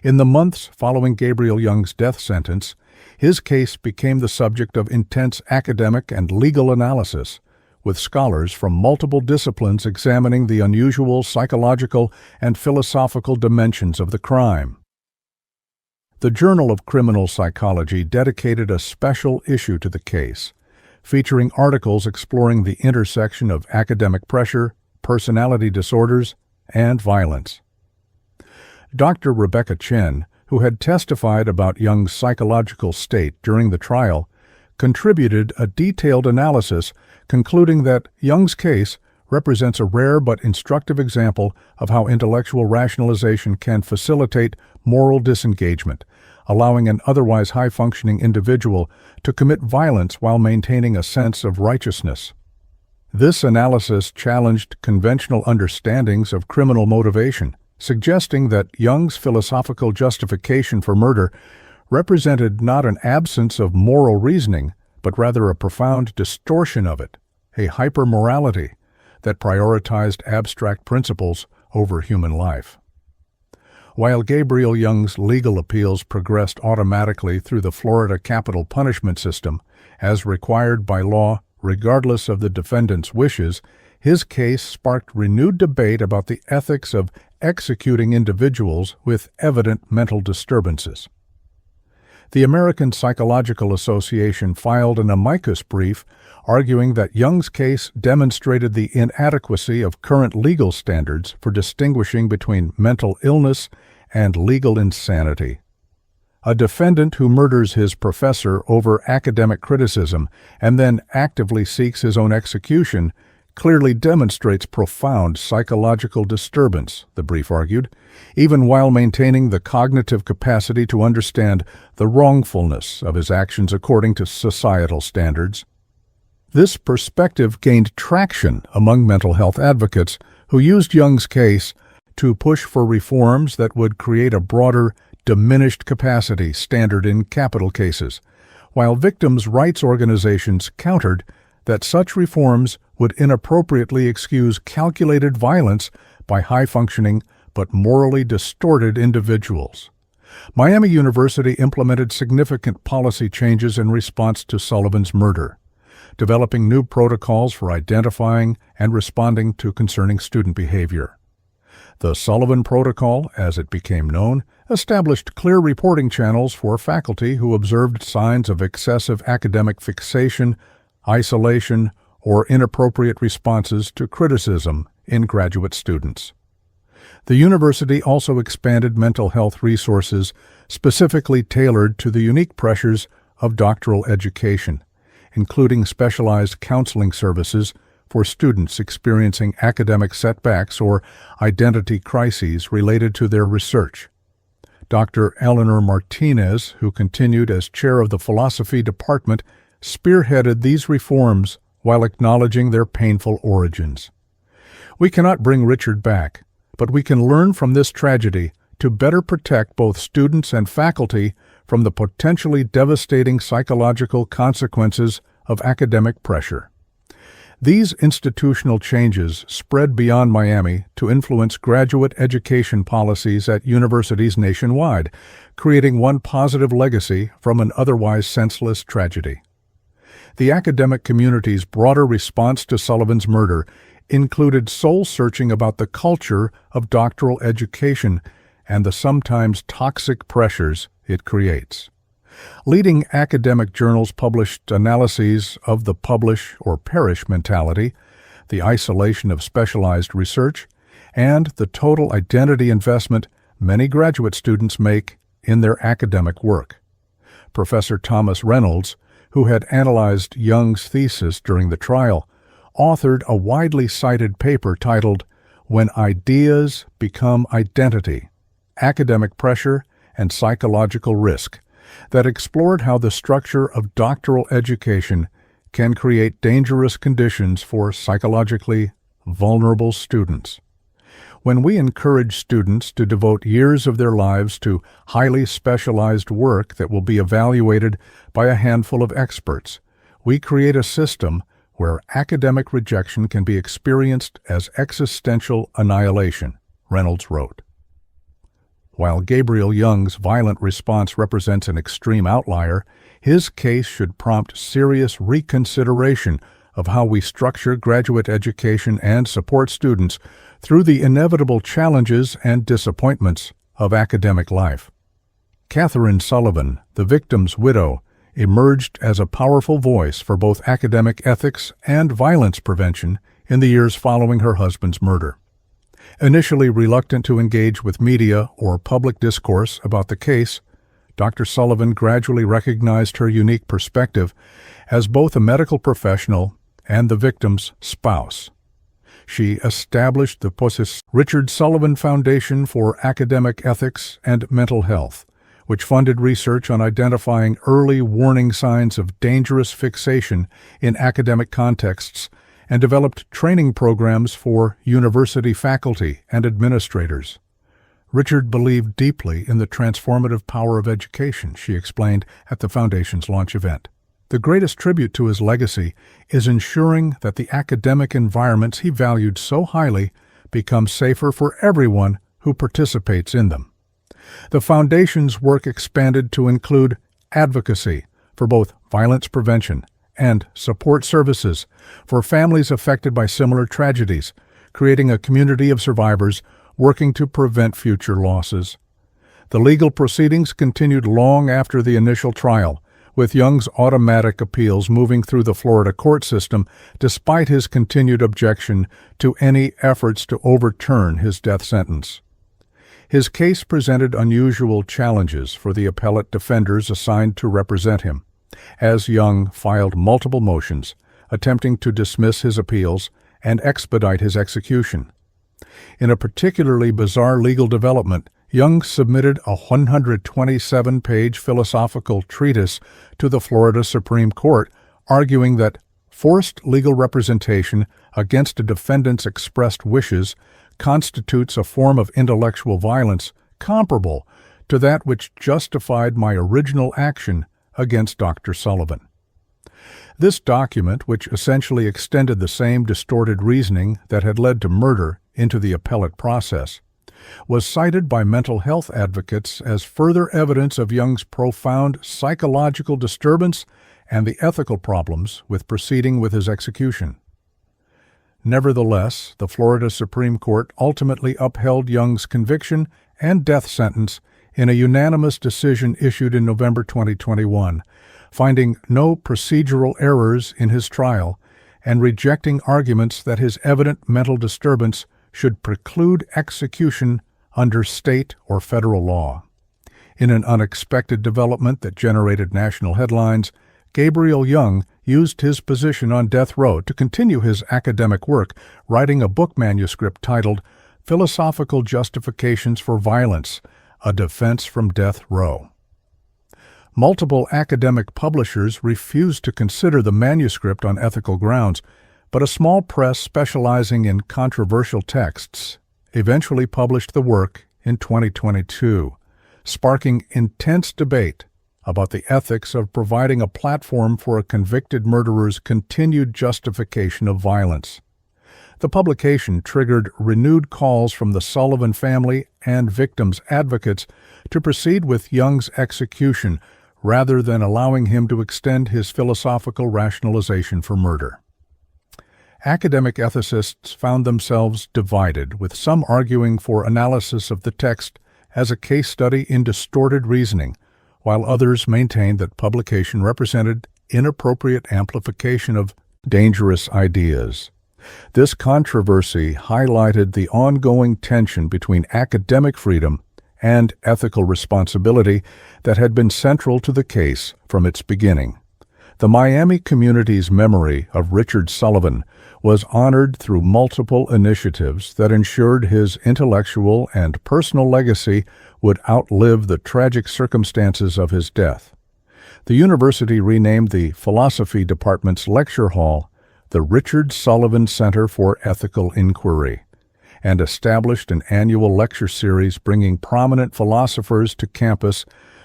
A: In the months following Gabriel Young's death sentence, his case became the subject of intense academic and legal analysis, with scholars from multiple disciplines examining the unusual psychological and philosophical dimensions of the crime. The Journal of Criminal Psychology dedicated a special issue to the case, featuring articles exploring the intersection of academic pressure, personality disorders, and violence. Dr. Rebecca Chen, who had testified about Young's psychological state during the trial, contributed a detailed analysis concluding that Young's case represents a rare but instructive example of how intellectual rationalization can facilitate moral disengagement, allowing an otherwise high-functioning individual to commit violence while maintaining a sense of righteousness. This analysis challenged conventional understandings of criminal motivation, suggesting that Young's philosophical justification for murder represented not an absence of moral reasoning, but rather a profound distortion of it, a hypermorality that prioritized abstract principles over human life. While Gabriel Young's legal appeals progressed automatically through the Florida capital punishment system, as required by law regardless of the defendant's wishes, his case sparked renewed debate about the ethics of executing individuals with evident mental disturbances. The American Psychological Association filed an amicus brief arguing that Young's case demonstrated the inadequacy of current legal standards for distinguishing between mental illness and legal insanity. A defendant who murders his professor over academic criticism and then actively seeks his own execution clearly demonstrates profound psychological disturbance, the brief argued, even while maintaining the cognitive capacity to understand the wrongfulness of his actions according to societal standards. This perspective gained traction among mental health advocates who used Young's case to push for reforms that would create a broader diminished capacity standard in capital cases, while victims' rights organizations countered that such reforms would inappropriately excuse calculated violence by high-functioning but morally distorted individuals. Miami University implemented significant policy changes in response to Sullivan's murder, developing new protocols for identifying and responding to concerning student behavior. The Sullivan Protocol, as it became known, established clear reporting channels for faculty who observed signs of excessive academic fixation, isolation, or inappropriate responses to criticism in graduate students. The university also expanded mental health resources specifically tailored to the unique pressures of doctoral education, including specialized counseling services for students experiencing academic setbacks or identity crises related to their research. Dr. Eleanor Martinez, who continued as chair of the philosophy department, spearheaded these reforms while acknowledging their painful origins. We cannot bring Richard back, but we can learn from this tragedy to better protect both students and faculty from the potentially devastating psychological consequences of academic pressure. These institutional changes spread beyond Miami to influence graduate education policies at universities nationwide, creating one positive legacy from an otherwise senseless tragedy. The academic community's broader response to Sullivan's murder included soul-searching about the culture of doctoral education and the sometimes toxic pressures it creates. Leading academic journals published analyses of the publish or perish mentality, the isolation of specialized research, and the total identity investment many graduate students make in their academic work. Professor Thomas Reynolds, who had analyzed Young's thesis during the trial, authored a widely cited paper titled "When Ideas Become Identity: Academic Pressure and Psychological Risk," that explored how the structure of doctoral education can create dangerous conditions for psychologically vulnerable students. When we encourage students to devote years of their lives to highly specialized work that will be evaluated by a handful of experts, we create a system where academic rejection can be experienced as existential annihilation, Reynolds wrote. While Gabriel Young's violent response represents an extreme outlier, his case should prompt serious reconsideration of how we structure graduate education and support students through the inevitable challenges and disappointments of academic life. Catherine Sullivan, the victim's widow, emerged as a powerful voice for both academic ethics and violence prevention in the years following her husband's murder. Initially reluctant to engage with media or public discourse about the case, Dr. Sullivan gradually recognized her unique perspective as both a medical professional and the victim's spouse. She established the Richard Sullivan Foundation for Academic Ethics and Mental Health, which funded research on identifying early warning signs of dangerous fixation in academic contexts and developed training programs for university faculty and administrators. Richard believed deeply in the transformative power of education, she explained at the Foundation's launch event. The greatest tribute to his legacy is ensuring that the academic environments he valued so highly become safer for everyone who participates in them. The Foundation's work expanded to include advocacy for both violence prevention and support services for families affected by similar tragedies, creating a community of survivors working to prevent future losses. The legal proceedings continued long after the initial trial, with Young's automatic appeals moving through the Florida court system despite his continued objection to any efforts to overturn his death sentence. His case presented unusual challenges for the appellate defenders assigned to represent him, as Young filed multiple motions, attempting to dismiss his appeals and expedite his execution. In a particularly bizarre legal development, Young submitted a 127-page philosophical treatise to the Florida Supreme Court, arguing that forced legal representation against a defendant's expressed wishes constitutes a form of intellectual violence comparable to that which justified my original action against Dr. Sullivan. This document, which essentially extended the same distorted reasoning that had led to murder into the appellate process, was cited by mental health advocates as further evidence of Young's profound psychological disturbance and the ethical problems with proceeding with his execution. Nevertheless, the Florida Supreme Court ultimately upheld Young's conviction and death sentence in a unanimous decision issued in November 2021, finding no procedural errors in his trial and rejecting arguments that his evident mental disturbance should preclude execution under state or federal law. In an unexpected development that generated national headlines, Gabriel Young used his position on death row to continue his academic work, writing a book manuscript titled Philosophical Justifications for Violence, A Defense from Death Row. Multiple academic publishers refused to consider the manuscript on ethical grounds, but a small press specializing in controversial texts eventually published the work in 2022, sparking intense debate about the ethics of providing a platform for a convicted murderer's continued justification of violence. The publication triggered renewed calls from the Sullivan family and victims' advocates to proceed with Young's execution rather than allowing him to extend his philosophical rationalization for murder. Academic ethicists found themselves divided, with some arguing for analysis of the text as a case study in distorted reasoning, while others maintained that publication represented inappropriate amplification of dangerous ideas. This controversy highlighted the ongoing tension between academic freedom and ethical responsibility that had been central to the case from its beginning. The Miami community's memory of Richard Sullivan was honored through multiple initiatives that ensured his intellectual and personal legacy would outlive the tragic circumstances of his death. The university renamed the philosophy department's lecture hall the Richard Sullivan Center for Ethical Inquiry, and established an annual lecture series bringing prominent philosophers to campus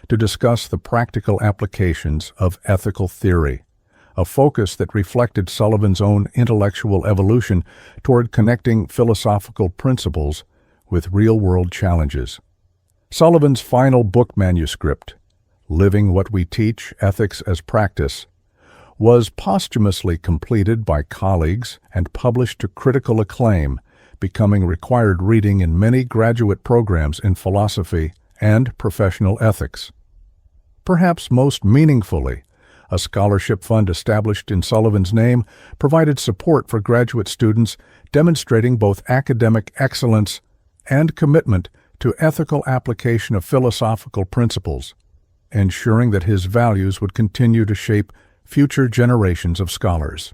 A: to discuss the practical applications of ethical theory, a focus that reflected Sullivan's own intellectual evolution toward connecting philosophical principles with real-world challenges. Sullivan's final book manuscript, Living What We Teach, Ethics as Practice, was posthumously completed by colleagues and published to critical acclaim, becoming required reading in many graduate programs in philosophy and professional ethics. Perhaps most meaningfully, a scholarship fund established in Sullivan's name provided support for graduate students demonstrating both academic excellence and commitment to ethical application of philosophical principles, ensuring that his values would continue to shape future generations of scholars.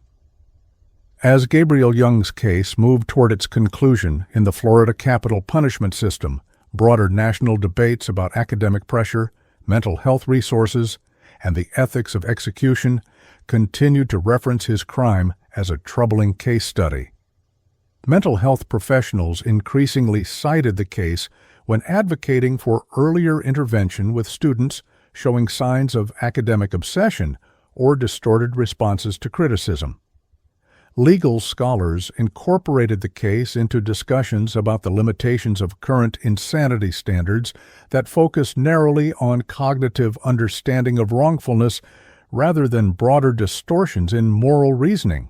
A: As Gabriel Young's case moved toward its conclusion in the Florida capital punishment system, broader national debates about academic pressure, mental health resources, and the ethics of execution continued to reference his crime as a troubling case study. Mental health professionals increasingly cited the case when advocating for earlier intervention with students showing signs of academic obsession or distorted responses to criticism. Legal scholars incorporated the case into discussions about the limitations of current insanity standards that focus narrowly on cognitive understanding of wrongfulness rather than broader distortions in moral reasoning.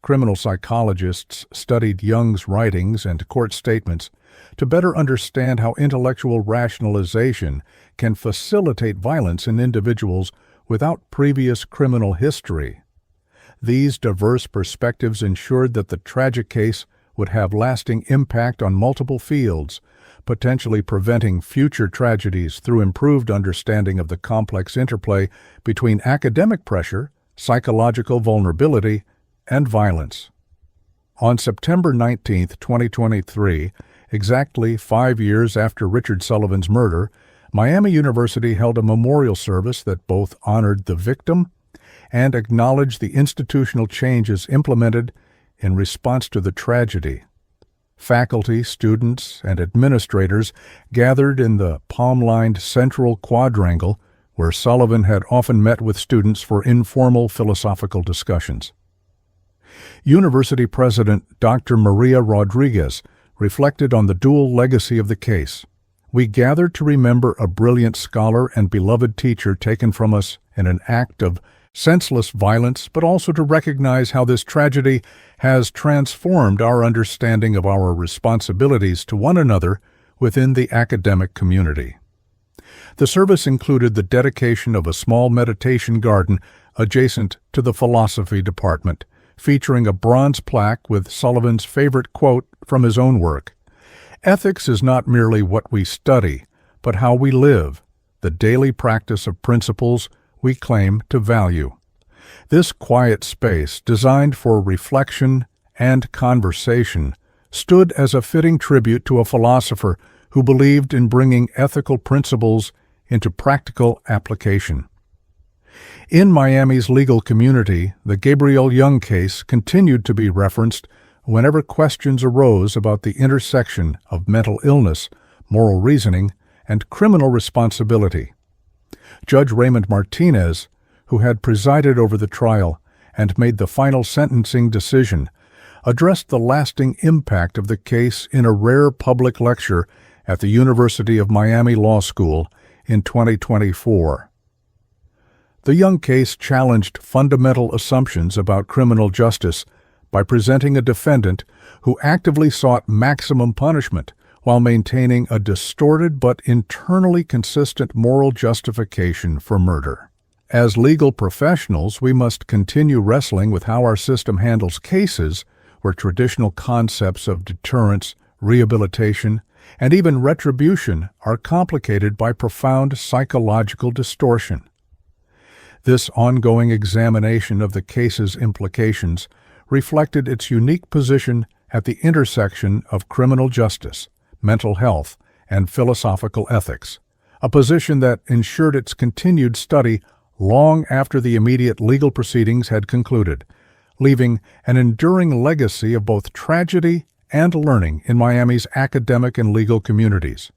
A: Criminal psychologists studied Young's writings and court statements to better understand how intellectual rationalization can facilitate violence in individuals without previous criminal history. These diverse perspectives ensured that the tragic case would have lasting impact on multiple fields, potentially preventing future tragedies through improved understanding of the complex interplay between academic pressure, psychological vulnerability, and violence. On September 19, 2023, exactly 5 years after Richard Sullivan's murder, Miami University held a memorial service that both honored the victim and acknowledged the institutional changes implemented in response to the tragedy. Faculty, students, and administrators gathered in the palm-lined central quadrangle where Sullivan had often met with students for informal philosophical discussions. University President Dr. Maria Rodriguez reflected on the dual legacy of the case. We gathered to remember a brilliant scholar and beloved teacher taken from us in an act of senseless violence, but also to recognize how this tragedy has transformed our understanding of our responsibilities to one another within the academic community. The service included the dedication of a small meditation garden adjacent to the philosophy department, featuring a bronze plaque with Sullivan's favorite quote from his own work. Ethics is not merely what we study, but how we live, the daily practice of principles we claim to value. This quiet space, designed for reflection and conversation, stood as a fitting tribute to a philosopher who believed in bringing ethical principles into practical application. In Miami's legal community, the Gabriel Young case continued to be referenced whenever questions arose about the intersection of mental illness, moral reasoning, and criminal responsibility. Judge Raymond Martinez, who had presided over the trial and made the final sentencing decision, addressed the lasting impact of the case in a rare public lecture at the University of Miami Law School in 2024. The Young case challenged fundamental assumptions about criminal justice by presenting a defendant who actively sought maximum punishment while maintaining a distorted but internally consistent moral justification for murder. As legal professionals, we must continue wrestling with how our system handles cases where traditional concepts of deterrence, rehabilitation, and even retribution are complicated by profound psychological distortion. This ongoing examination of the case's implications reflected its unique position at the intersection of criminal justice, mental health, and philosophical ethics, a position that ensured its continued study long after the immediate legal proceedings had concluded, leaving an enduring legacy of both tragedy and learning in Miami's academic and legal communities.